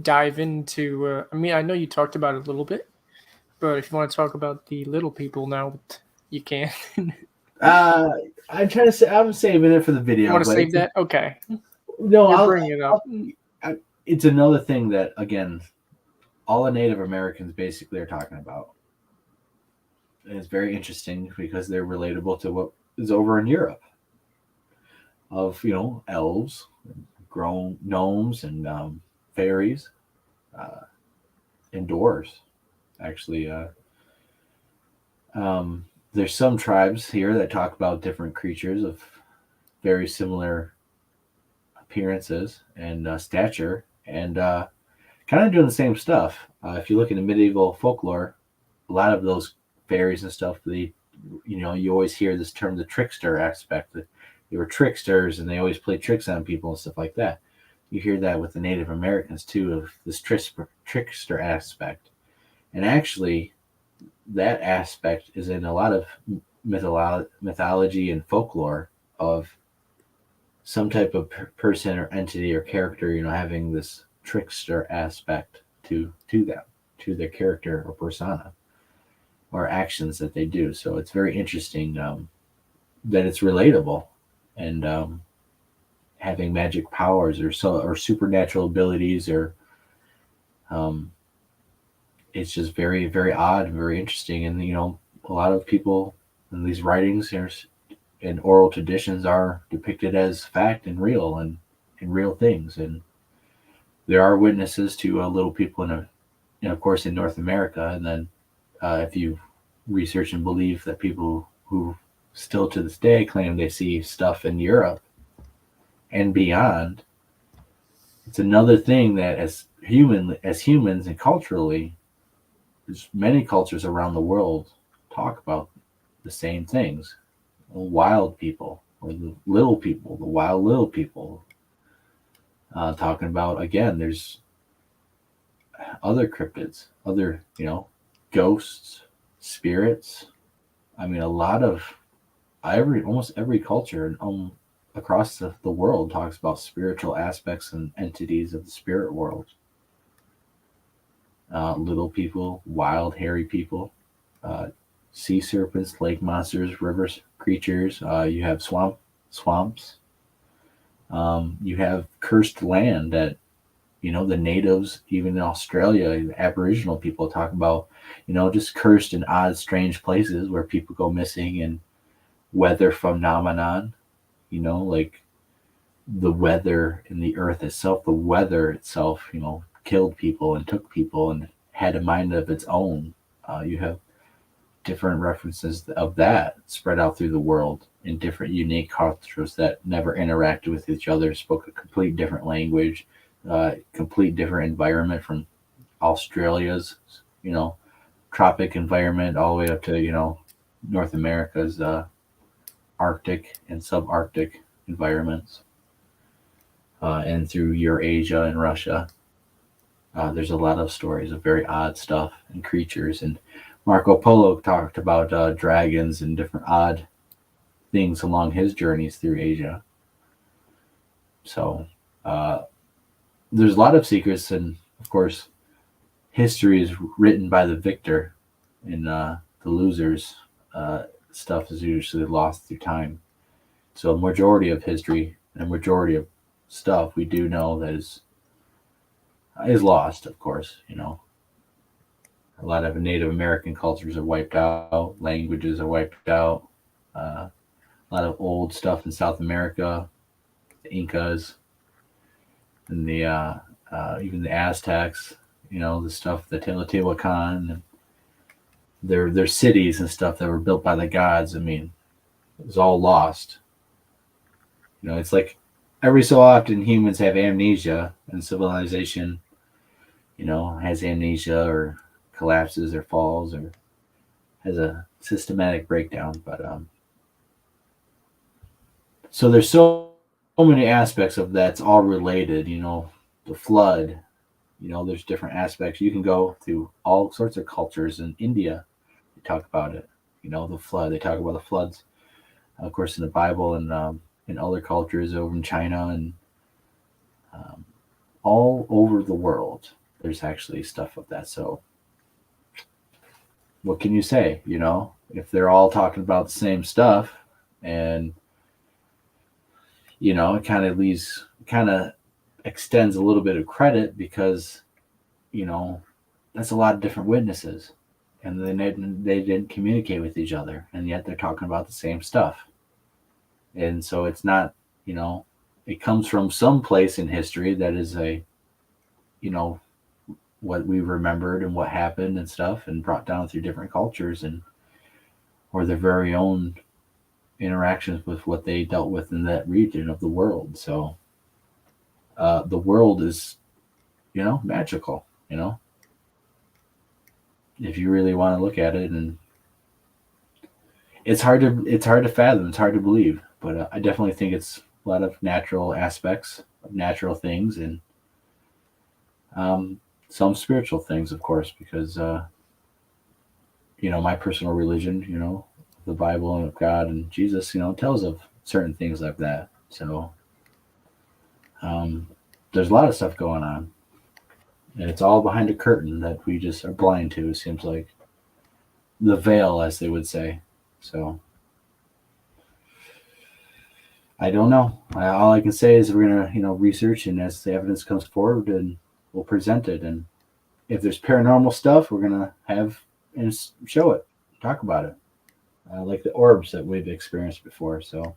dive into, I know you talked about it a little bit, but if you want to talk about the little people now, you can. I'm trying to say, I'm saving it for the video. You want to save that? Okay. No, I'll bring it up. It's another thing that, again, all the Native Americans basically are talking about. And it's very interesting because they're relatable to what is over in Europe of, elves, grown gnomes, and fairies, and dwarves. Actually, there's some tribes here that talk about different creatures of very similar appearances and stature, and kind of doing the same stuff. If you look into medieval folklore, a lot of those fairies and stuff, you always hear this term, the trickster aspect. That they were tricksters and they always played tricks on people and stuff like that. You hear that with the Native Americans too, of this trickster aspect. And actually, that aspect is in a lot of mythology and folklore of some type of person or entity or character, having this trickster aspect to them, to their character or persona or actions that they do. So it's very interesting that it's relatable, and having magic powers or supernatural abilities, or it's just very, very odd and very interesting. And a lot of people in these writings and oral traditions are depicted as fact and real and real things. And there are witnesses to little people of course, in North America. And then if you research and believe that people who still to this day claim they see stuff in Europe and beyond, it's another thing that as humans and culturally, there's many cultures around the world talk about the same things. Wild people, or the wild little people. Talking about, again, there's other cryptids, other, ghosts, spirits. I mean, a lot of almost every culture across the world talks about spiritual aspects and entities of the spirit world. Little people, wild, hairy people, sea serpents, lake monsters, river creatures. You have swamps. You have cursed land that, the natives, even in Australia, the Aboriginal people talk about, just cursed and odd, strange places where people go missing, and weather phenomenon, like the weather in the earth itself, killed people and took people and had a mind of its own. You have different references of that spread out through the world in different unique cultures that never interacted with each other, spoke a complete different language, complete different environment, from Australia's, tropic environment all the way up to, North America's Arctic and subarctic environments, and through Eurasia and Russia. There's a lot of stories of very odd stuff and creatures. And Marco Polo talked about dragons and different odd things along his journeys through Asia. So there's a lot of secrets, and of course, history is written by the victor, and the losers stuff is usually lost through time. So a majority of history and a majority of stuff we do know that is lost, of course. A lot of Native American cultures are wiped out, languages are wiped out, a lot of old stuff in South America, the Incas, and the even the Aztecs, the stuff, the Teotihuacan, and their cities and stuff that were built by the gods. I mean, it was all lost. It's like every so often humans have amnesia, and civilization, has amnesia or collapses or falls or has a systematic breakdown. But so there's so many aspects of that's all related. The flood. There's different aspects. You can go through all sorts of cultures in India. They talk about it. The flood. They talk about the floods, of course, in the Bible, and in other cultures over in China, and all over the world. There's actually stuff of that. So what can you say? If they're all talking about the same stuff, and it kind of extends a little bit of credit, because that's a lot of different witnesses, and then they didn't communicate with each other, and yet they're talking about the same stuff. And so it's not, it comes from some place in history that is what we remembered and what happened and stuff, and brought down through different cultures, or their very own interactions with what they dealt with in that region of the world. So the world is, magical, if you really want to look at it. And it's hard to fathom, it's hard to believe, but I definitely think it's a lot of natural aspects of natural things, and some spiritual things, of course, because my personal religion, the Bible and God and Jesus, tells of certain things like that. So there's a lot of stuff going on, and it's all behind a curtain that we just are blind to. It seems like the veil, as they would say. So I don't know. All I can say is we're gonna, research, and as the evidence comes forward, and we'll present it. And if there's paranormal stuff, we're gonna have and show it, talk about it, like the orbs that we've experienced before. So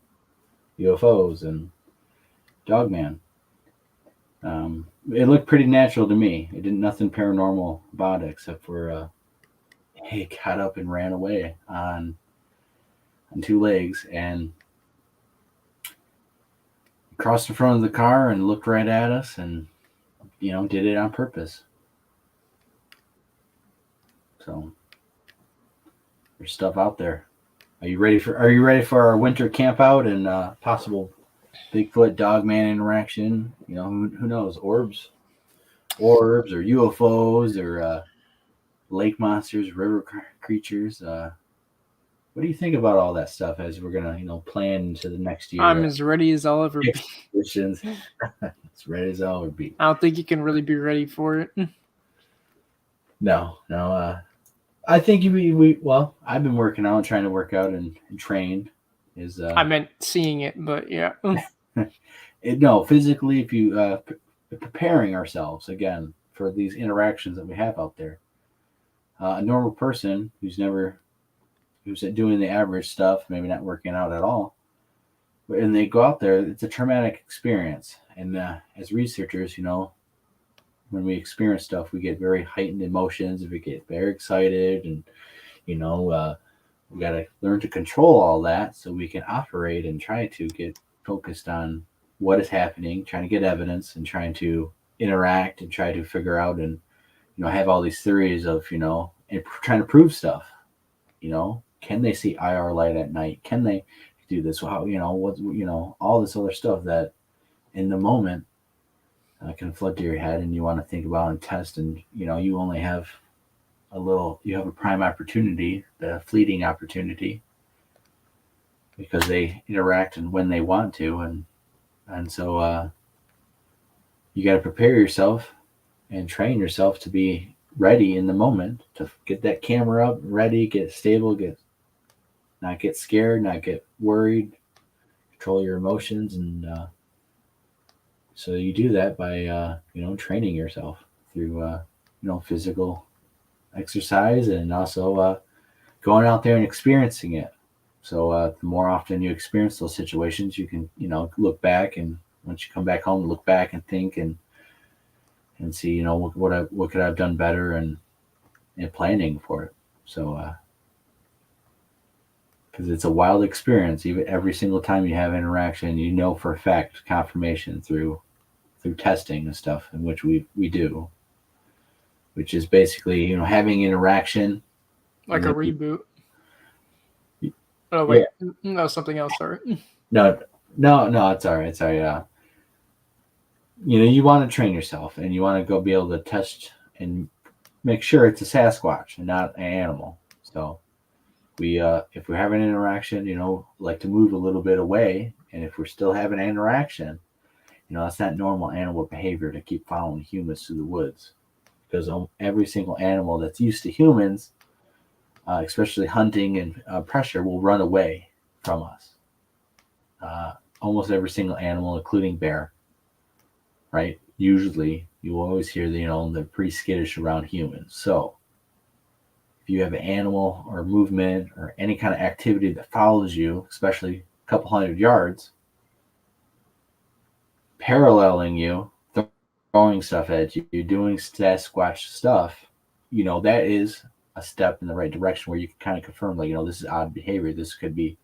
UFOs and Dogman. It looked pretty natural to me. It didn't nothing paranormal about it, except for he got up and ran away on two legs and crossed in front of the car and looked right at us, and did it on purpose. So there's stuff out there. Are you ready for our winter camp out and possible Bigfoot Dogman interaction? Who knows? Orbs or UFOs or lake monsters, river creatures. What do you think about all that stuff as we're gonna plan into the next year? I'm as ready as I'll ever be. As ready as I'll ever be. I don't think you can really be ready for it. No. I think I've been working out, trying to work out and train. I meant seeing it, but yeah. No, physically, if you preparing ourselves again for these interactions that we have out there. A normal person who's doing the average stuff, maybe not working out at all, and they go out there, it's a traumatic experience. And as researchers, when we experience stuff, we get very heightened emotions, we get very excited, and we got to learn to control all that so we can operate and try to get focused on what is happening, trying to get evidence and trying to interact and try to figure out and have all these theories of and trying to prove stuff. Can they see IR light at night? Can they do this? How all this other stuff that in the moment can flood to your head, and you want to think about and test, and you only have a prime opportunity, the fleeting opportunity, because they interact and when they want to, and so you got to prepare yourself and train yourself to be ready in the moment, to get that camera up, ready, get stable, not get scared, not get worried, control your emotions. And so you do that by training yourself through physical exercise, and also going out there and experiencing it. So the more often you experience those situations, you can look back, and once you come back home, look back and think and see what could I have done better, and planning for it. So because it's a wild experience, even every single time you have interaction, for a fact, confirmation through testing and stuff, in which we do, which is basically having interaction like a reboot. Oh wait, yeah. No, something else. Sorry. No, it's all right. It's all right. You want to train yourself, and you want to go be able to test and make sure it's a Sasquatch and not an animal. So we, if we're having an interaction, like to move a little bit away, and if we're still having an interaction, that's not normal animal behavior to keep following humans through the woods, because every single animal that's used to humans, especially hunting and pressure, will run away from us. Almost every single animal, including bear. Right? Usually, you will always hear they're pretty skittish around humans. So, if you have an animal or movement or any kind of activity that follows you, especially a couple 100 yards, paralleling you, throwing stuff at you, doing Sasquatch stuff, that is a step in the right direction, where you can kind of confirm, this is odd behavior. This could be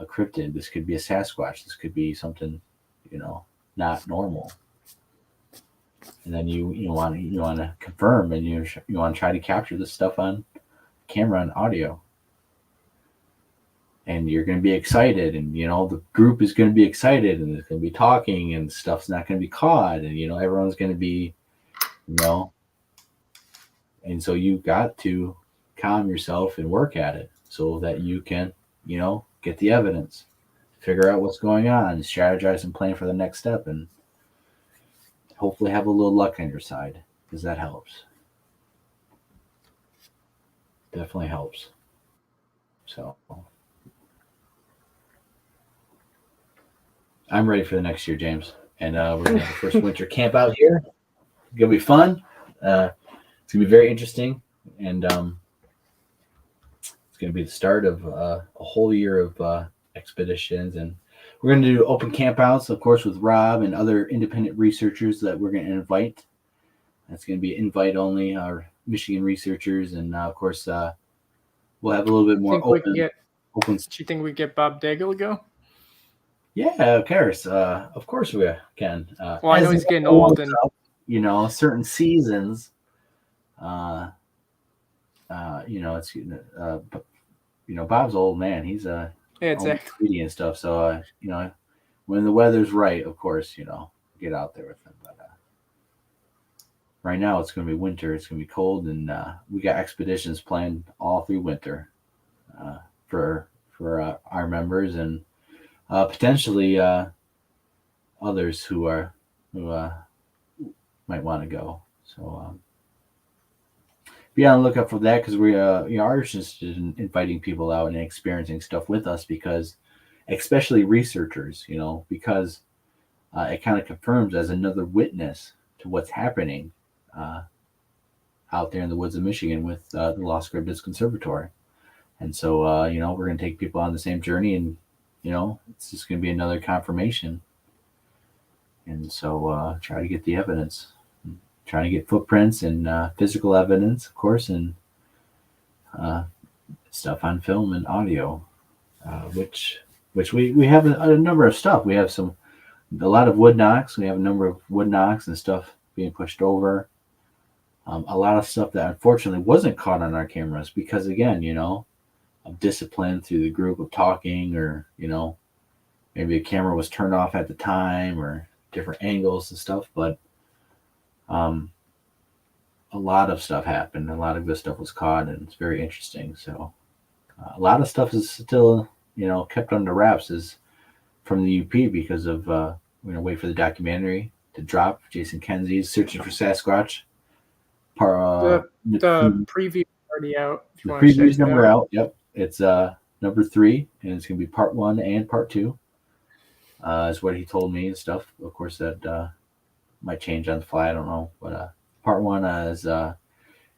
a cryptid. This could be a Sasquatch. This could be something, not normal. And then you want to confirm, and you want to try to capture this stuff on camera and audio. And you're going to be excited, and the group is going to be excited, and it's going to be talking, and stuff's not going to be caught, and everyone's going to be, and so you got to calm yourself and work at it so that you can, get the evidence, figure out what's going on, strategize and plan for the next step, and hopefully have a little luck on your side, because that helps. Definitely helps. So I'm ready for the next year, James. And we're going to have the first winter camp out here. It's going to be fun. It's going to be very interesting. And it's going to be the start of a whole year of expeditions. And we're going to do open campouts, of course, with Rob and other independent researchers that we're going to invite. That's going to be invite only, our Michigan researchers. And, of course, we'll have a little bit more open. Do you think we get Bob Daigle to go? Yeah, of course. Of course we can. Well, I know he's getting old, and certain seasons. It's Bob's old man. He's yeah, exactly, and stuff. So when the weather's right, of course, get out there with him. But right now it's going to be winter. It's going to be cold, and we got expeditions planned all through winter for our members and. Potentially others who might want to go. So be on the lookout for that, because we are interested in inviting people out and experiencing stuff with us, because especially researchers, because it kind of confirms as another witness to what's happening out there in the woods of Michigan with the Lost Cryptids Conservatory. And so, we're going to take people on the same journey, and it's just going to be another confirmation. And so try to get the evidence, trying to get footprints and physical evidence, of course, and stuff on film and audio, which we have a number of stuff. We have a lot of wood knocks. We have a number of wood knocks and stuff being pushed over. A lot of stuff that unfortunately wasn't caught on our cameras because, again, of discipline through the group of talking, or maybe a camera was turned off at the time, or different angles and stuff. But a lot of stuff happened. A lot of good stuff was caught, and it's very interesting. So a lot of stuff is still kept under wraps is from the UP because of we're gonna wait for the documentary to drop. Jason Kenzie's Searching for Sasquatch. The preview already out. If you the want to preview's check it number out. out. Yep. It's number 3, and it's going to be part 1 and part 2. Is what he told me and stuff. Of course, that might change on the fly. I don't know. But part 1 is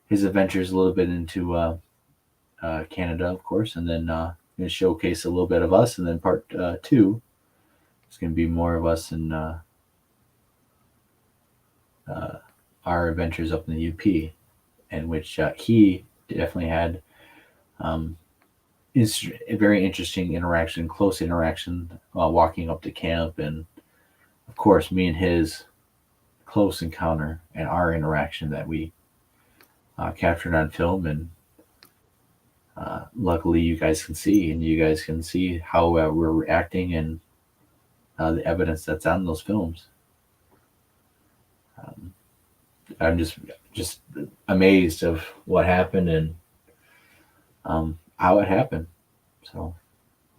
his adventures a little bit into Canada, of course, and then going to showcase a little bit of us. And then part 2 is going to be more of us and our adventures up in the UP, in which he definitely had a very interesting interaction, close interaction, walking up to camp, and of course me and his close encounter and our interaction that we captured on film. And luckily you guys can see how we're reacting, and the evidence that's on those films. I'm just amazed of what happened and how it happened. So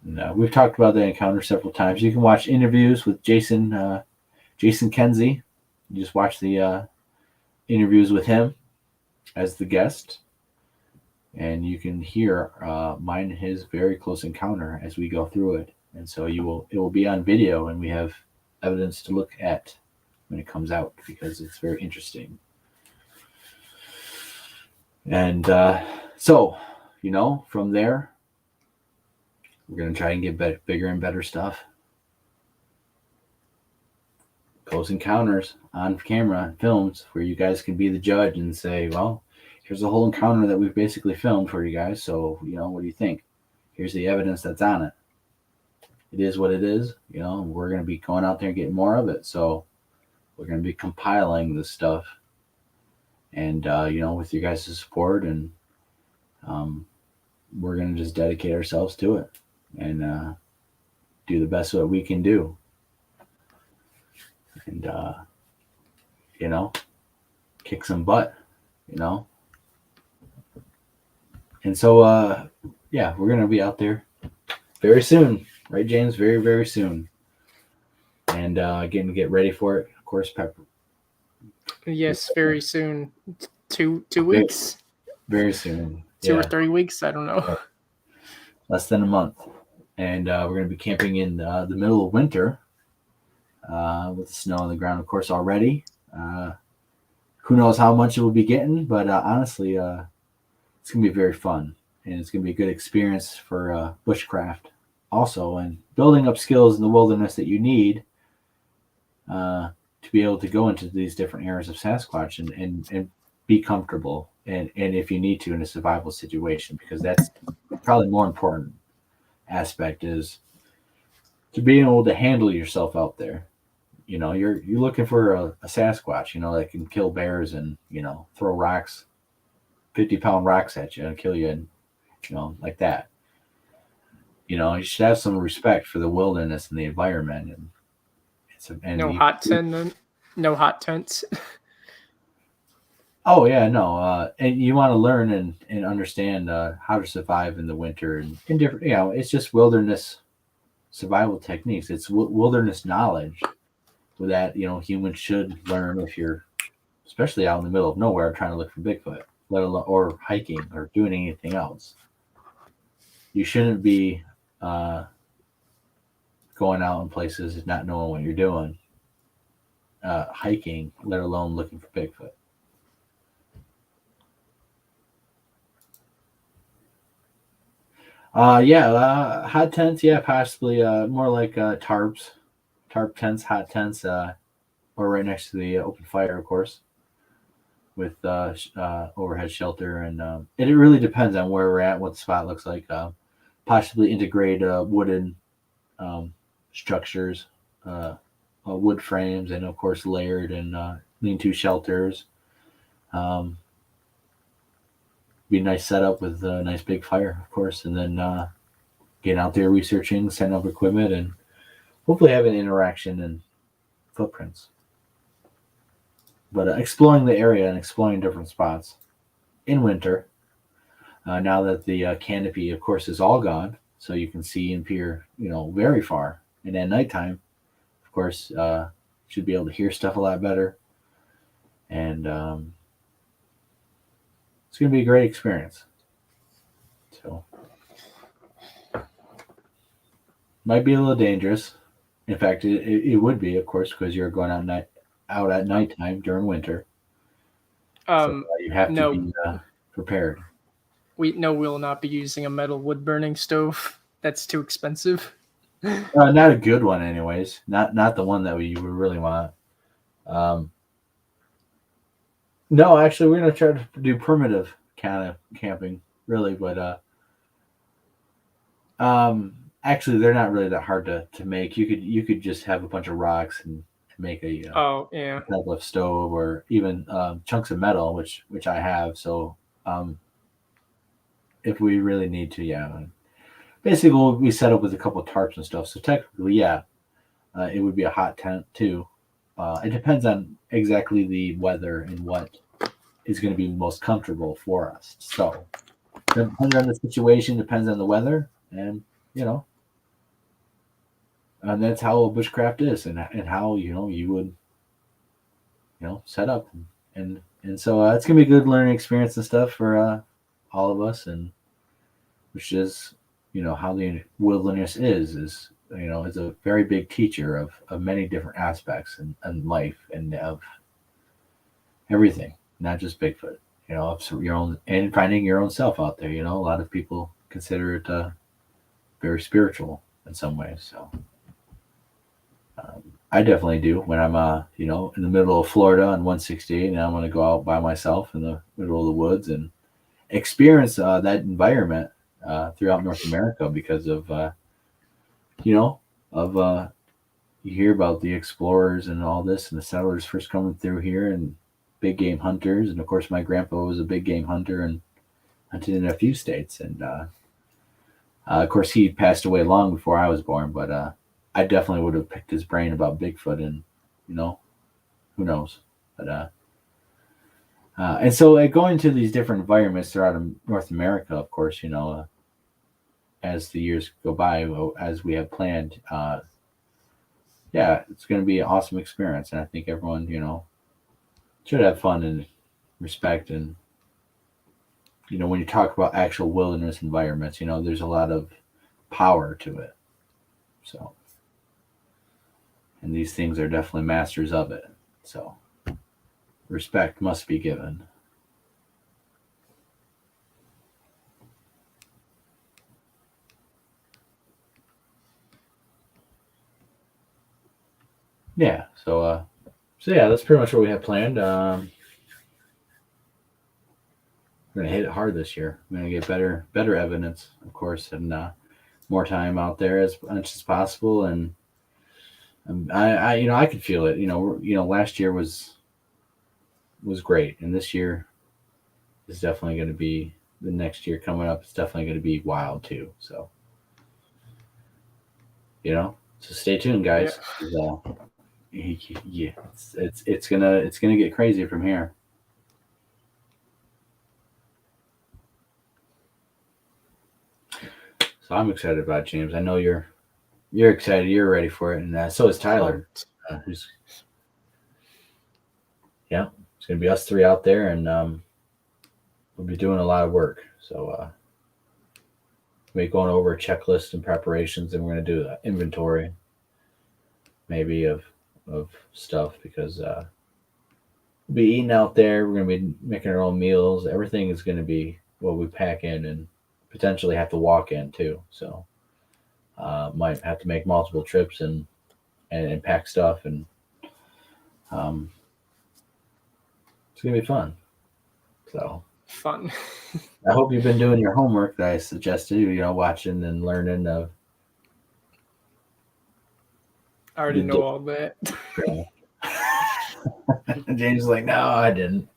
we've talked about the encounter several times. You can watch interviews with Jason Kenzie. You just watch the interviews with him as the guest, and you can hear mine and his very close encounter as we go through it. And so it will be on video, and we have evidence to look at when it comes out, because it's very interesting. And so from there, we're going to try and get bigger and better stuff. Close encounters on camera, films, where you guys can be the judge and say, well, here's a whole encounter that we've basically filmed for you guys. So, what do you think? Here's the evidence that's on it. it is what it is. You know, we're going to be going out there and getting more of it. So we're going to be compiling this stuff, and you know, with your guys' support, and we're going to just dedicate ourselves to it and do the best that we can do, and you know, kick some butt, you know. And so yeah, we're going to be out there very soon, right, James? Very, very soon. And again, get ready for it. Of course, Pepper. Yes, very soon. 2 weeks, Very soon. 2 or 3 weeks. I don't know. Less than a month. And we're going to be camping in the middle of winter with the snow on the ground, of course, already. Who knows how much it will be getting, but honestly, it's going to be very fun. And it's going to be a good experience for bushcraft also, and building up skills in the wilderness that you need to be able to go into these different areas of Sasquatch and be comfortable, and if you need to, in a survival situation, because that's probably more important aspect, is to be able to handle yourself out there. You know, you're looking for a Sasquatch, you know, that can kill bears and, you know, throw rocks, 50-pound rocks at you and kill you, and, you know, like that. You know, you should have some respect for the wilderness and the environment, and No hot tent, no hot tents. Oh yeah, no, and you want to learn and understand how to survive in the winter and in different, you know, it's just wilderness survival techniques. It's wilderness knowledge that, you know, humans should learn if you're, especially out in the middle of nowhere trying to look for Bigfoot, let alone or hiking or doing anything else. You shouldn't be going out in places and not knowing what you're doing, hiking, let alone looking for Bigfoot. Hot tents, yeah, possibly more like tarp tents, hot tents, or right next to the open fire, of course, with overhead shelter, and it really depends on where we're at, what the spot looks like. Possibly integrate wooden structures, wood frames, and of course layered and lean-to shelters. Be a nice setup with a nice big fire, of course, and then getting out there researching, setting up equipment, and hopefully having interaction and footprints. But exploring the area and exploring different spots in winter. Now that the canopy, of course, is all gone, so you can see and peer, you know, very far. And at nighttime, of course, should be able to hear stuff a lot better. And it's going to be a great experience. So, might be a little dangerous. In fact, it would be, of course, because you're going out at nighttime during winter. So, you have to be prepared. We will not be using a metal wood burning stove. That's too expensive. Not a good one, anyways. Not the one that you would really want. No, actually, we're gonna try to do primitive kind of camping, really. But actually, they're not really that hard to make. You could just have a bunch of rocks and make a deadlift stove, or even chunks of metal, which I have. So if we really need to, yeah. Basically, we'll be set up with a couple of tarps and stuff. So technically, yeah, it would be a hot tent too. It depends on exactly the weather and what is going to be most comfortable for us. So it depends on the situation, depends on the weather, and you know, and that's how bushcraft is, and how, you know, you would, you know, set up, and so it's gonna be a good learning experience and stuff for all of us, and which is, you know, how the wilderness is, you know, is a very big teacher of many different aspects and life and of everything, not just Bigfoot, you know, of your own, and finding your own self out there. You know, a lot of people consider it very spiritual in some ways. So I definitely do when I'm, you know, in the middle of Florida on 168, and I'm going to go out by myself in the middle of the woods and experience that environment throughout North America, because of, you know, you hear about the explorers and all this, and the settlers first coming through here, and big game hunters. And of course, my grandpa was a big game hunter and hunted in a few states. And of course, he passed away long before I was born. But I definitely would have picked his brain about Bigfoot, and who knows? But and so going to these different environments throughout North America, of course, as the years go by, as we have planned, yeah, it's going to be an awesome experience. And I think everyone, should have fun and respect. And, when you talk about actual wilderness environments, there's a lot of power to it. So, and these things are definitely masters of it. So, respect must be given. Yeah. So yeah, that's pretty much what we have planned. We're gonna hit it hard this year. We're gonna get better evidence, of course, and more time out there as much as possible. And I could feel it. Last year was great, and this year is definitely going to be, the next year coming up. It's definitely going to be wild too. So, so stay tuned, guys. Yeah, it's gonna get crazy from here. So I'm excited about it, James. I know you're excited. You're ready for it, and so is Tyler. It's gonna be us three out there, and we'll be doing a lot of work. So we're going over a checklist and preparations, and we're gonna do an inventory, maybe of stuff, because we'll be eating out there. We're gonna be making our own meals. Everything is gonna be what we pack in, and potentially have to walk in too. So might have to make multiple trips and pack stuff, and it's gonna be fun. So Fun. I hope you've been doing your homework that I suggested, watching and learning of. I already know all that. James is like, no, I didn't.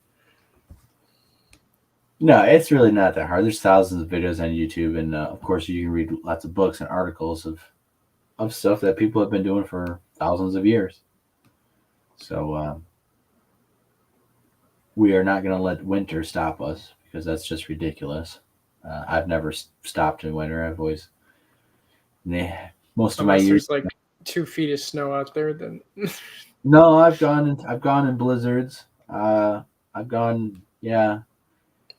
No, it's really not that hard. There's thousands of videos on YouTube, and of course, you can read lots of books and articles of stuff that people have been doing for thousands of years. So we are not going to let winter stop us, because that's just ridiculous. I've never stopped in winter. I've always, most of my years. There's like 2 feet of snow out there, then. No, I've gone in blizzards. I've gone, yeah.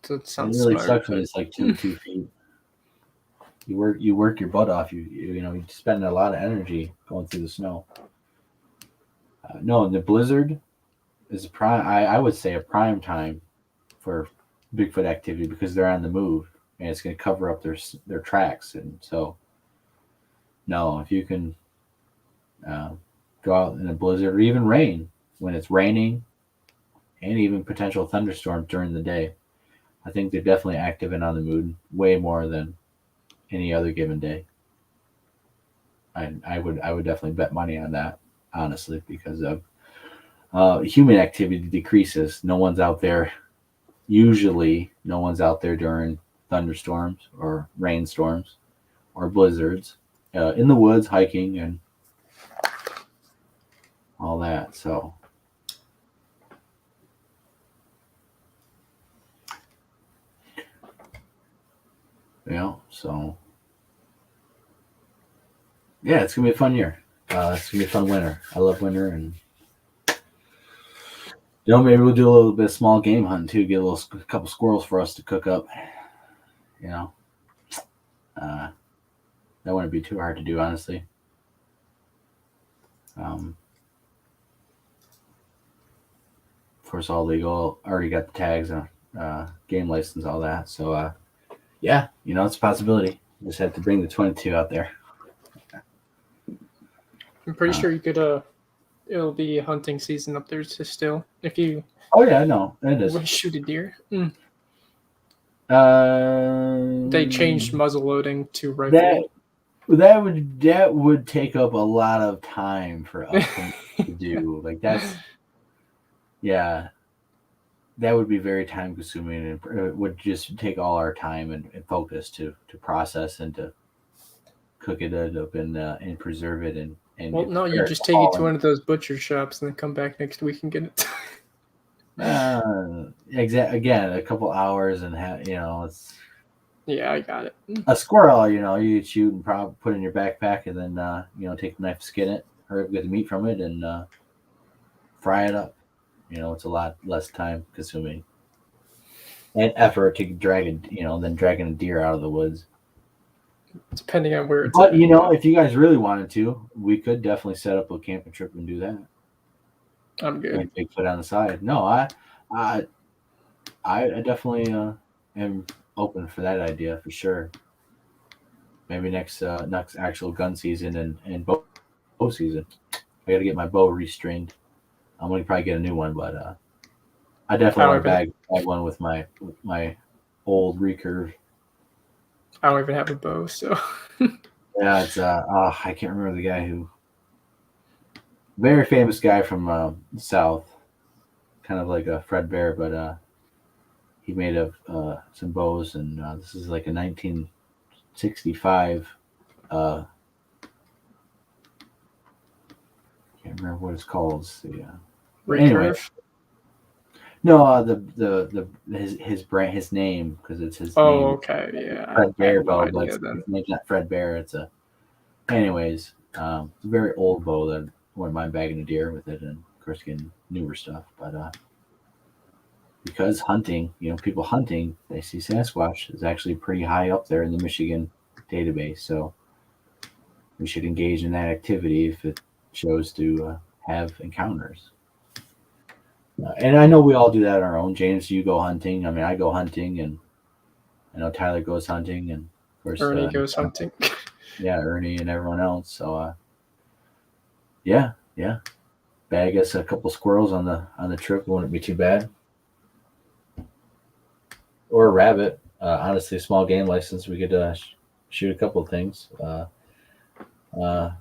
So it sounds It really smart, sucks when it's like 2 feet. You work your butt off. You spend a lot of energy going through the snow. No, the blizzard is I would say a prime time for Bigfoot activity, because they're on the move, and it's going to cover up their tracks. And so, no, if you can go out in a blizzard, or even rain, when it's raining, and even potential thunderstorms during the day, I think they're definitely active and on the move way more than any other given day. I would definitely bet money on that, honestly, because of human activity decreases. Usually no one's out there during thunderstorms or rainstorms or blizzards, in the woods hiking and all that. So yeah, it's gonna be a fun year. It's gonna be a fun winter. I love winter, and maybe we'll do a little bit of small game hunting too. Get a couple squirrels for us to cook up. That wouldn't be too hard to do, honestly. Of course, all legal. Already got the tags and game license, all that. So yeah, it's a possibility. Just have to bring the 22 out there. I'm pretty sure you could. It'll be hunting season up there still. If you. Oh yeah, I know it is. Want to shoot a deer? They changed muzzle loading to rifle. That would take up a lot of time for us to do. Like that's yeah, that would be very time consuming, and it would just take all our time and focus to process and to cook it up and preserve it and Well, no, you prepare it just for take it to hauling. one of those butcher shops and then come back next week and get it. Again, a couple hours and it's Yeah, I got it. a squirrel. You shoot and probably put in your backpack and then take a knife, skin it, or get the meat from it and fry it up. It's a lot less time consuming and effort to than dragging a deer out of the woods. Depending on where it's But at. if you guys really wanted to, we could definitely set up a camping trip and do that. I'm good. And Bigfoot on the side. No, I definitely am open for that idea for sure. Maybe next actual gun season and bow season. I got to get my bow restringed. I'm gonna probably get a new one, but I definitely want to bag one with my old recurve. I don't even have a bow, so. Yeah, it's I can't remember the guy who. Very famous guy from the South, kind of like a Fred Bear, but he made some bows, and this is like a 1965. Can't remember what it's called. It's anyway, no, his brand, his name, because it's his name. Oh, okay, yeah. Fred Bear bow, no but his name's not Fred Bear. Anyways, it's a very old bow that I wouldn't mind bagging a deer with it, and of course getting newer stuff. But because hunting, people hunting, they see Sasquatch is actually pretty high up there in the Michigan database. So we should engage in that activity if it shows to have encounters. And I know we all do that on our own. James, you go hunting. I mean, I go hunting, and I know Tyler goes hunting, and of course Ernie goes hunting. Yeah, Ernie and everyone else. So yeah, bag us a couple squirrels on the trip. Wouldn't be too bad. Or a rabbit. Honestly, a small game license. We could shoot a couple of things to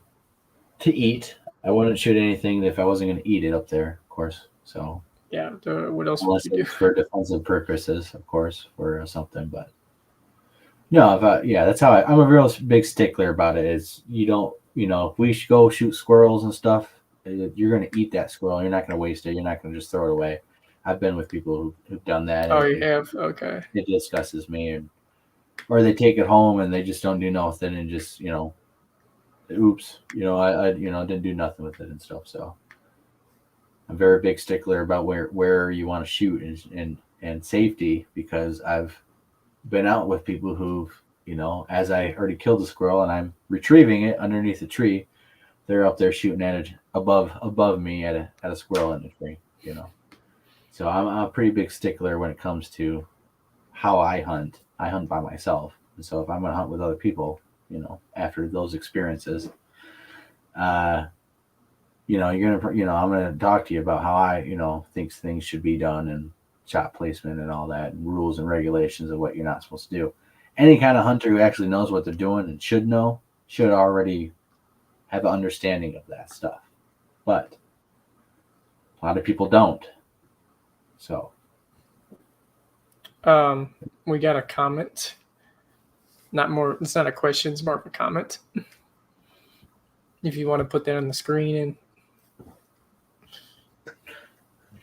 eat. I wouldn't shoot anything if I wasn't going to eat it up there, of course. So yeah, what else unless would you do? it's for defensive purposes, of course, for something. But no, that's how I'm a real big stickler about it. Is if we go shoot squirrels and stuff, you're going to eat that squirrel. You're not going to waste it. You're not going to just throw it away. I've been with people who've done that. Oh, you have? Okay. It disgustes me, or they take it home and they just don't do nothing and just oops, I didn't do nothing with it and stuff. So I'm a very big stickler about where you want to shoot and safety, because I've been out with people who've as I already killed the squirrel and I'm retrieving it underneath a tree, they're up there shooting at it above me at a squirrel in the tree. So I'm a pretty big stickler when it comes to how I hunt. I hunt by myself, and so if I'm going to hunt with other people, after those experiences, you're gonna, I'm gonna talk to you about how I, think things should be done, and shot placement and all that, and rules and regulations of what you're not supposed to do. Any kind of hunter who actually knows what they're doing and should already have an understanding of that stuff, but a lot of people don't. So, we got a comment. It's not a question, it's more of a comment. If you want to put that on the screen. And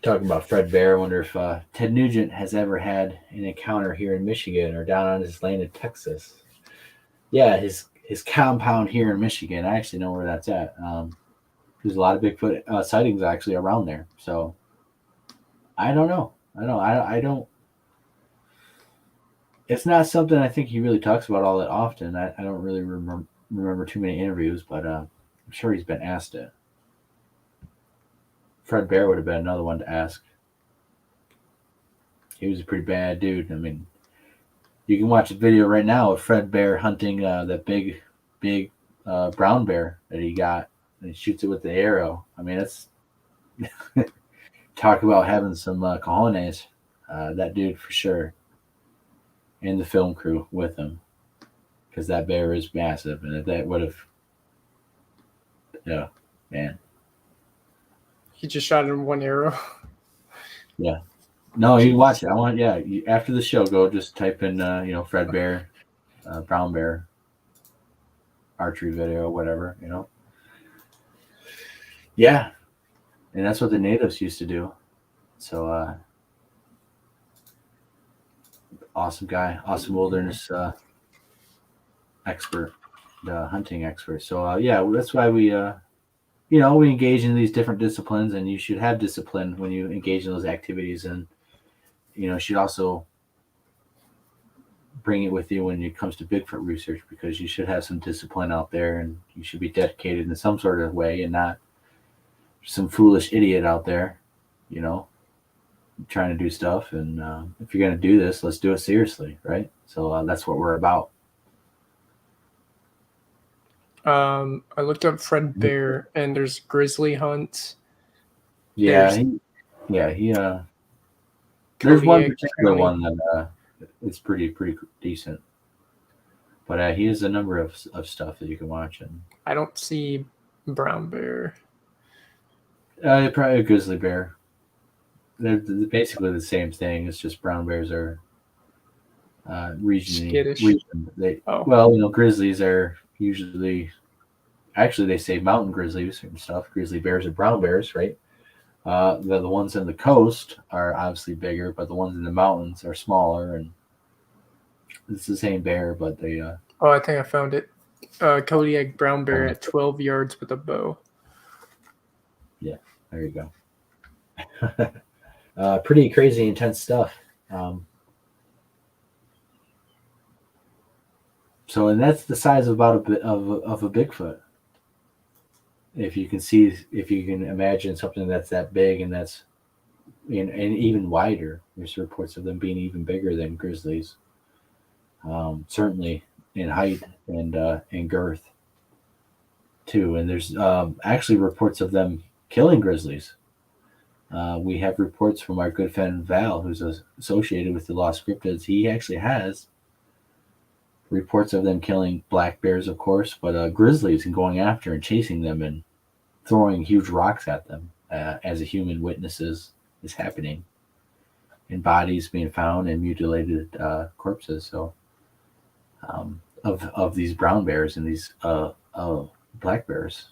talking about Fred Bear, I wonder if Ted Nugent has ever had an encounter here in Michigan or down on his land in Texas. Yeah, his compound here in Michigan. I actually know where that's at. There's a lot of Bigfoot sightings actually around there. So I don't know. I don't. It's not something I think he really talks about all that often. I don't really remember too many interviews, but I'm sure he's been asked it. Fred Bear would have been another one to ask. He was a pretty bad dude. I mean, you can watch a video right now of Fred Bear hunting that big brown bear that he got, and he shoots it with the arrow. I mean, it's talk about having some cojones. That dude for sure, and the film crew with him. because that bear is massive, and if that would have, yeah, man, He just shot him one arrow. yeah. No, you watch it. I want, yeah. After the show, go just type in, Fred Bear, brown bear, archery video, whatever, Yeah, and that's what the natives used to do. So, awesome guy, awesome wilderness expert, the hunting expert. So, yeah, that's why we engage in these different disciplines, and you should have discipline when you engage in those activities, and should also bring it with you when it comes to Bigfoot research, because you should have some discipline out there, and you should be dedicated in some sort of way, and not some foolish idiot out there, trying to do stuff. And if you're going to do this, let's do it seriously, right? So that's what we're about. I looked up Fred Bear, and there's grizzly hunts. Yeah, There's there's one Kodiak particular County. one that it's pretty decent, but he has a number of stuff that you can watch. And I don't see brown bear. probably a grizzly bear. They're basically the same thing. It's just brown bears are Skittish. Grizzlies are usually, actually they say mountain grizzlies and stuff. Grizzly bears are brown bears, right? The ones on the coast are obviously bigger, but the ones in the mountains are smaller, and it's the same bear, but they Oh, I think I found it. Kodiak brown bear at 12 yards with a bow. there you go. Pretty crazy, intense stuff. So, and that's the size of about of a Bigfoot. If you can imagine something that's that big, and that's and even wider. There's reports of them being even bigger than grizzlies. Certainly in height and girth too. And there's actually reports of them killing grizzlies. We have reports from our good friend Val, who's associated with the Lost Cryptids. He actually has reports of them killing black bears, of course, but grizzlies, and going after and chasing them and throwing huge rocks at them as a human witnesses is happening, and bodies being found and mutilated corpses. So of these brown bears and these black bears,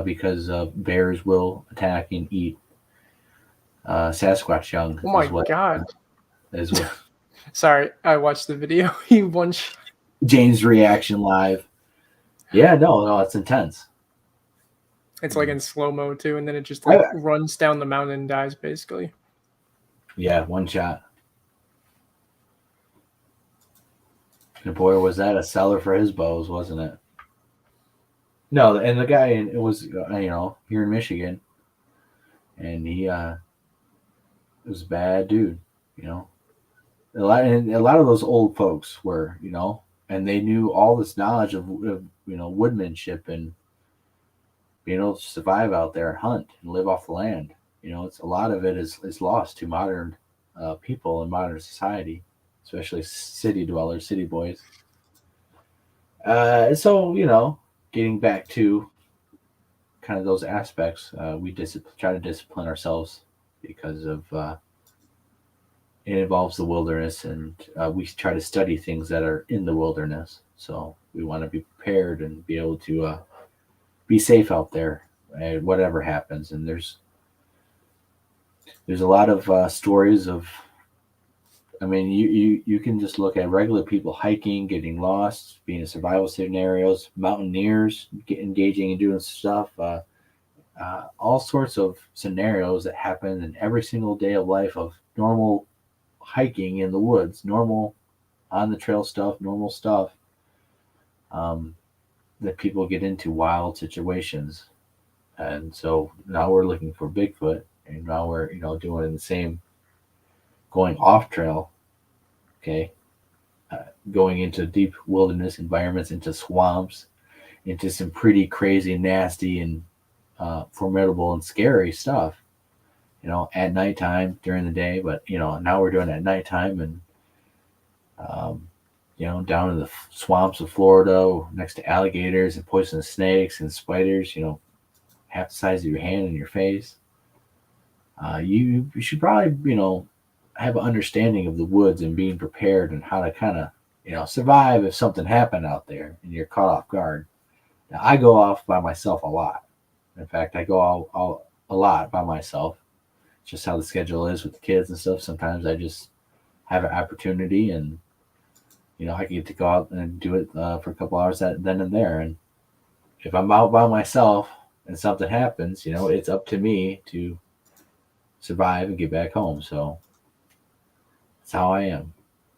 because bears will attack and eat Sasquatch young. Oh my God. As well. Sorry, I watched the video. He one shot. Jane's reaction live. Yeah, no, it's intense. It's like in slow-mo too, and then it just I- runs down the mountain and dies basically. Yeah, one shot. And boy, was that a seller for his bows, wasn't it? No, and the guy, it was here in Michigan, and he was a bad dude. A lot of those old folks were, and they knew all this knowledge of woodmanship and being able to survive out there and hunt and live off the land. It's a lot of it is lost to modern people in modern society, especially city dwellers, city boys. So getting back to kind of those aspects, we try to discipline ourselves because of it involves the wilderness, and we try to study things that are in the wilderness. So we want to be prepared and be able to be safe out there, whatever happens. And there's a lot of stories of, you can just look at regular people hiking, getting lost, being in survival scenarios, mountaineers engaging and doing stuff, all sorts of scenarios that happen in every single day of life of normal hiking in the woods, normal on the trail stuff, normal stuff that people get into wild situations. And so now we're looking for Bigfoot, and now we're doing the same, going off trail, okay, going into deep wilderness environments, into swamps, into some pretty crazy, nasty, and formidable and scary stuff, at nighttime, during the day. But now we're doing it at nighttime, and Down in the swamps of Florida next to alligators and poisonous snakes and spiders, half the size of your hand in your face. You should probably, have an understanding of the woods and being prepared and how to kind of, survive if something happened out there and you're caught off guard. Now, I go off by myself a lot. In fact, I go out a lot by myself. It's just how the schedule is with the kids and stuff. Sometimes I just have an opportunity and, I get to go out and do it for a couple hours then and there. And if I'm out by myself and something happens, it's up to me to survive and get back home. So that's how I am.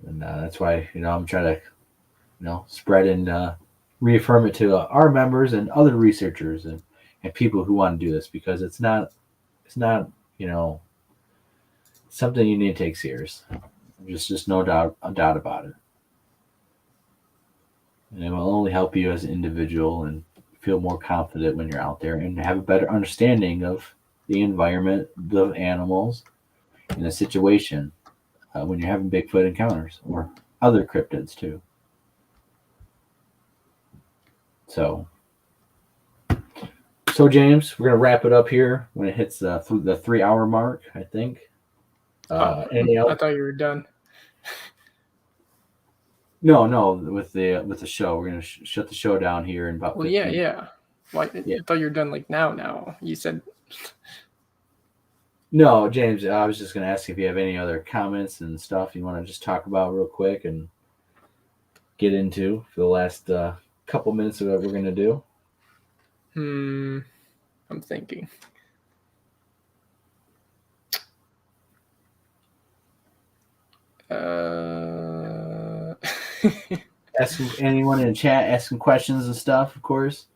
And that's why, I'm trying to, spread and reaffirm it to our members and other researchers and people who want to do this, because it's not, something you need to take serious. Just no doubt about it. And it will only help you as an individual and feel more confident when you're out there and have a better understanding of the environment, the animals, in a situation when you're having Bigfoot encounters or other cryptids too. So James, we're gonna wrap it up here when it hits the 3-hour mark, I think. Anything else? I thought you were done. No, with the show, we're gonna shut the show down here in about. Well, 15. yeah. Like, I thought you were done like now. You said. No, James, I was just gonna ask if you have any other comments and stuff you want to just talk about real quick and get into for the last couple minutes of what we're gonna do. I'm thinking. Ask anyone in the chat, ask some questions and stuff, of course.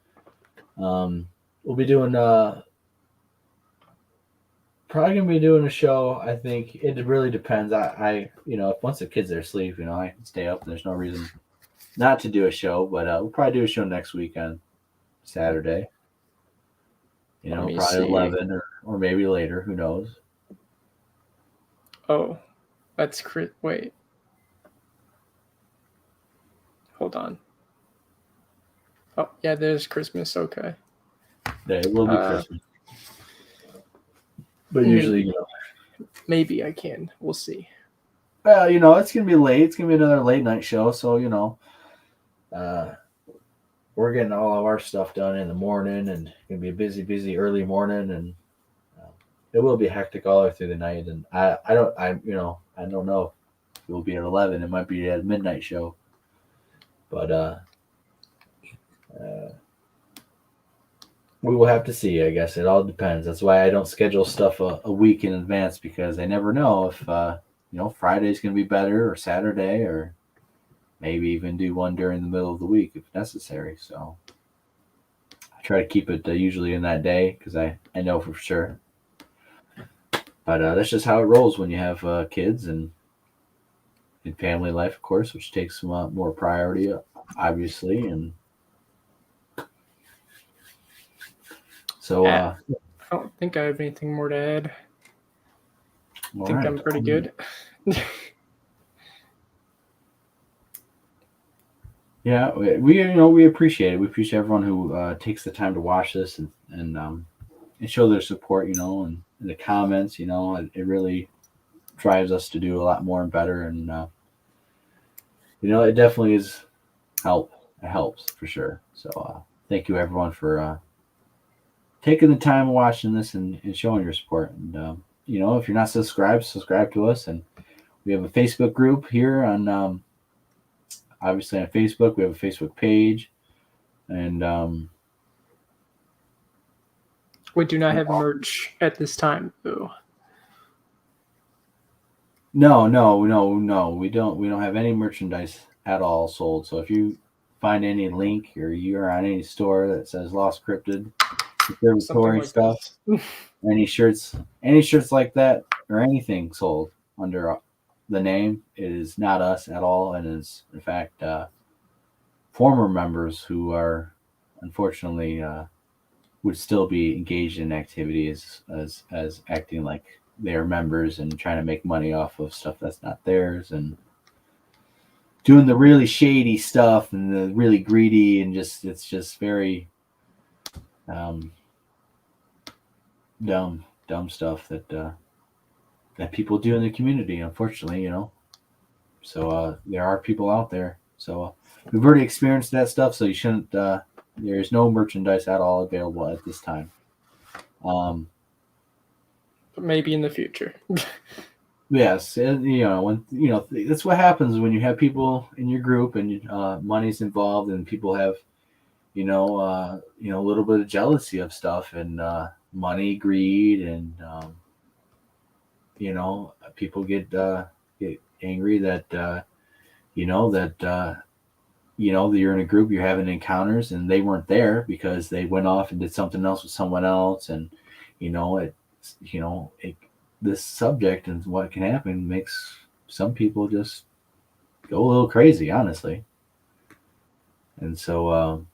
We'll be doing probably gonna be doing a show. I think it really depends. I if once the kids are asleep, I can stay up. There's no reason not to do a show, but we'll probably do a show next week on Saturday. Probably 11 or maybe later. Who knows? Oh, that's wait. Hold on. Oh, yeah, there's Christmas. Okay. Yeah, it will be Christmas. But usually, maybe I can. We'll see. Well, it's going to be late. It's going to be another late night show. So, we're getting all of our stuff done in the morning and it's going to be a busy, busy early morning. And it will be hectic all the way through the night. And I don't know if it will be at 11. It might be at a midnight show. But we will have to see, I guess. It all depends. That's why I don't schedule stuff a week in advance, because I never know if, Friday's going to be better or Saturday, or maybe even do one during the middle of the week if necessary. So I try to keep it usually in that day because I know for sure. But that's just how it rolls when you have kids and in family life, of course, which takes some more priority, obviously. And so I don't think I have anything more to add. I think I'm pretty good. Yeah, we appreciate it. We appreciate everyone who takes the time to watch this and show their support, and in the comments, it really drives us to do a lot more and better. And it definitely is help. It helps for sure. So thank you everyone for taking the time watching this and showing your support. And if you're not subscribed, subscribe to us. And we have a Facebook group here on obviously on Facebook. We have a Facebook page, and we do not have merch at this time, though. No, we don't have any merchandise at all sold. So if you find any link or you're on any store that says Lost Cryptid Conservatory like stuff, any shirts like that, or anything sold under the name, it is not us at all, and is in fact former members who are unfortunately would still be engaged in activities as acting like they are members and trying to make money off of stuff that's not theirs. And doing the really shady stuff and the really greedy and just it's just very dumb stuff that that people do in the community, unfortunately, So there are people out there. So we've already experienced that stuff, so you shouldn't there's no merchandise at all available at this time. But maybe in the future. Yes, and when that's what happens when you have people in your group and money's involved, and people have a little bit of jealousy of stuff and money, greed, and people get angry that that you're in a group, you're having encounters, and they weren't there because they went off and did something else with someone else, and this subject and what can happen makes some people just go a little crazy, honestly. And so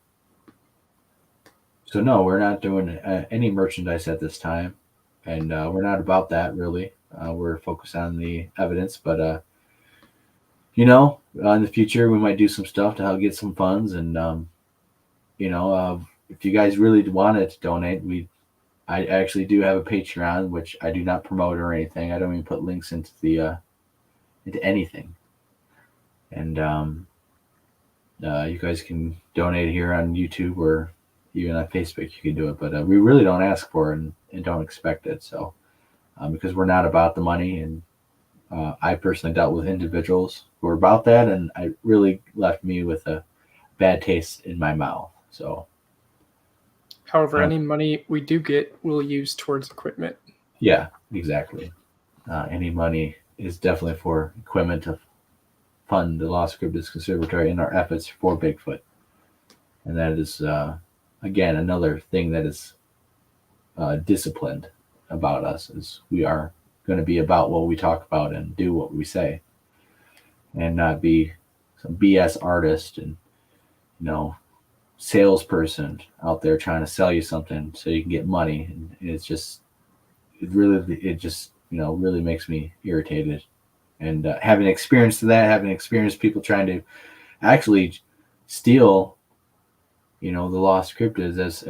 no, we're not doing any merchandise at this time, and we're not about that really. We're focused on the evidence, but in the future we might do some stuff to help get some funds, and if you guys really wanted to donate, I actually do have a Patreon, which I do not promote or anything. I don't even put links into into anything. And you guys can donate here on YouTube or even on Facebook. You can do it, but we really don't ask for it and don't expect it. So because we're not about the money, and I personally dealt with individuals who were about that, and it really left me with a bad taste in my mouth. So. However, any money we do get, we'll use towards equipment. Yeah, exactly. Any money is definitely for equipment to fund the Lost Cryptids Conservatory and our efforts for Bigfoot. And that is, again, another thing that is disciplined about us, is we are going to be about what we talk about and do what we say, and not be some BS artist and, salesperson out there trying to sell you something so you can get money. And it really makes me irritated. And having experienced people trying to actually steal the lost cryptids as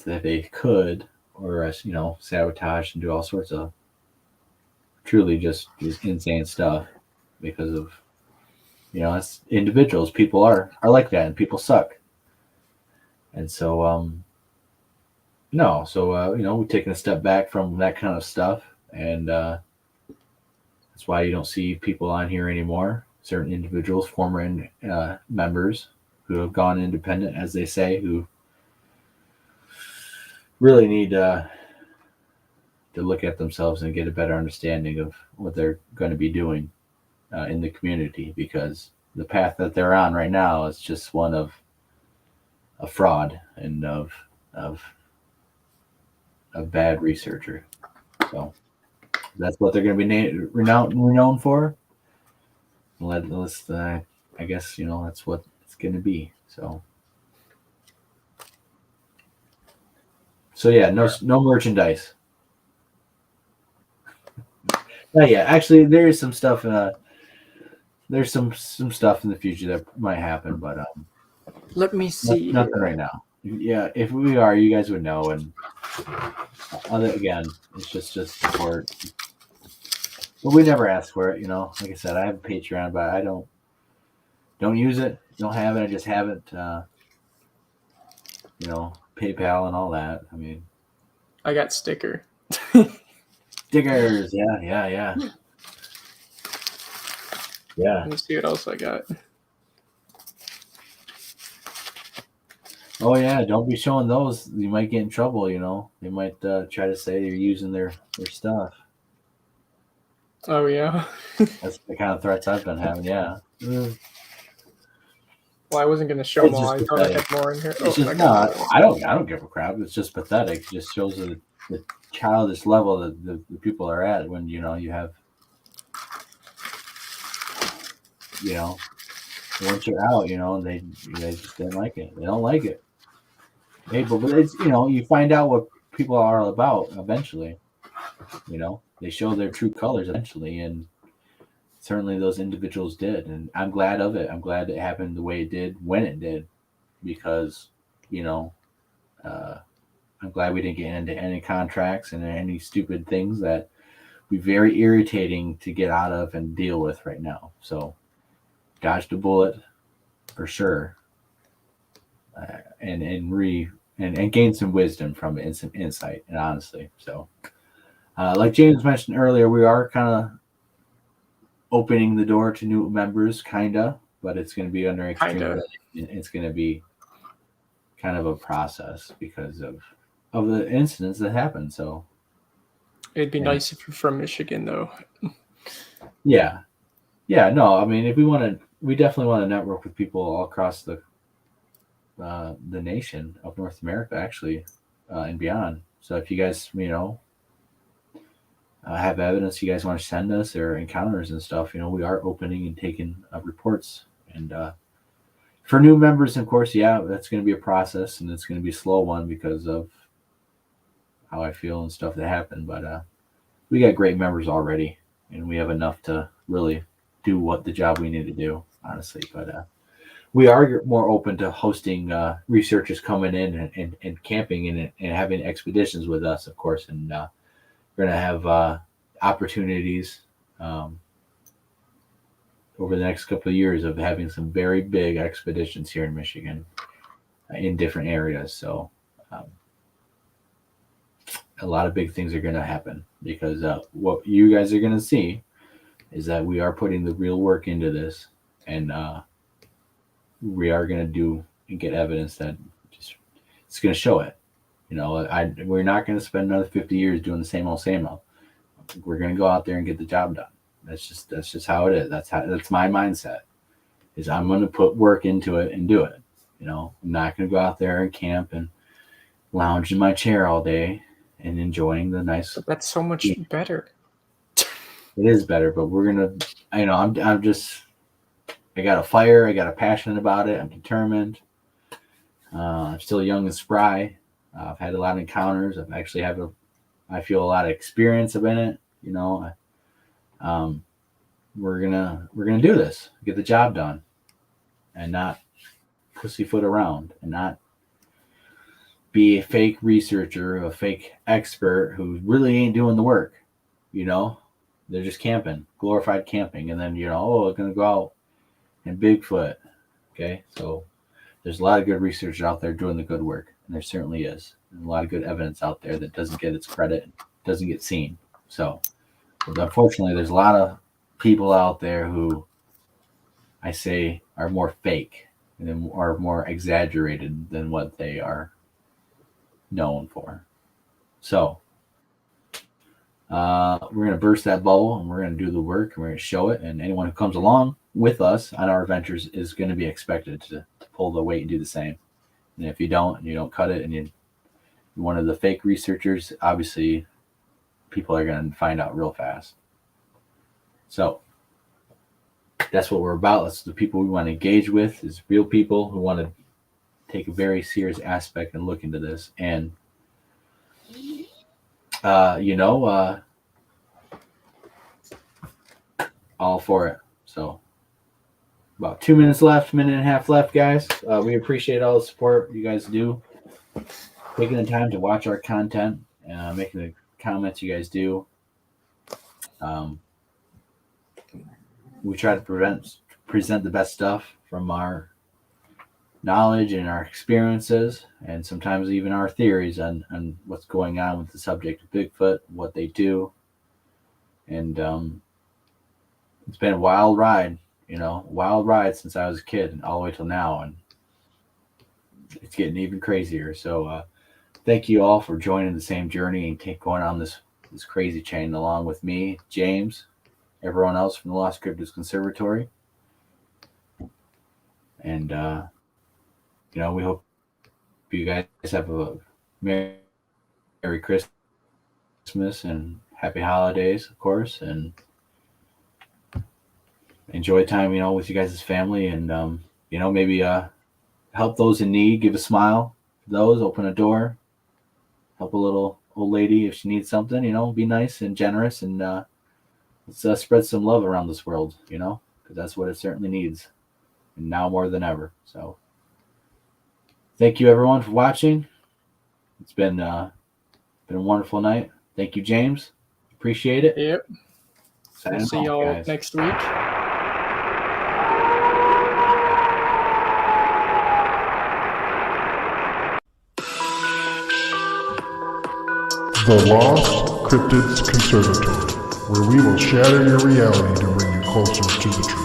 that they could, or as sabotage and do all sorts of truly just insane stuff because of as individuals, people are like that, and people suck. And so, we're taking a step back from that kind of stuff. And that's why you don't see people on here anymore. Certain individuals, former members who have gone independent, as they say, who really need to look at themselves and get a better understanding of what they're going to be doing in the community, because the path that they're on right now is just one of a fraud and of a bad researcher. So that's what they're going to be renowned for. Let's I guess that's what it's going to be. So yeah, no merchandise. Yeah, actually, there is some stuff. There's some stuff in the future that might happen, but Let me see. Nothing right now. Yeah, if we are, you guys would know. And again, it's just support. But we never ask for it, Like I said, I have a Patreon, but I don't use it. Don't have it. I just haven't. PayPal and all that. I mean, I got sticker. stickers. Yeah. Let me see what else I got. Oh yeah, don't be showing those. You might get in trouble. They might try to say you're using their stuff. Oh yeah. That's the kind of threats I've been having. Yeah. Well, I wasn't gonna show them all. I thought I had more in here. It's just not. I don't give a crap. It's just pathetic. It just shows the childish level that the people are at when you have. Once you're out, they just didn't like it. They don't like it. Hey, but it's you find out what people are about eventually. They show their true colors eventually, and certainly those individuals did, and I'm glad of it. I'm glad it happened the way it did when it did, because you know, uh, I'm glad we didn't get into any contracts and any stupid things that be very irritating to get out of and deal with right now. So dodged a bullet for sure, and gained some wisdom from it and some insight, and honestly. So like James mentioned earlier, we are kind of opening the door to new members, kinda, but it's going to be under extreme. Kinda. It's going to be kind of a process because of the incidents that happened. So It'd be Yeah. nice if you're from Michigan, though. yeah, no, I mean, if we definitely want to network with people all across the nation of North America, actually, and beyond. So if you guys, have evidence you guys want to send us or encounters and stuff, we are opening and taking reports. And for new members, of course, yeah, that's going to be a process, and it's going to be a slow one because of how I feel and stuff that happened. But we got great members already, and we have enough to really do what the job we need to do, honestly. But we are more open to hosting researchers coming in and camping and having expeditions with us, of course. And we're going to have opportunities over the next couple of years of having some very big expeditions here in Michigan in different areas. So a lot of big things are going to happen because what you guys are going to see is that we are putting the real work into this, and we are going to do and get evidence that it's going to show it. We're not going to spend another 50 years doing the same old. We're going to go out there and get the job done. That's just how it is. That's my mindset. Is I'm going to put work into it and do it. I'm not going to go out there and camp and lounge in my chair all day and enjoying the nice. But that's so much better. It is better, but we're gonna. I'm just. I got a fire. I got a passion about it. I'm determined. I'm still young and spry. I've had a lot of encounters. I've actually I feel a lot of experience in it. We're gonna do this, get the job done, and not pussyfoot around, and not be a fake researcher, a fake expert who really ain't doing the work. They're just camping, glorified camping, and then we're gonna go out and Bigfoot. Okay, so there's a lot of good researchers out there doing the good work, and there certainly is, and a lot of good evidence out there that doesn't get its credit, doesn't get seen. So, but unfortunately, there's a lot of people out there who I say are more fake and are more exaggerated than what they are known for. So, we're going to burst that bubble, and we're going to do the work, and we're going to show it, and anyone who comes along with us on our adventures is going to be expected to pull the weight and do the same. And if you don't, and you don't cut it, and you're one of the fake researchers, obviously people are going to find out real fast. So that's what we're about. That's the people we want to engage with, is real people who want to take a very serious aspect and look into this. And all for it. So about 2 minutes left, minute and a half left, guys. We appreciate all the support you guys do, taking the time to watch our content, making the comments you guys do. We try to present the best stuff from our knowledge and our experiences, and sometimes even our theories on what's going on with the subject of Bigfoot, what they do. And it's been a wild ride, since I was a kid and all the way till now, and it's getting even crazier. So thank you all for joining the same journey and going on this crazy chain along with me, James, everyone else from the Lost Cryptids Conservatory. And we hope you guys have a Merry Christmas and Happy Holidays, of course, and enjoy time, with you guys' family, and maybe help those in need, give a smile to those, open a door, help a little old lady if she needs something, be nice and generous, and let's spread some love around this world, you know, because that's what it certainly needs, and now more than ever. So, thank you everyone for watching. It's been a wonderful night. Thank you, James. Appreciate it. Yep. We'll Signing see off, y'all guys. next week. The Lost Cryptids Conservatory, where we will shatter your reality to bring you closer to the truth.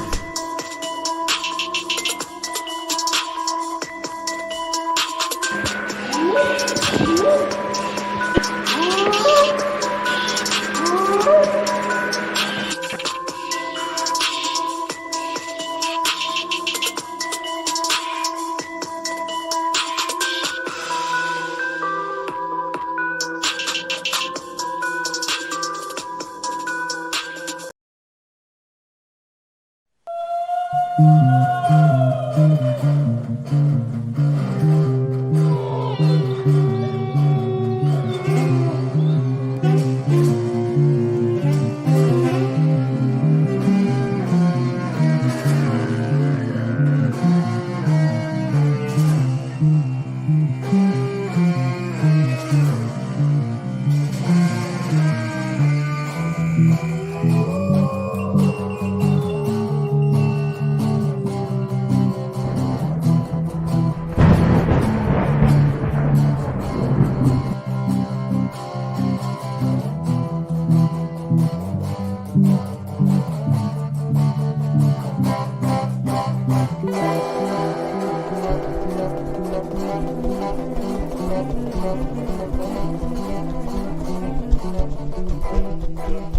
Thank you.